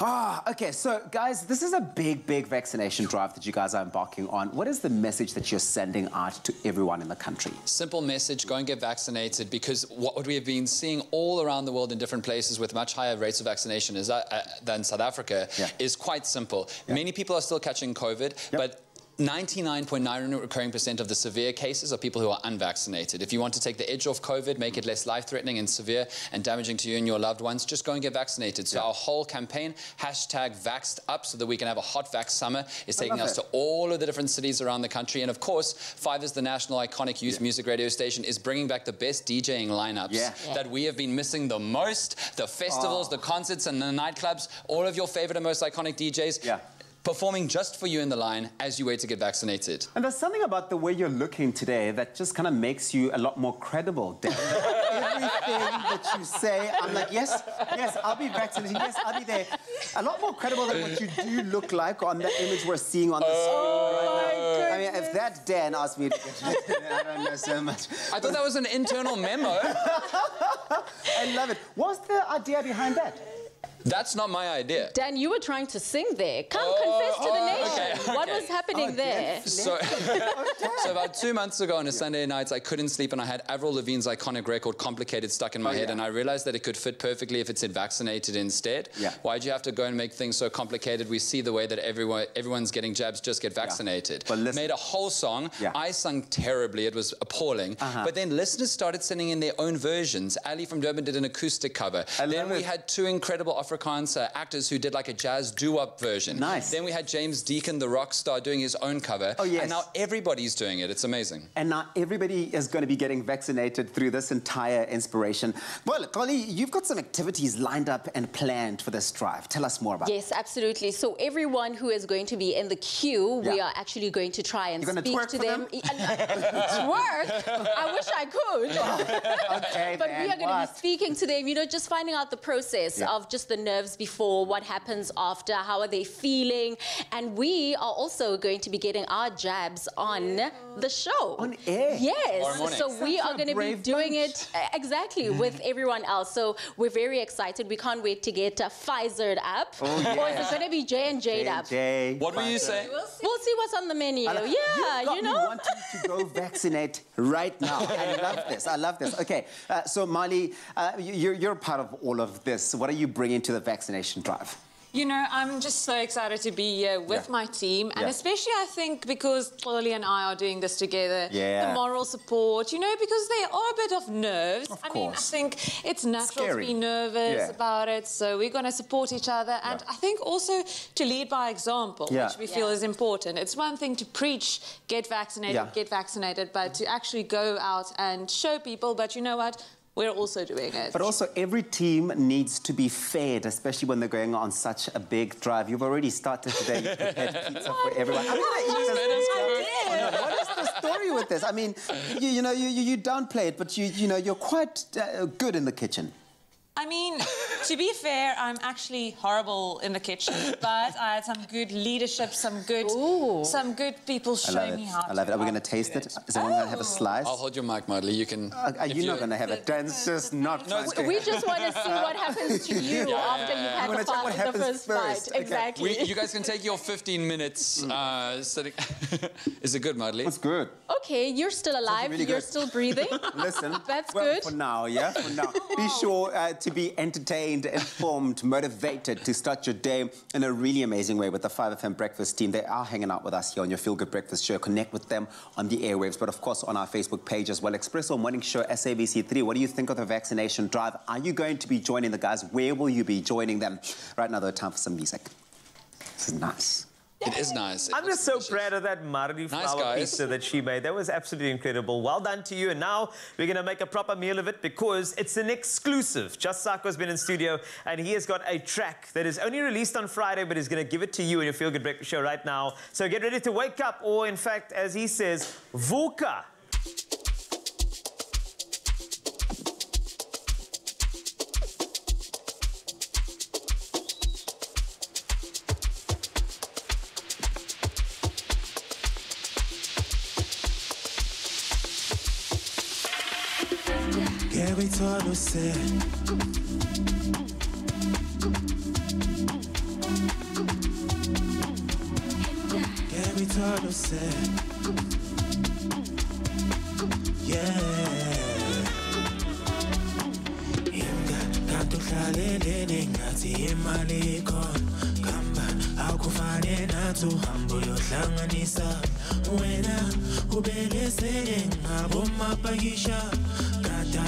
Okay, so guys, this is a big vaccination drive that you guys are embarking on. What is the message that you're sending out to everyone in the country? Simple message, go and get vaccinated, because what we have been seeing all around the world in different places with much higher rates of vaccination than South Africa is quite simple. Many people are still catching COVID, but 99.9% recurring of the severe cases are people who are unvaccinated. If you want to take the edge off COVID, make it less life-threatening and severe and damaging to you and your loved ones, just go and get vaccinated. So our whole campaign, #VaxedUp, so that we can have a hot vax summer, is taking us to all of the different cities around the country. And of course, 5 is the national iconic youth music radio station, is bringing back the best DJing lineups that we have been missing the most. The festivals, the concerts, and the nightclubs, all of your favorite and most iconic DJs. Performing just for you in the line as you wait to get vaccinated. And there's something about the way you're looking today that just kind of makes you a lot more credible, Dan. Everything that you say, I'm like, yes, I'll be vaccinated, yes, I'll be there. A lot more credible than what you do look like on the image we're seeing on the screen right now. I mean, if that Dan asked me to get vaccinated, I don't know so much. I thought that was an internal memo. I love it. What's the idea behind that? That's not my idea. Dan, you were trying to sing there. Come confess to the nation. Okay. What was happening there? So about 2 months ago on a Sunday night, I couldn't sleep and I had Avril Lavigne's iconic record, Complicated, stuck in my head, and I realized that it could fit perfectly if it said vaccinated instead. Why'd you have to go and make things so complicated? We see the way that everyone's getting jabs, just get vaccinated. Made a whole song. I sung terribly. It was appalling. But then listeners started sending in their own versions. Ali from Durban did an acoustic cover. Then we had 2 incredible Africans actors who did like a jazz doo-wop version. Then we had James Deacon, the rock star, doing his own cover. And now everybody's doing it. It's amazing. And now everybody is going to be getting vaccinated through this entire inspiration. Well, Koli, you've got some activities lined up and planned for this drive. Tell us more about it. Yes, absolutely. So everyone who is going to be in the queue, we are actually going to try and speak to them. Twerk? I wish I could. Okay, but we are going to be speaking to them, you know, just finding out the process of just the nerves before, what happens after, how are they feeling, and we are also going to be getting our jabs on the show. On air? Yes. So we are going to be doing it exactly with everyone else. So we're very excited. We can't wait to get Pfizered up. Oh, yeah. Or is it going to be J and Jade up? What were you saying? We'll see what's on the menu. Yeah, you know. Me wanting to go vaccinate right now. I love this. I love this. Okay, so Marley, you're part of all of this. What are you bringing to the vaccination drive? You know, I'm just so excited to be here with my team, and especially I think because Chloe and I are doing this together, the moral support, you know, because there are a bit of nerves. I mean, I think it's natural to be nervous about it, so we're going to support each other, and I think also to lead by example, which we feel is important. It's one thing to preach, get vaccinated, but to actually go out and show people, but you know what? We're also doing it. But also, every team needs to be fed, especially when they're going on such a big drive. You've already started today. You prepared pizza for everyone. I'm going to eat this. What is the story with this? I mean, you know, you downplay it, but you know, you're quite good in the kitchen. I mean, to be fair, I'm actually horrible in the kitchen, but I had some good leadership, some good people showing me how to. I love it. Are we going to taste it? Is everyone going to have a slice? I'll hold your mic, Marley. You can. Are you not going to have it? Dan's just not. We just want to see what happens to you after you've had the first bite. Okay. Exactly. You guys can take your 15 minutes sitting. Is it good, Marley? It's good. Okay, you're still alive. Really you're good. still breathing. Listen. That's good. For now, yeah? For now. Be sure to be entertained, informed, motivated to start your day in a really amazing way with the 5FM Breakfast team. They are hanging out with us here on your Feel Good Breakfast show. Connect with them on the airwaves, but of course on our Facebook page as well. Expresso Morning Show, SABC3. What do you think of the vaccination drive? Are you going to be joining the guys? Where will you be joining them? Right now, though, time for some music. This is nice. It is nice. I'm just so proud of that Mardi flower pizza that she made. That was absolutely incredible. Well done to you. And now we're going to make a proper meal of it because it's an exclusive. Just Sako's been in studio and he has got a track that is only released on Friday, but he's going to give it to you in your Feel Good Breakfast show right now. So get ready to wake up, or in fact, as he says, vuka. we thought was said. Yeah, we thought was said. Yeah. Inga kanto hlalele ngathi imali ikhona. Kamba akufane nathi uhambo yohlanganisa. Wena ubelesele ngabomapakisha. Kata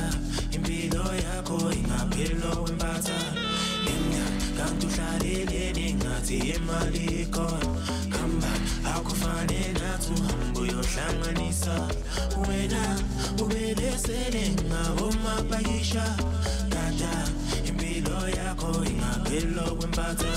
impilo yakho ingaphilo wempatha. Inga kanto hlalele ngathi imali ikhona. Kamba akufane nathi uhambo yohlanganisa. Wena ubelesele ngabomapakisha. Kata impilo yakho ingaphilo wempatha.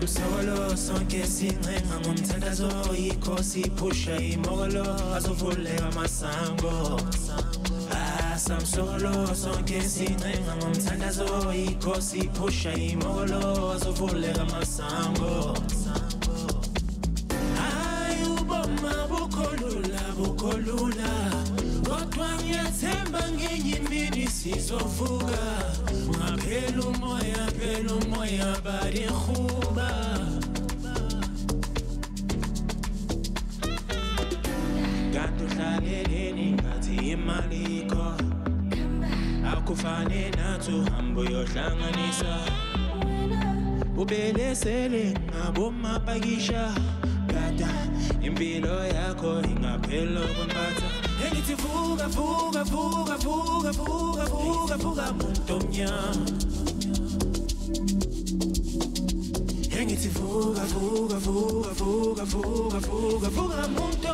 Samsolo sonke sincenga ngomthandazo yikho siphusha imolo azovuleka amasango Samsolo sonke sincenga ngomthandazo yikho siphusha imolo azovuleka amasango Hayi uboma bukholula kodwa ngiyathemba ngenye imini sizovuka ngaphela umoya bari khuba Kanti uhlaleleni ngathi imali ikho akufane nathi uhambo yohlanganisa ubelesele ngabomapakisha Gada impilo yakho ingaphela kwempatha Engithi vuka muntu omnyama Engithi vuka muntu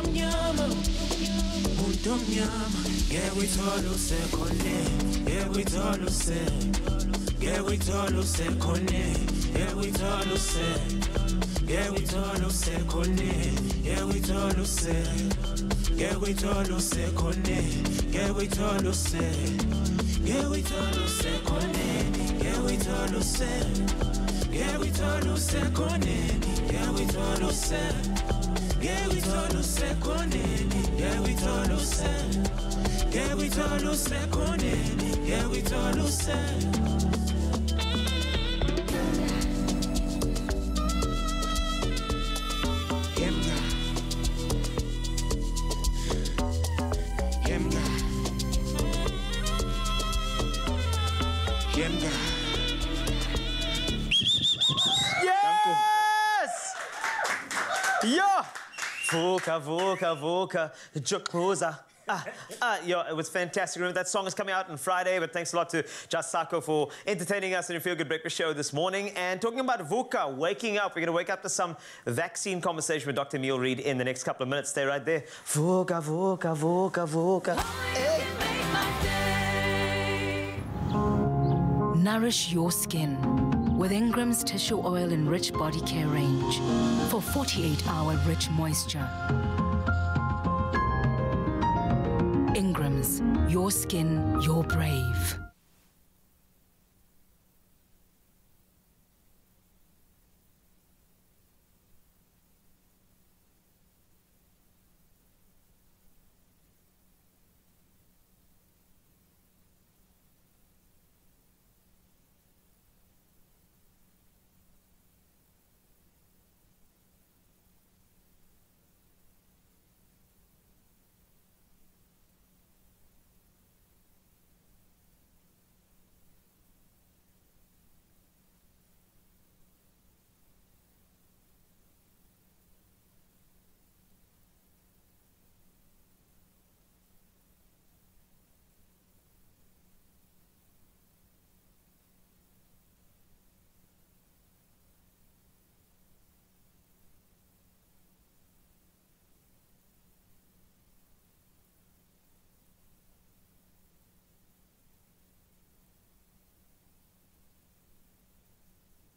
omnyama Ngeke uyithole usekhona Ngeke uyithole usekhona Ngeke uyithole usekhona Ngeke uyithole usekhona Ngeke uyithole usekhona Ngeke uyithole usekhona Ngeke uyithole usekhoneni Yeah we thought usekhoneni Yeah we thought Yes! Yeah! Vuka, Jakuza. Yo, it was fantastic. Remember, that song is coming out on Friday, but thanks a lot to Just Sako for entertaining us in a Feel Good Breakfast show this morning. And talking about VUCA, waking up, we're going to wake up to some vaccine conversation with Dr. Emil Reid in the next couple of minutes. Stay right there. VUCA. Hey. Nourish your skin with Ingram's Tissue Oil Enriched Body Care range for 48-hour rich moisture. Ingram's, your skin, your brave.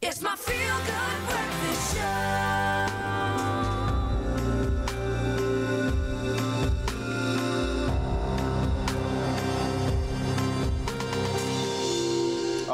It's my Feel Good Breakfast Show.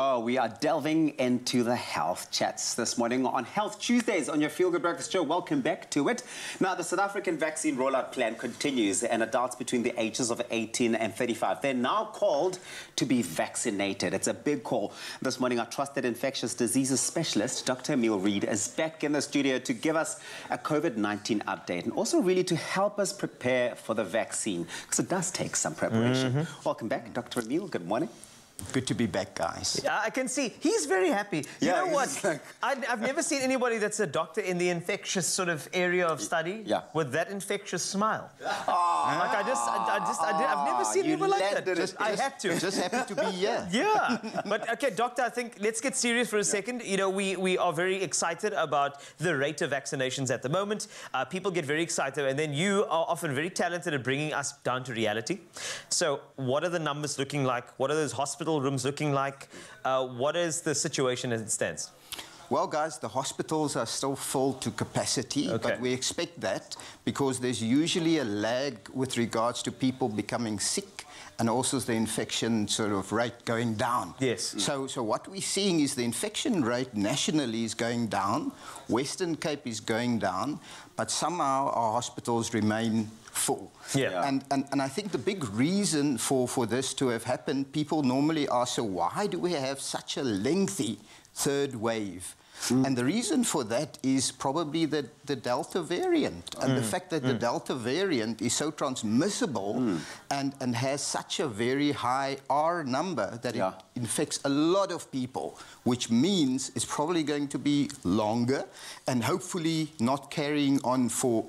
Oh, we are delving into the health chats this morning on Health Tuesdays on your Feel Good Breakfast Show. Welcome back to it. Now, the South African vaccine rollout plan continues, and adults between the ages of 18 and 35, they're now called to be vaccinated. It's a big call. This morning, our trusted infectious diseases specialist, Dr. Emil Reid, is back in the studio to give us a COVID-19 update and also really to help us prepare for the vaccine, because it does take some preparation. Welcome back, Dr. Emil. Good morning. Good to be back, guys. Yeah, I can see. He's very happy. You know what? Like... I've never seen anybody that's a doctor in the infectious sort of area of study with that infectious smile. Like I've never seen people like that. I had to. Just happy to be here. Yeah. But, okay, doctor, I think let's get serious for a second. You know, we are very excited about the rate of vaccinations at the moment. People get very excited, and then you are often very talented at bringing us down to reality. So what are the numbers looking like? What are those hospital rooms looking like? What is the situation as it stands? Well, guys, the hospitals are still full to capacity, but we expect that because there's usually a lag with regards to people becoming sick and also the infection sort of rate going down. Yes. So what we're seeing is the infection rate nationally is going down, Western Cape is going down, but somehow our hospitals remain full. Yeah. And I think the big reason for this to have happened, people normally ask, so why do we have such a lengthy third wave? And the reason for that is probably the Delta variant and the fact that the Delta variant is so transmissible and has such a very high R number that it infects a lot of people, which means it's probably going to be longer and hopefully not carrying on for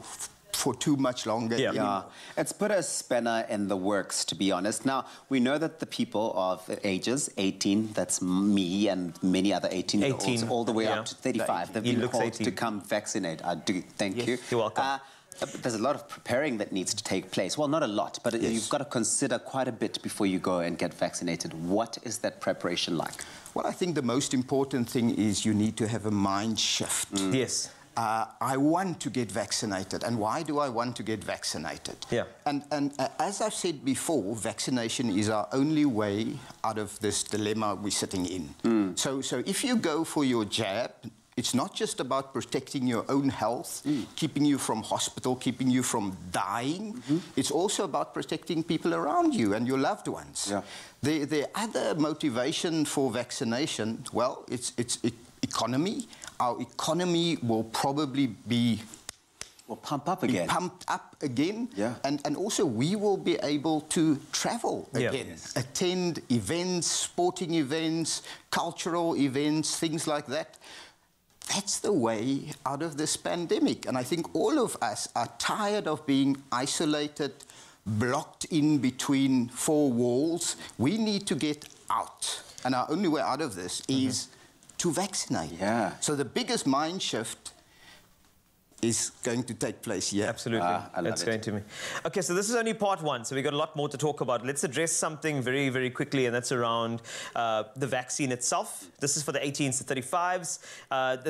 too much longer. Yeah, it's put a spanner in the works, to be honest. Now, we know that the people of ages 18, that's me and many other 18-year-olds, all the way up to 35, they've been called to come vaccinate. I do thank you. You're welcome. But there's a lot of preparing that needs to take place. Well, not a lot, but you've got to consider quite a bit before you go and get vaccinated. What is that preparation like? Well, I think the most important thing is you need to have a mind shift. Yes. I want to get vaccinated. And why do I want to get vaccinated? Yeah. And as I've said before, vaccination is our only way out of this dilemma we're sitting in. So if you go for your jab, it's not just about protecting your own health, keeping you from hospital, keeping you from dying. It's also about protecting people around you and your loved ones. Yeah. The other motivation for vaccination, well, it's economy. Our economy will probably be pumped up again. Yeah. And also we will be able to travel again, attend events, sporting events, cultural events, things like that. That's the way out of this pandemic. And I think all of us are tired of being isolated, blocked in between four walls. We need to get out. And our only way out of this is to vaccinate. Yeah. So the biggest mind shift is going to take place here. Absolutely. It's going to be. Okay, so this is only part one, so we've got a lot more to talk about. Let's address something very, very quickly, and that's around the vaccine itself. This is for the 18s to 35s.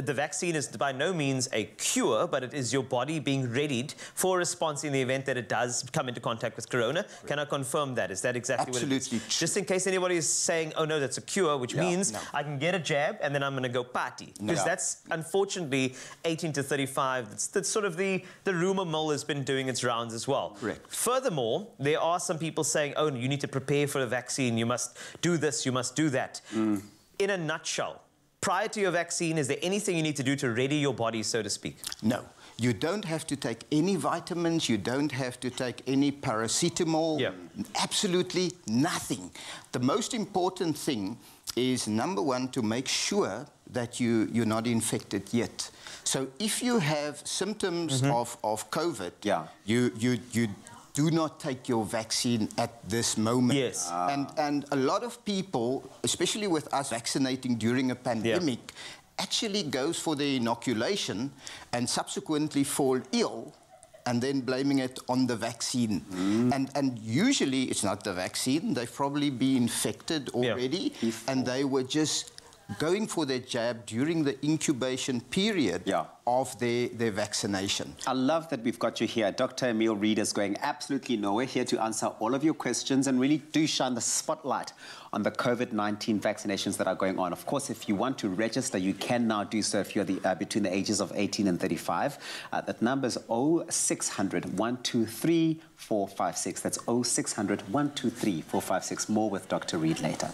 The vaccine is by no means a cure, but it is your body being readied for a response in the event that it does come into contact with corona. Can I confirm that? Is that exactly what it is? Absolutely. Just in case anybody is saying, oh no, that's a cure, which means I can get a jab and then I'm going to go party. Because that's, unfortunately, 18 to 35, that's sort of the rumor mill has been doing its rounds as well. Correct. Furthermore, there are some people saying, oh, you need to prepare for a vaccine, you must do this, you must do that. In a nutshell, prior to your vaccine, is there anything you need to do to ready your body, so to speak? No. You don't have to take any vitamins, you don't have to take any paracetamol, absolutely nothing. The most important thing is, number one, to make sure that you're not infected yet. So if you have symptoms of COVID, you do not take your vaccine at this moment. Yes. And a lot of people, especially with us vaccinating during a pandemic, actually goes for the inoculation and subsequently fall ill and then blaming it on the vaccine. And usually it's not the vaccine. They've probably been infected already and they were just going for their jab during the incubation period of their vaccination. I love that we've got you here. Dr. Emile Reid is going absolutely nowhere, here to answer all of your questions and really do shine the spotlight on the COVID-19 vaccinations that are going on. Of course, if you want to register, you can now do so if you're between the ages of 18 and 35. That number is 0600 123 456. That's 0600 123 456. More with Dr. Reid later.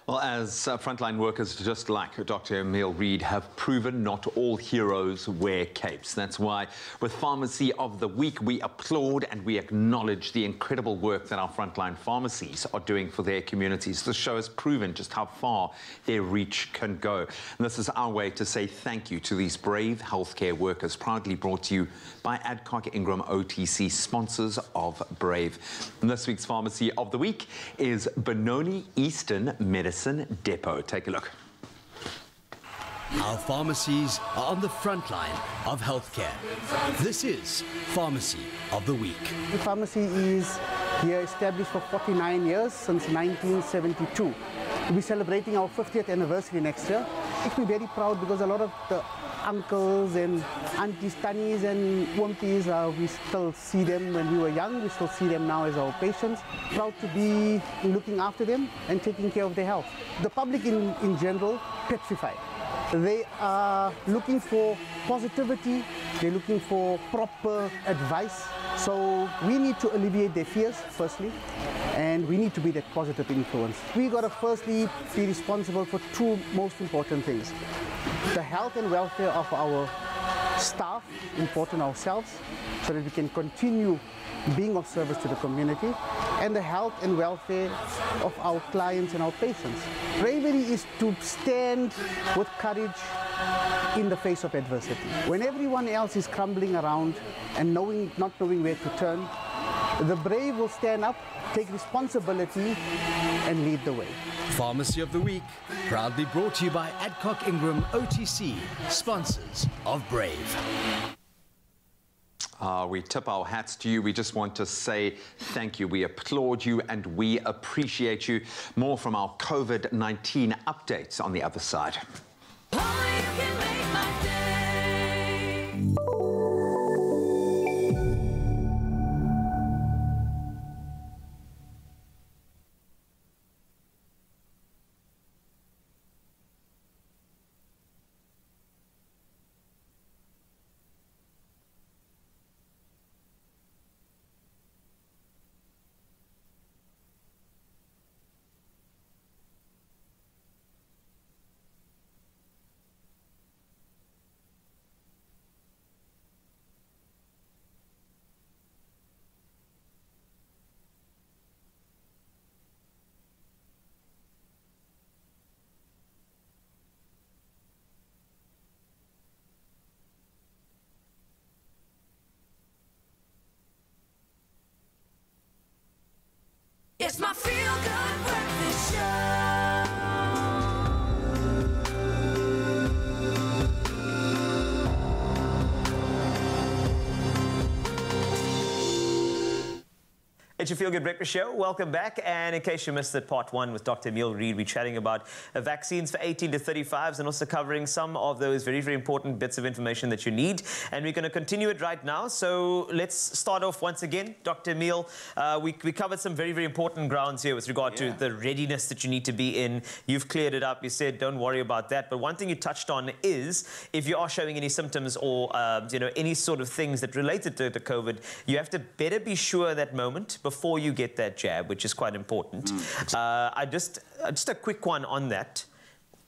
Well, as frontline workers just like Dr. Emile Reid have proven, not all heroes wear capes. That's why with Pharmacy of the Week, we applaud and we acknowledge the incredible work that our frontline pharmacies are doing for their communities. The show has proven just how far their reach can go. And this is our way to say thank you to these brave healthcare workers, proudly brought to you by Adcock Ingram OTC, sponsors of Brave. And this week's Pharmacy of the Week is Benoni Eastern Medicine Depot. Take a look. Our pharmacies are on the front line of healthcare. This is Pharmacy of the Week. The pharmacy is here established for 49 years, since 1972. We'll be celebrating our 50th anniversary next year. makes me very proud because a lot of the uncles and aunties, tannies and wumpies, we still see them when we were young, we still see them now as our patients. Proud to be looking after them and taking care of their health. The public in general, petrified. They are looking for positivity, they're looking for proper advice. So we need to alleviate their fears, firstly, and we need to be that positive influence. We got to firstly be responsible for two most important things. The health and welfare of our staff, important ourselves, so that we can continue being of service to the community, and the health and welfare of our clients and our patients. Bravery is to stand with courage in the face of adversity. When everyone else is crumbling around and not knowing where to turn, the brave will stand up, take responsibility, and lead the way. Pharmacy of the Week, proudly brought to you by Adcock Ingram OTC, sponsors of Brave. We tip our hats to you. We just want to say thank you. We applaud you and we appreciate you. More from our COVID-19 updates on the other side. It's my feel-good breakfast show. It's your Feel Good Breakfast Show. Welcome back. And in case you missed it, part one with Dr. Emil Reid, we're chatting about vaccines for 18 to 35s and also covering some of those very, very important bits of information that you need. And we're going to continue it right now. So let's start off once again. Dr. Emil, we covered some very, very important grounds here with regard to the readiness that you need to be in. You've cleared it up. You said don't worry about that. But one thing you touched on is if you are showing any symptoms or any sort of things that related to the COVID, you have to better be sure that moment before you get that jab, which is quite important. Just a quick one on that.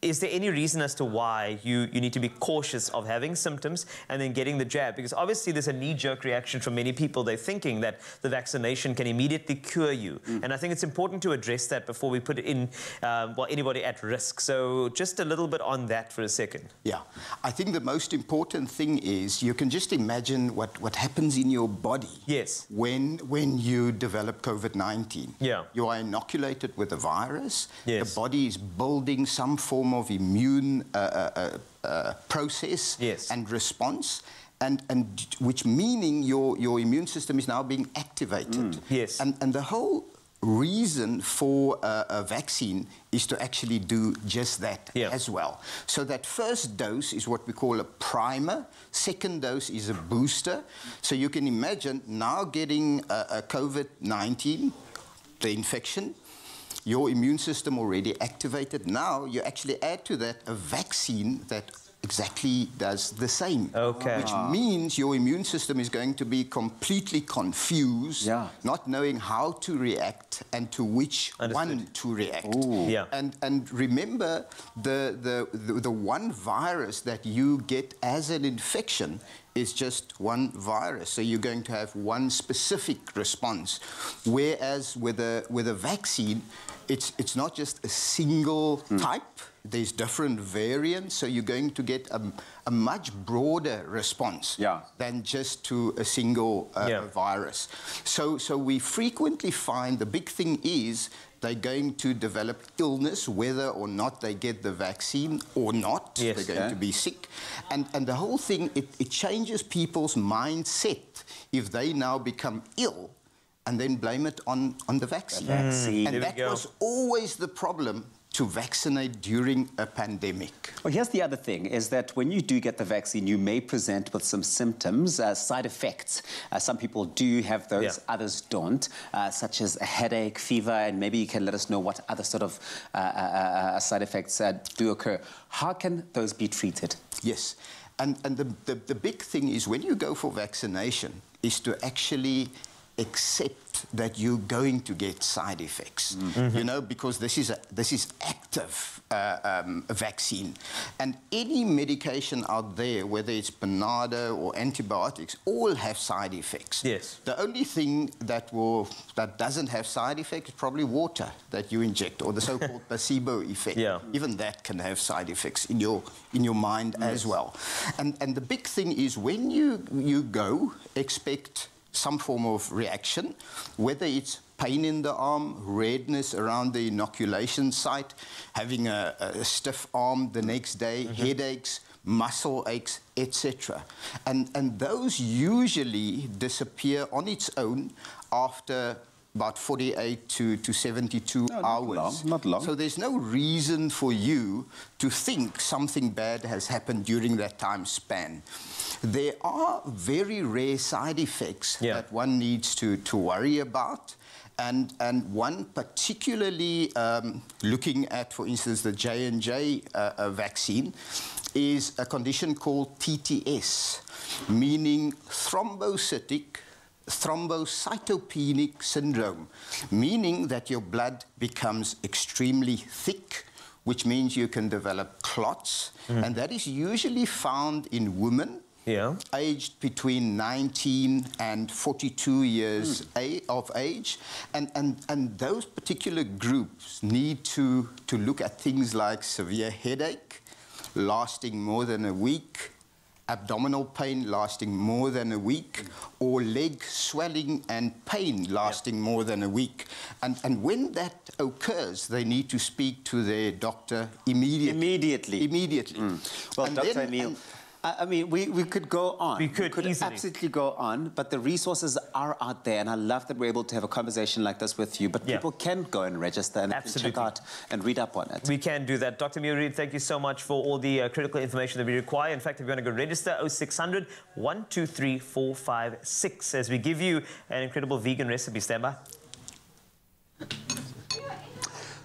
Is there any reason as to why you need to be cautious of having symptoms and then getting the jab? Because obviously there's a knee-jerk reaction from many people. They're thinking that the vaccination can immediately cure you. And I think it's important to address that before we put it in, anybody at risk. So just a little bit on that for a second. Yeah. I think the most important thing is you can just imagine what happens in your body when you develop COVID-19. Yeah. You are inoculated with a virus. The body is building some form of immune process and response, and which meaning your immune system is now being activated. And the whole reason for a vaccine is to actually do just that as well. So that first dose is what we call a primer. Second dose is a booster. So you can imagine now getting a COVID-19, the infection, your immune system already activated. Now you actually add to that a vaccine that exactly does the same. Which means your immune system is going to be completely confused, not knowing how to react and to which one to react. And remember, the one virus that you get as an infection is just one virus. So you're going to have one specific response. Whereas with a vaccine, it's not just a single type. There's different variants, so you're going to get a much broader response than just to a single virus. So we frequently find the big thing is they're going to develop illness, whether or not they get the vaccine or not. They're going to be sick. And the whole thing, it changes people's mindset if they now become ill and then blame it on the vaccine. And that was always the problem to vaccinate during a pandemic. Well, here's the other thing, is that when you do get the vaccine, you may present with some symptoms, side effects. Some people do have those, others don't, such as a headache, fever, and maybe you can let us know what other sort of side effects do occur. How can those be treated? Yes, and the big thing is when you go for vaccination is to actually accept that you're going to get side effects, you know, because this is active vaccine, and any medication out there, whether it's Panado or antibiotics, all have side effects. Yes. The only thing that doesn't have side effects is probably water that you inject, or the so-called placebo effect. Yeah. Even that can have side effects in your mind as well. And the big thing is when you go, expect some form of reaction, whether it's pain in the arm, redness around the inoculation site, having a stiff arm the next day, headaches, muscle aches, etc. And those usually disappear on its own after about 48 to 72 hours. Not long. So there's no reason for you to think something bad has happened during that time span. There are very rare side effects that one needs to worry about. And one particularly looking at, for instance, the J&J vaccine is a condition called TTS, meaning thrombocytopenic syndrome, meaning that your blood becomes extremely thick, which means you can develop clots, and that is usually found in women aged between 19 and 42 years of age, and those particular groups need to look at things like severe headache lasting more than a week, abdominal pain lasting more than a week, or leg swelling and pain lasting more than a week. And when that occurs, they need to speak to their doctor immediately. Well, Dr. Emil, I mean, we could go on. We could easily. Absolutely go on, but the resources are out there, and I love that we're able to have a conversation like this with you, but people can go and register and check out and read up on it. We can do that. Dr. Emil Reid, thank you so much for all the critical information that we require. In fact, if you want to go register, 0600 123 456, as we give you an incredible vegan recipe. Stand by.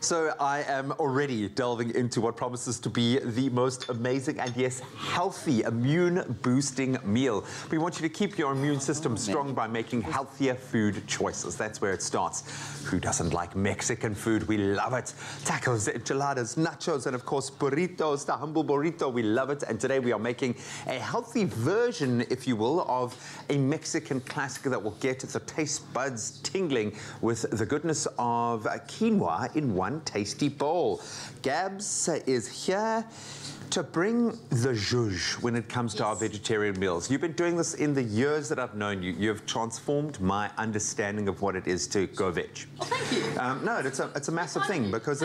So I am already delving into what promises to be the most amazing and, yes, healthy immune-boosting meal. We want you to keep your immune system strong by making healthier food choices. That's where it starts. Who doesn't like Mexican food? We love it. Tacos, enchiladas, nachos, and, of course, burritos, the humble burrito. We love it. And today we are making a healthy version, if you will, of a Mexican classic that will get the taste buds tingling with the goodness of quinoa in one tasty bowl. Gabs is here to bring the zhuzh when it comes to our vegetarian meals. You've been doing this in the years that I've known you. You've transformed my understanding of what it is to go veg. Oh, thank you. No, it's a massive thing because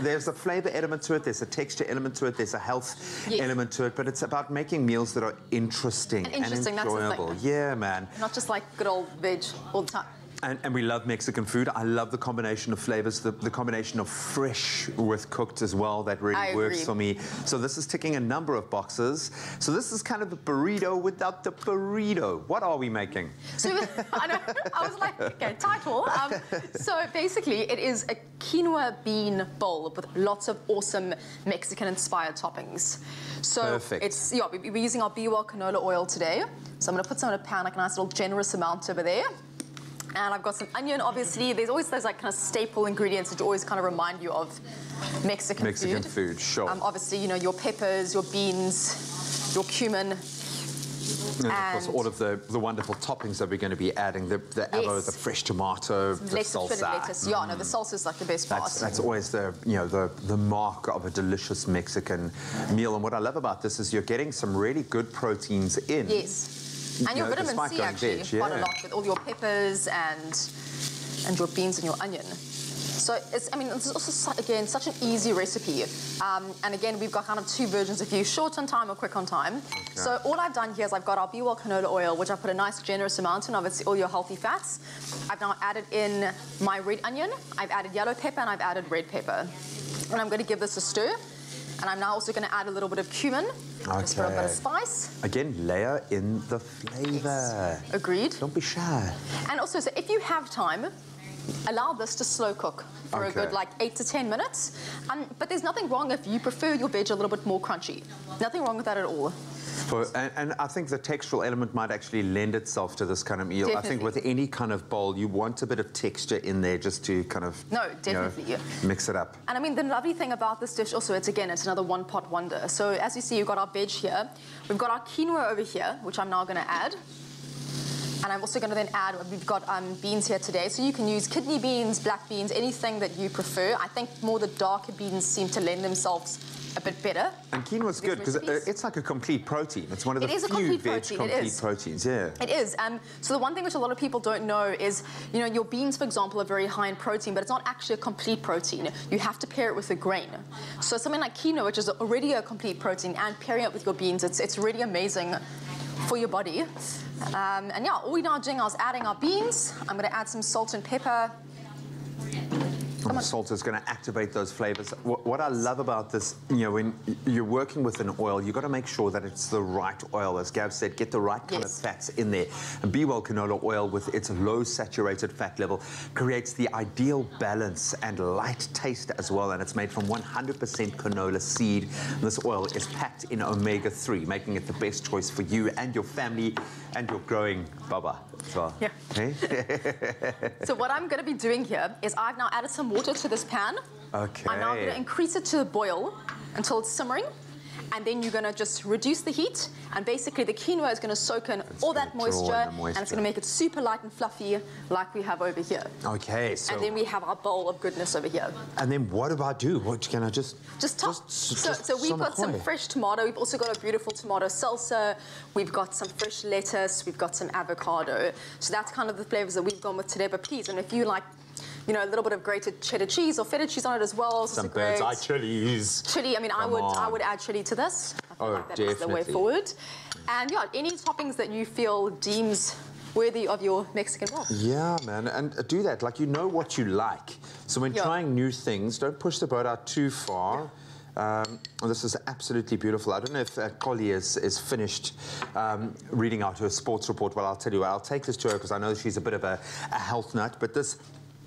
there's a flavor element to it, there's a texture element to it, there's a health element to it, but it's about making meals that are interesting and enjoyable. That's the thing. Yeah, man. Not just like good old veg all the time. And we love Mexican food. I love the combination of flavors, the combination of fresh with cooked as well. That really works for me. So this is ticking a number of boxes. So this is kind of a burrito without the burrito. What are we making? So I know, I was like, okay, title. So basically, it is a quinoa bean bowl with lots of awesome Mexican-inspired toppings. So it's we're using our Be Well canola oil today. So I'm going to put some in a pan, like a nice little generous amount over there. And I've got some onion, obviously. There's always those like kind of staple ingredients that always kind of remind you of Mexican food, sure. Obviously, you know, your peppers, your beans, your cumin. And of course, all of the wonderful toppings that we're going to be adding, the avo, the fresh tomato, the salsa. Lettuce. Yeah, no, the salsa is like the best part. That's always the mark of a delicious Mexican meal. And what I love about this is you're getting some really good proteins in. Yes. And your vitamin C actually quite a lot with all your peppers and your beans and your onion. So it's also again such an easy recipe. And again, we've got kind of two versions of you, short on time or quick on time. Okay. So all I've done here is I've got our Be Well canola oil, which I put a nice generous amount in, obviously all your healthy fats. I've now added in my red onion, I've added yellow pepper, and I've added red pepper. And I'm going to give this a stir. And I'm now also going to add a little bit of cumin, just for a bit of spice. Again, layer in the flavour. Yes. Agreed. Don't be shy. And also, so if you have time, allow this to slow cook for a good like 8 to 10 minutes. But there's nothing wrong if you prefer your veg a little bit more crunchy. Nothing wrong with that at all. And I think the textural element might actually lend itself to this kind of meal. Definitely. I think with any kind of bowl, you want a bit of texture in there just to kind of mix it up. And I mean, the lovely thing about this dish also, it's another one-pot wonder. So as you see, you've got our veg here. We've got our quinoa over here, which I'm now going to add. And I'm also going to then add, we've got beans here today. So you can use kidney beans, black beans, anything that you prefer. I think more the darker beans seem to lend themselves a bit better. And quinoa is good because it's like a complete protein. It's one of the few veg complete proteins, yeah. It is. So the one thing which a lot of people don't know is, you know, your beans, for example, are very high in protein, but it's not actually a complete protein. You have to pair it with a grain. So something like quinoa, which is already a complete protein, and pairing it with your beans, it's really amazing for your body. And yeah, all we're now doing is adding our beans. I'm going to add some salt and pepper. The salt is going to activate those flavors. What I love about this, you know, when you're working with an oil, you've got to make sure that it's the right oil. As Gav said, get the right kind of fats in there. And Be Well canola oil, with its low saturated fat level, creates the ideal balance and light taste as well. And it's made from 100% canola seed. This oil is packed in omega-3, making it the best choice for you and your family and your growing baba as well. Yeah. Hey? So what I'm going to be doing here is I've now added some water to this pan. Okay. I'm now going to increase it to a boil until it's simmering. And then you're going to just reduce the heat. And basically the quinoa is going to soak in all that moisture. And it's going to make it super light and fluffy like we have over here. Okay, so... And then we have our bowl of goodness over here. And then what do I do? What can I just top? So we've got some fresh tomato. We've also got a beautiful tomato salsa. We've got some fresh lettuce. We've got some avocado. So that's kind of the flavors that we've gone with today. But please, and if you like, you know, a little bit of grated cheddar cheese or feta cheese on it as well. Some bird's eye chilies. Chili, I mean, I would add chili to this. I feel like that is the way forward. And yeah, any toppings that you feel deems worthy of your Mexican bowl. Yeah, man, and do that. Like, you know what you like. So when trying new things, don't push the boat out too far. This is absolutely beautiful. I don't know if Collie is finished reading out her sports report. Well, I'll tell you what, I'll take this to her because I know she's a bit of a health nut, but this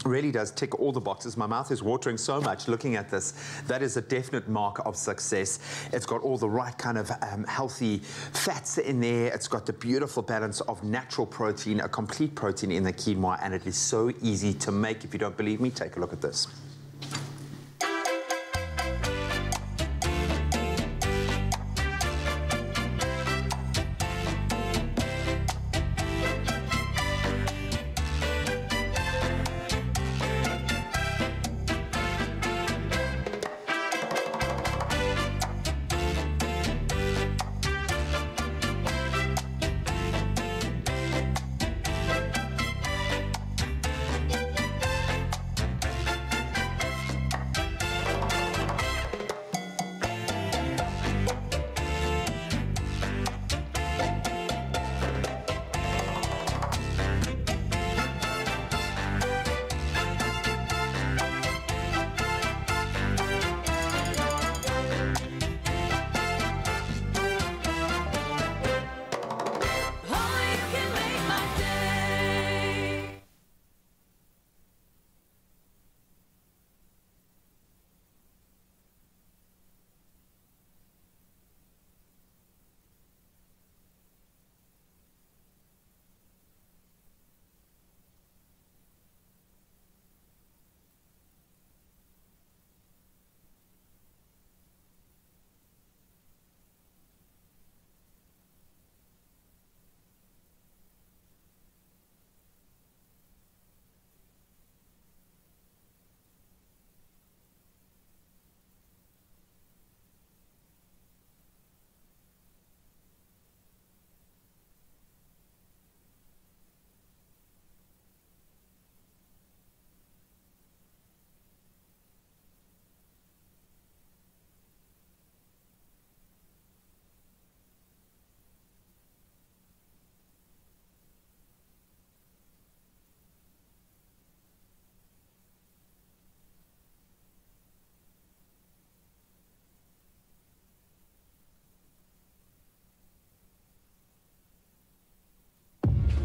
really does tick all the boxes. My mouth is watering so much looking at this. That is a definite mark of success. It's got all the right kind of healthy fats in there. It's got the beautiful balance of natural protein, a complete protein in the quinoa, and it is so easy to make. If you don't believe me, take a look at this.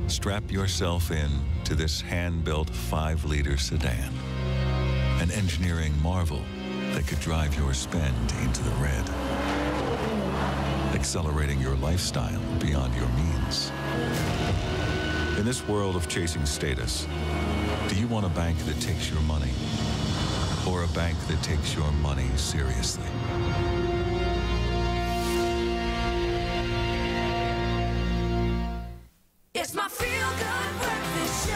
Strap yourself in to this hand-built 5-liter sedan. An engineering marvel that could drive your spend into the red. Accelerating your lifestyle beyond your means. In this world of chasing status, do you want a bank that takes your money? Or a bank that takes your money seriously? It's my feel-good breakfast show.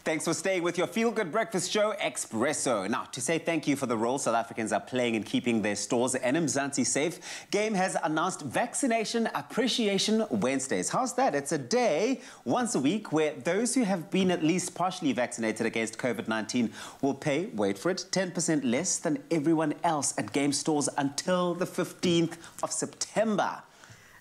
Thanks for staying with your feel-good breakfast show, Expresso. Now, to say thank you for the role South Africans are playing in keeping their stores and Mzansi safe, Game has announced Vaccination Appreciation Wednesdays. How's that? It's a day once a week where those who have been at least partially vaccinated against COVID-19 will pay, wait for it, 10% less than everyone else at Game stores until the 15th of September.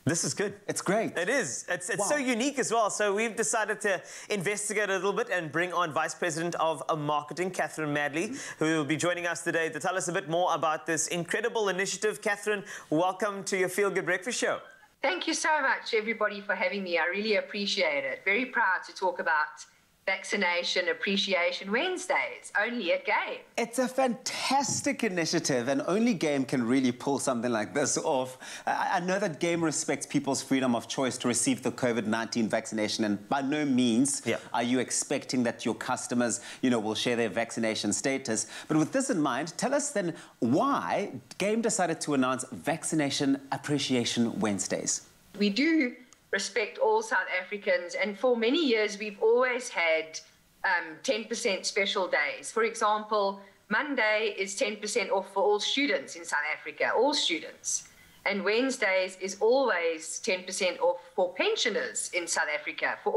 This is good. It's great. It is. It's so unique as well. So we've decided to investigate a little bit and bring on Vice President of Marketing, Catherine Madley, who will be joining us today to tell us a bit more about this incredible initiative. Catherine, welcome to your Feel Good Breakfast Show. Thank you so much, everybody, for having me. I really appreciate it. Very proud to talk about Vaccination Appreciation Wednesdays, only at Game. It's a fantastic initiative, and only Game can really pull something like this off. I know that Game respects people's freedom of choice to receive the COVID-19 vaccination, and by no means are you expecting that your customers, will share their vaccination status. But with this in mind, tell us then why Game decided to announce Vaccination Appreciation Wednesdays. We do respect all South Africans, and for many years we've always had 10% special days. For example, Monday is 10% off for all students in South Africa, all students. And Wednesdays is always 10% off for pensioners in South Africa, for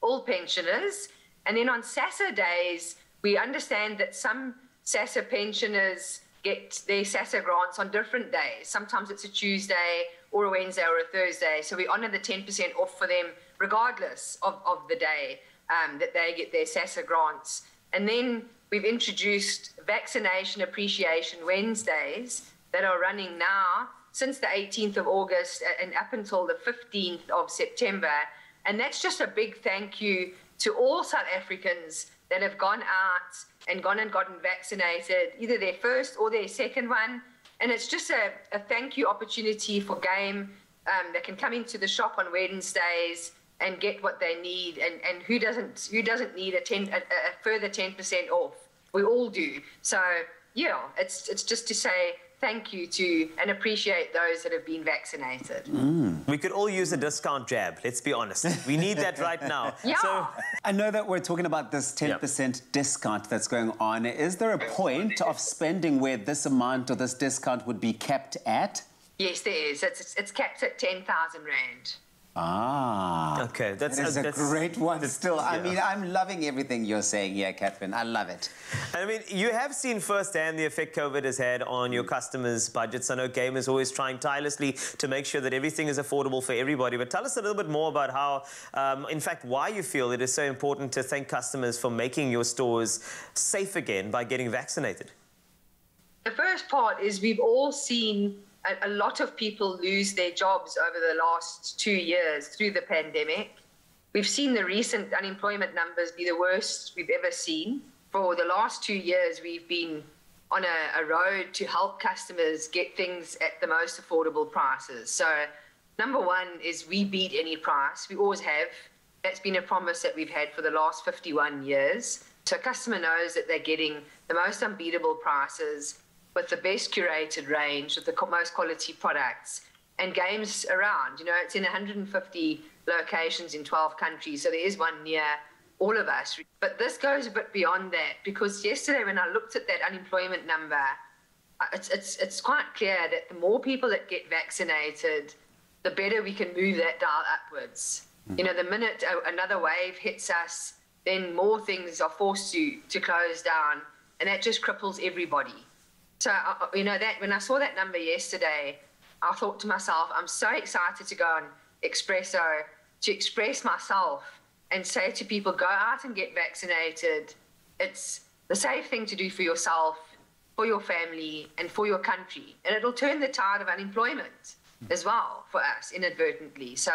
all pensioners. And then on Saturdays, we understand that some SASSA pensioners get their SASSA grants on different days. Sometimes it's a Tuesday or a Wednesday or a Thursday. So we honour the 10% off for them regardless of the day that they get their SASSA grants. And then we've introduced Vaccination Appreciation Wednesdays that are running now since the 18th of August and up until the 15th of September. And that's just a big thank you to all South Africans that have gone out and gotten vaccinated, either their first or their second one. And it's just a thank you opportunity for Game that can come into the shop on Wednesdays and get what they need. And who doesn't need a further 10% off? We all do. So yeah, it's just to say thank you to and appreciate those that have been vaccinated. We could all use a discount jab, let's be honest. We need that right now. Yeah. So, I know that we're talking about this 10% discount that's going on. Is there a point of spending where this amount or this discount would be capped at? Yes, there is. It's capped at 10,000 Rand. Ah. Okay, that's a great one still. I mean, I'm loving everything you're saying here, Catherine. I love it. I mean, you have seen firsthand the effect COVID has had on your customers' budgets. I know Game is always trying tirelessly to make sure that everything is affordable for everybody. But tell us a little bit more about how, in fact, why you feel it is so important to thank customers for making your stores safe again by getting vaccinated. The first part is we've all seen a lot of people lose their jobs over the last 2 years through the pandemic. We've seen the recent unemployment numbers be the worst we've ever seen. For the last 2 years, we've been on a road to help customers get things at the most affordable prices. So number one is we beat any price. We always have. That's been a promise that we've had for the last 51 years. So a customer knows that they're getting the most unbeatable prices with the best curated range, with the most quality products, and Games around. It's in 150 locations in 12 countries, so there is one near all of us. But this goes a bit beyond that, because yesterday when I looked at that unemployment number, it's quite clear that the more people that get vaccinated, the better we can move that dial upwards. The minute another wave hits us, then more things are forced to close down, and that just cripples everybody. So, that when I saw that number yesterday, I thought to myself, I'm so excited to go on Expresso to express myself and say to people, go out and get vaccinated. It's the safe thing to do for yourself. for your family, and for your country. And it'll turn the tide of unemployment as well for us inadvertently. So,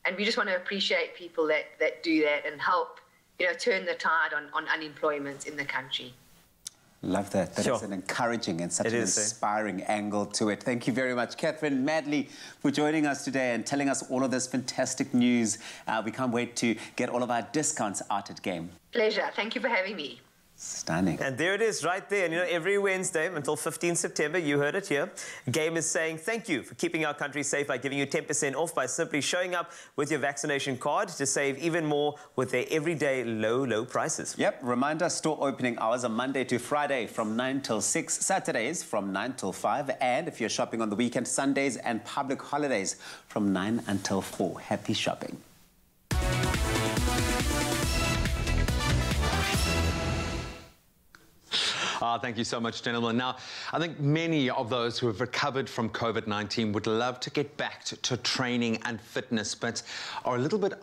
and we just want to appreciate people that do that and help, you know, turn the tide on unemployment in the country. Love that. That is an encouraging and such an inspiring angle to it. Thank you very much, Catherine Madley, for joining us today and telling us all of this fantastic news. We can't wait to get all of our discounts out at Game. Pleasure. Thank you for having me. Stunning. And there it is right there. And you know, every Wednesday until 15 September, you heard it here, Game is saying thank you for keeping our country safe by giving you 10% off by simply showing up with your vaccination card to save even more with their everyday low prices. Yep. Reminder, store opening hours are Monday to Friday from 9 till 6, Saturdays from 9 till 5, and if you're shopping on the weekend, Sundays and public holidays from 9 until 4. Happy shopping. Thank you so much, gentlemen. Now, I think many of those who have recovered from COVID-19 would love to get back to training and fitness, but are a little bit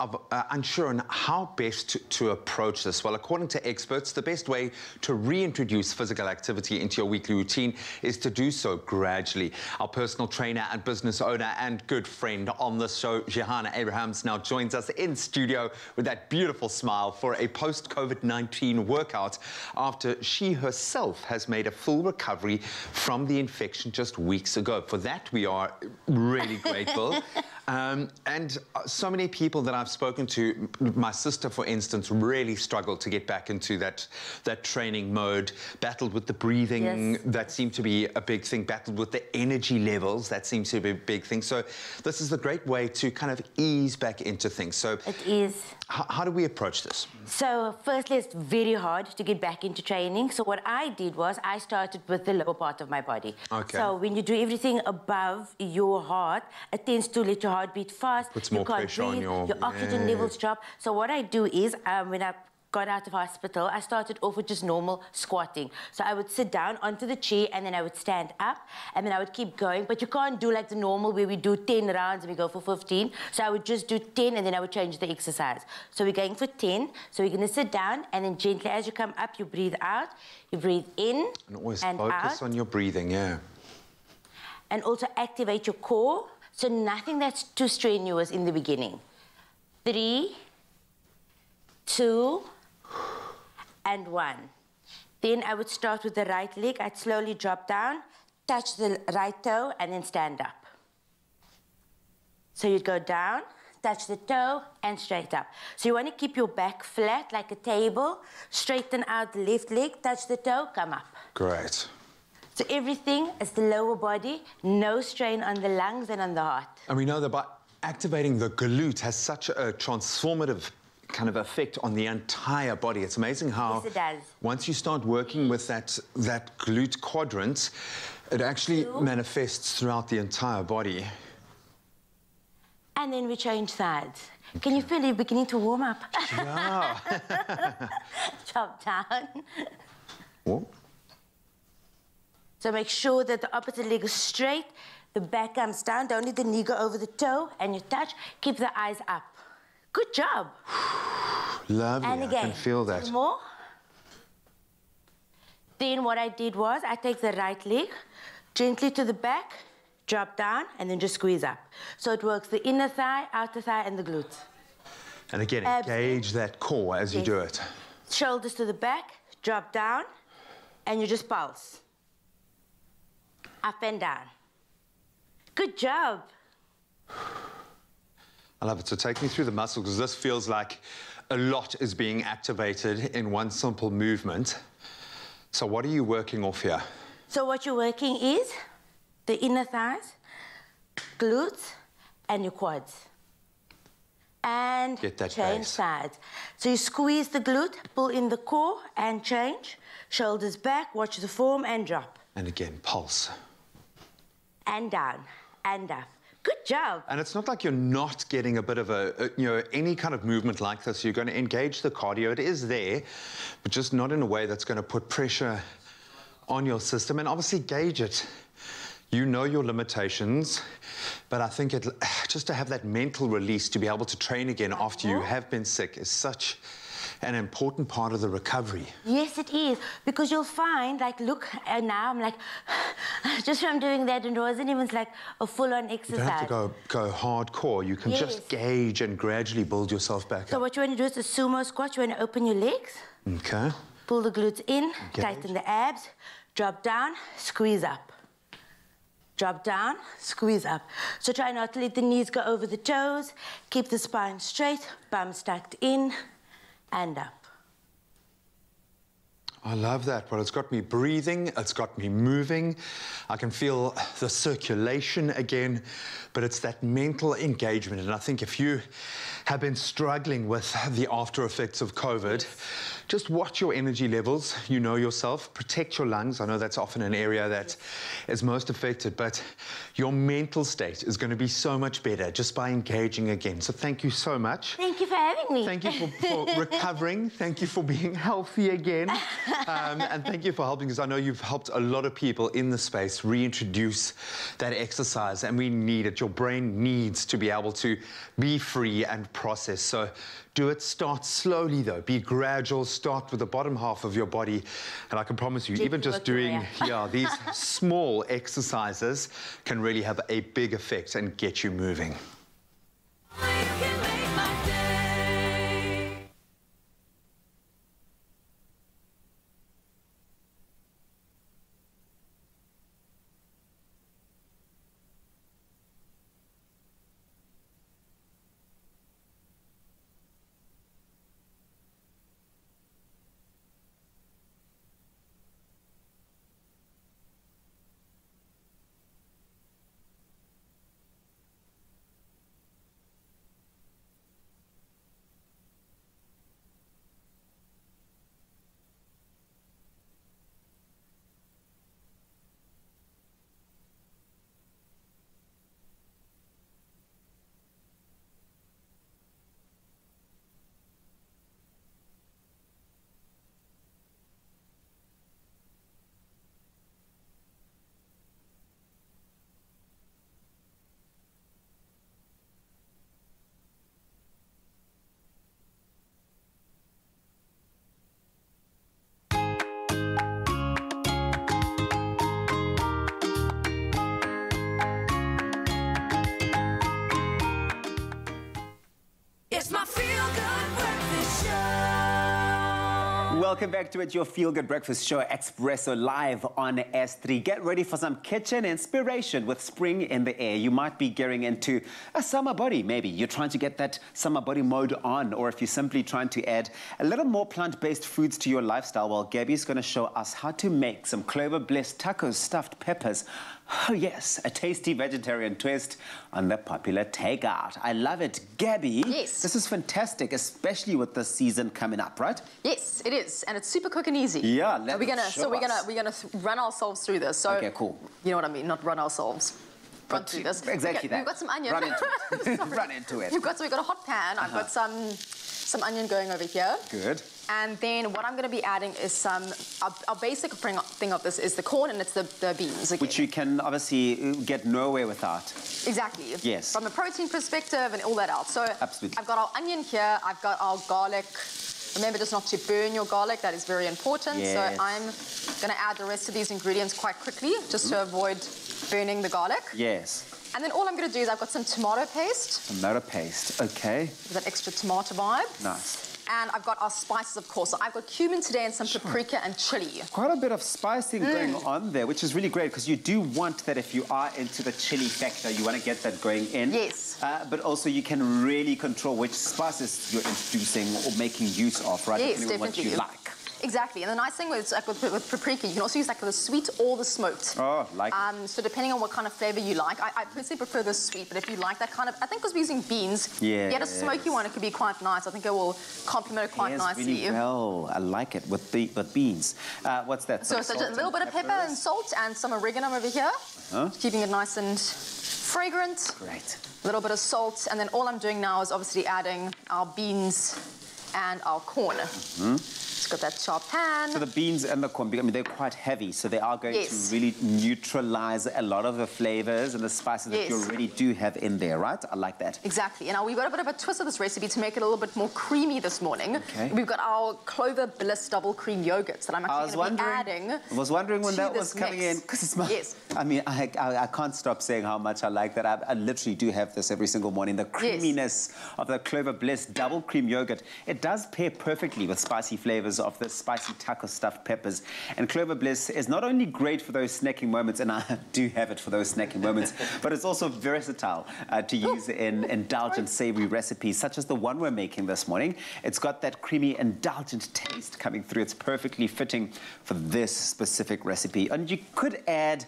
unsure on how best to approach this. Well, according to experts, the best way to reintroduce physical activity into your weekly routine is to do so gradually. Our personal trainer and business owner and good friend on the show, Johanna Abrahams, now joins us in studio with that beautiful smile for a post-COVID-19 workout after she herself has made a full recovery from the infection just weeks ago. For that, we are really grateful. And so many people that I've spoken to, my sister, for instance, really struggled to get back into that training mode, battled with the breathing, that seemed to be a big thing, battled with the energy levels, that seems to be a big thing. So this is a great way to kind of ease back into things. So it is. How do we approach this? So firstly, it's very hard to get back into training. So what I did was I started with the lower part of my body. Okay. So when you do everything above your heart, it tends to let your heart beat fast. Puts more pressure on your oxygen levels drop. So what I do is when I got out of hospital, I started off with just normal squatting. So I would sit down onto the chair and then I would stand up and then I would keep going. But you can't do like the normal where we do 10 rounds and we go for 15. So I would just do 10 and then I would change the exercise. So we're going for 10. So we're going to sit down and then gently as you come up, you breathe out, you breathe in and always and focus out. on your breathing, yeah. And also activate your core. So nothing that's too strenuous in the beginning. 3, 2, and 1. Then I would start with the right leg. I'd slowly drop down, touch the right toe, and then stand up. So you'd go down, touch the toe, and straight up. So you want to keep your back flat like a table, straighten out the left leg, touch the toe, come up. Great. So everything is the lower body, no strain on the lungs and on the heart. And we know that by activating the glute has such a transformative kind of effect on the entire body. It's amazing how yes, it does. Once you start working with that glute quadrant, it actually manifests throughout the entire body. And then we change sides. Can you feel it beginning to warm up? Yeah. Chop down. What? So make sure that the opposite leg is straight, the back comes down, don't let the knee go over the toe, and you touch, keep the eyes up. Good job. Lovely, and again, I can feel that. 2 more. Then what I did was, I take the right leg, gently to the back, drop down, and then just squeeze up. So it works the inner thigh, outer thigh, and the glute. And again, engage that core as you do it. Shoulders to the back, drop down, and you just pulse. Up and down. Good job. I love it. So take me through the muscle, because this feels like a lot is being activated in one simple movement. So what are you working off here? So what you're working is the inner thighs, glutes, and your quads. And get that change base. sides. So you squeeze the glute, pull in the core, and change. Shoulders back, watch the form, and drop. And again, pulse. And down, and up. Good job. And it's not like you're not getting a bit of any kind of movement like this. You're going to engage the cardio. It is there, but just not in a way that's going to put pressure on your system. And obviously gauge it. You know your limitations, but I think just to have that mental release to be able to train again after you have been sick is such an important part of the recovery. Yes, it is. Because you'll find, like, look, and now I'm like, just from doing that, and it wasn't even like a full-on exercise. You don't have to go hardcore. You can just gauge and gradually build yourself back So up. what you want to do is a sumo squat. You want to open your legs. Okay. Pull the glutes in, Engage. tighten the abs, drop down, squeeze up. Drop down, squeeze up. So try not to let the knees go over the toes. Keep the spine straight, bums tucked in and up. I love that. Well, it's got me breathing, it's got me moving. I can feel the circulation again, but it's that mental engagement. And I think if you have been struggling with the after effects of COVID, just watch your energy levels. You know yourself. Protect your lungs. I know that's often an area that is most affected, but your mental state is going to be so much better just by engaging again. So thank you so much. Thank you for having me. Thank you for recovering. Thank you for being healthy again. And thank you for helping, because I know you've helped a lot of people in the space reintroduce that exercise, and we need it. Your brain needs to be able to be free and process. So do it. Start slowly, though. Be gradual. Start with the bottom half of your body. And I can promise you, even just doing these small exercises can really have a big effect and get you moving. It's my feel-good breakfast show. Welcome back to it, your feel-good breakfast show, Expresso, live on S3. Get ready for some kitchen inspiration with spring in the air. You might be gearing into a summer body, maybe. You're trying to get that summer body mode on, or if you're simply trying to add a little more plant-based foods to your lifestyle, well, Gabby's going to show us how to make some clover-blessed tacos, stuffed peppers. Oh yes, a tasty vegetarian twist on the popular takeout. I love it. Gabby, yes, this is fantastic, especially with the season coming up, right? Yes, it is, and it's super quick and easy. Yeah, we're gonna run ourselves through this. So, okay, cool. You know what I mean? Not run ourselves. Run through this. Exactly that. We've got some onion. Run into it. Run into it. We've got a hot pan. I've got some onion going over here. Good. And then what I'm going to be adding is our basic thing of this is the corn, and it's the beans. Again. Which you can obviously get nowhere without. Exactly. Yes. From a protein perspective and all that out. So absolutely. I've got our onion here. I've got our garlic. Remember just not to burn your garlic. That is very important. Yes. So I'm going to add the rest of these ingredients quite quickly just to avoid burning the garlic. Yes. And then all I'm going to do is I've got some tomato paste. Tomato paste, okay. With that extra tomato vibe. Nice. And I've got our spices, of course. So I've got cumin today and some paprika and chili. Quite a bit of spicing going on there, which is really great, because you do want that if you are into the chili factor, you want to get that going in. Yes. But also you can really control which spices you're introducing or making use of, right? Yes, depending on what you like. Exactly, and the nice thing with paprika, you can also use like the sweet or the smoked. Oh, like so depending on what kind of flavour you like, I personally prefer the sweet, but if you like that kind of, I think because we're using beans, get a smoky one, it could be quite nice. I think it will complement it quite nicely. Really well. I like it with beans. What's that? So just a little bit of pepper and salt and some oregano over here, keeping it nice and fragrant. Great. A little bit of salt, and then all I'm doing now is obviously adding our beans and our corn. It's got that sharp pan. So the beans and the corn, I mean, they're quite heavy, so they are going to really neutralize a lot of the flavors and the spices that you already do have in there, right? I like that. Exactly. And now we've got a bit of a twist of this recipe to make it a little bit more creamy this morning. Okay. We've got our Clover Bliss double cream yogurts that I'm actually going to be adding. I was wondering when that was coming in, because it's my... Yes. I mean, I can't stop saying how much I like that. I literally do have this every single morning. The creaminess of the Clover Bliss double cream yogurt. It does pair perfectly with spicy flavors of the spicy taco stuffed peppers. And Clover Bliss is not only great for those snacking moments, and I do have it for those snacking moments, but it's also versatile to use in indulgent savory recipes, such as the one we're making this morning. It's got that creamy, indulgent taste coming through. It's perfectly fitting for this specific recipe. And you could add,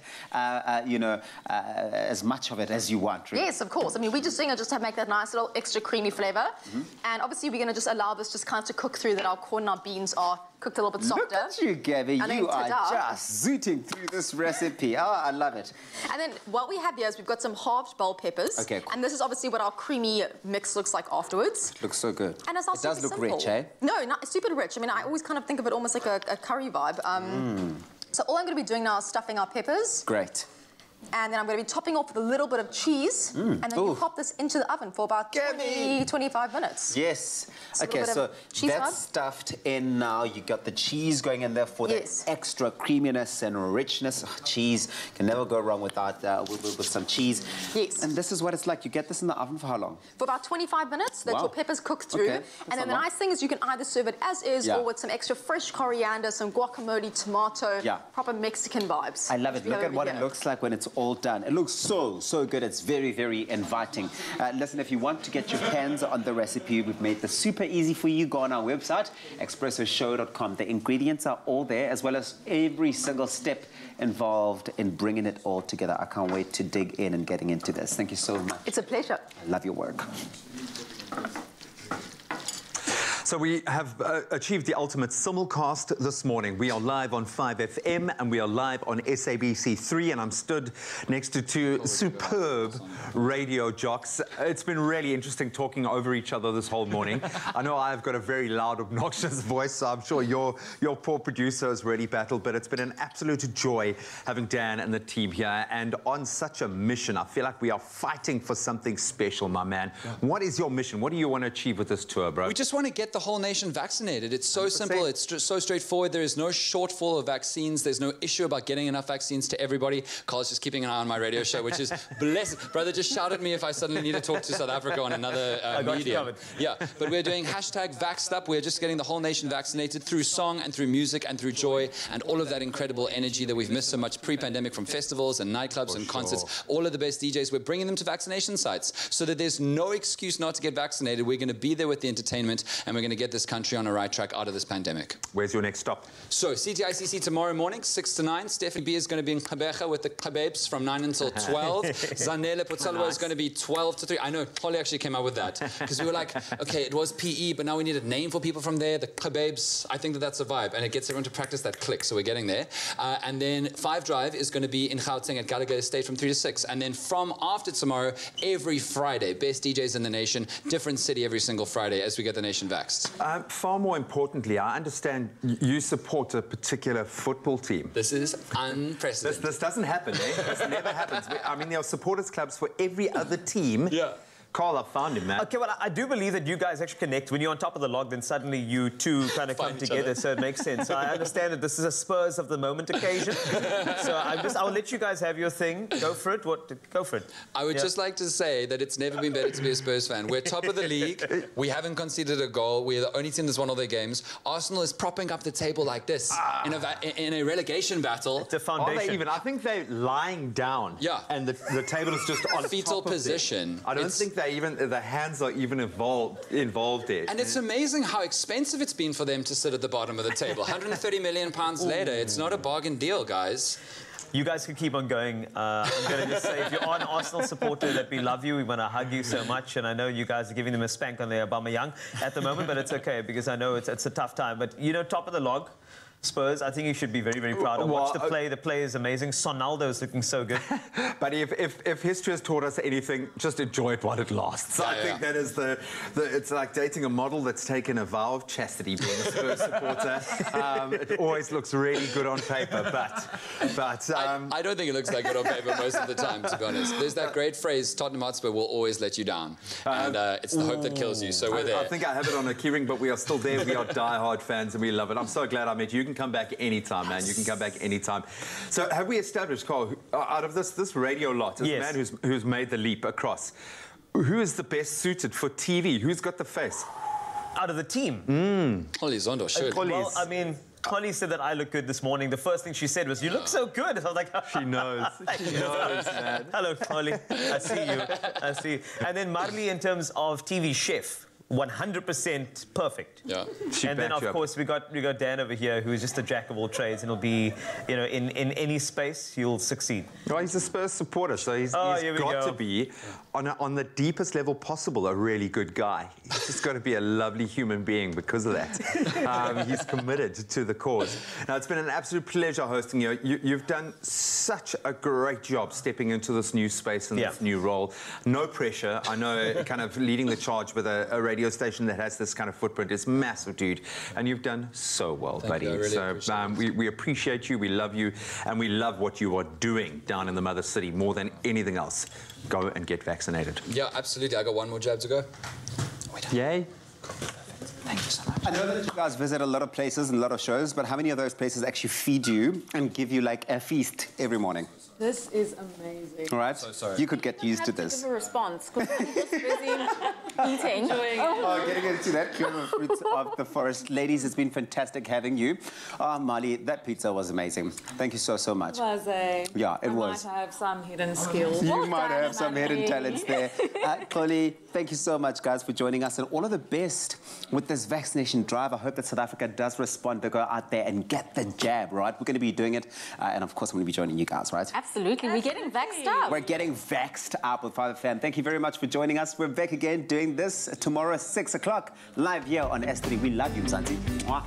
you know, as much of it as you want, really. Yes, of course. I mean, we're just doing it just to make that nice little extra creamy flavor. And obviously, we're going to just allow this just kind of to cook through, that our corn and our beans are cooked a little bit softer. Look at you, Gabby. You are just zooting through this recipe. Oh, I love it. And then what we have here is we've got some halved bell peppers. Okay, cool. And this is obviously what our creamy mix looks like afterwards. It looks so good. And it's not it does look simple. rich, eh? No, not super rich. I mean, I always kind of think of it almost like a curry vibe. So all I'm going to be doing now is stuffing our peppers. Great. And then I'm going to be topping off with a little bit of cheese. And then you pop this into the oven for about 20-25 minutes. Yes. So okay, so that's stuffed in now. You got the cheese going in there for the extra creaminess and richness. Oh, cheese. Can never go wrong without with some cheese. Yes. And this is what it's like. You get this in the oven for how long? For about 25 minutes. Let your peppers cook through. Okay. And then the nice thing is you can either serve it as is or with some extra fresh coriander, some guacamole, tomato, proper Mexican vibes. I love it. Look at what it looks like when it's all done. It looks so good. It's very, very inviting. Listen, if you want to get your hands on the recipe, we've made this super easy for you. Go on our website, expressoshow.com. The ingredients are all there, as well as every single step involved in bringing it all together. I can't wait to dig in and getting into this. Thank you so much. It's a pleasure. I love your work. So we have achieved the ultimate simulcast this morning. We are live on 5FM and we are live on SABC3, and I'm stood next to two superb radio jocks. It's been really interesting talking over each other this whole morning. I know I've got a very loud, obnoxious voice, so I'm sure your poor producer has really battled, but it's been an absolute joy having Dan and the team here, and on such a mission. I feel like we are fighting for something special, my man. What is your mission? What do you want to achieve with this tour, bro? We just want to get the whole nation vaccinated. It's so 100%. Simple. It's so straightforward. There is no shortfall of vaccines. There's no issue about getting enough vaccines to everybody. Carl's just keeping an eye on my radio show, which is blessed. Brother, just shout at me if I suddenly need to talk to South Africa on another medium. Yeah, but we're doing #VaxxedUp. We're just getting the whole nation vaccinated through song and through music and through joy and all of that incredible energy that we've missed so much pre-pandemic from festivals and nightclubs and concerts. All of the best DJs, we're bringing them to vaccination sites so that there's no excuse not to get vaccinated. We're going to be there with the entertainment, and we're going to get this country on a right track out of this pandemic. Where's your next stop? So, CTICC tomorrow morning, 6 to 9. Stephanie B is going to be in Kabeja with the Kababes from 9 until 12. Zanele Potsalwa is going to be 12 to 3. I know, Holly actually came up with that. Because we were like, okay, it was PE, but now we need a name for people from there. The Kababes, I think that's a vibe. And it gets everyone to practice that click, so we're getting there. And then 5 Drive is going to be in Gauteng at Gallagher Estate from 3 to 6. And then from after tomorrow, every Friday, best DJs in the nation, different city every single Friday as we get the nation vaxxed. Far more importantly, I understand you support a particular football team. This is unprecedented. This doesn't happen, eh? This never happens. I mean, there are supporters clubs for every other team. Yeah. Carl, I found him, man. Okay, well, I do believe that you guys actually connect. When you're on top of the log, then suddenly you two kind of come together, so it makes sense. So I understand that this is a Spurs of the moment occasion. So I'll let you guys have your thing. Go for it. Go for it. I would just like to say that it's never been better to be a Spurs fan. We're top of the league. We haven't conceded a goal. We're the only team that's won all their games. Arsenal is propping up the table like this in a relegation battle. It's a foundation. Are they even? I think they're lying down. Yeah. And the table is just on fetal top position. I don't think the hands are even involved there. And it's amazing how expensive it's been for them to sit at the bottom of the table. £130 million later, it's not a bargain deal, guys. You guys can keep on going. I'm going to just say, if you're an Arsenal supporter, that we love you. We want to hug you so much. And I know you guys are giving them a spank on their Aubameyang at the moment, but it's okay because I know it's a tough time. But, you know, top of the log. Spurs, I think you should be very, very proud. I watched the play. The play is amazing. Sonaldo is looking so good. But if history has taught us anything, just enjoy it while it lasts. I think that is it's like dating a model that's taken a vow of chastity, being a Spurs supporter. It always looks really good on paper, but I don't think it looks that good on paper most of the time, to be honest. There's that great phrase, Tottenham Hotspur will always let you down. And it's the hope that kills you, so we're there. I think I have it on a keyring, but we are still there. We are die-hard fans and we love it. I'm so glad I met you. You can come back anytime, man. You can come back anytime. So have we established, Carl, out of this radio lot, as a man who's made the leap across, who is the best suited for TV? Who's got the face? Out of the team? Holly Zondo, sure. Well, I mean, Holly said that I look good this morning. The first thing she said was, "You look so good." I was like, she knows. She knows, man. Hello, Holly. I see you. I see you. And then Marley, in terms of TV chef, 100% perfect. Yeah. And then, of course, we got Dan over here, who is just a jack of all trades, and he'll be, you know, in any space, he'll succeed. Well, he's a Spurs supporter, so he's got to be, on the deepest level possible, a really good guy. He's just got to be a lovely human being because of that. He's committed to the cause. Now, it's been an absolute pleasure hosting you. You've done such a great job stepping into this new space and this new role. No pressure. I know kind of leading the charge with a radio station that has this kind of footprint is massive, dude. And you've done so well, buddy. Really so we appreciate you, we love you, and we love what you are doing down in the mother city more than anything else. Go and get vaccinated. Yeah, absolutely. I got one more jab to go. Yay. Thank you so much. I know that you guys visit a lot of places and a lot of shows, but how many of those places actually feed you and give you like a feast every morning? This is amazing. All right? So sorry. You could get used to this. Give a response, because I'm just busy eating. Getting into that pure fruits of the forest. Ladies, it's been fantastic having you. Molly, that pizza was amazing. Thank you so, so much. Was a... Yeah, it was. I might have some hidden skills. You might have some hidden talents there. Chloe, thank you so much, guys, for joining us, and all of the best with this vaccination drive. I hope that South Africa does respond to go out there and get the jab, right? We're going to be doing it, and of course, I'm going to be joining you guys, right? Absolutely. We're getting vaxxed up. We're getting vaxxed up with Father Fam. Thank you very much for joining us. We're back again doing this tomorrow at 6 o'clock, live here on S3. We love you, Mzansi. Mwah.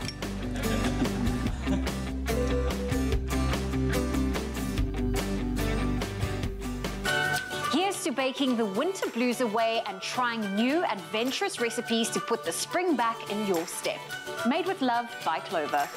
Here's to baking the winter blues away and trying new adventurous recipes to put the spring back in your step. Made with love by Clover.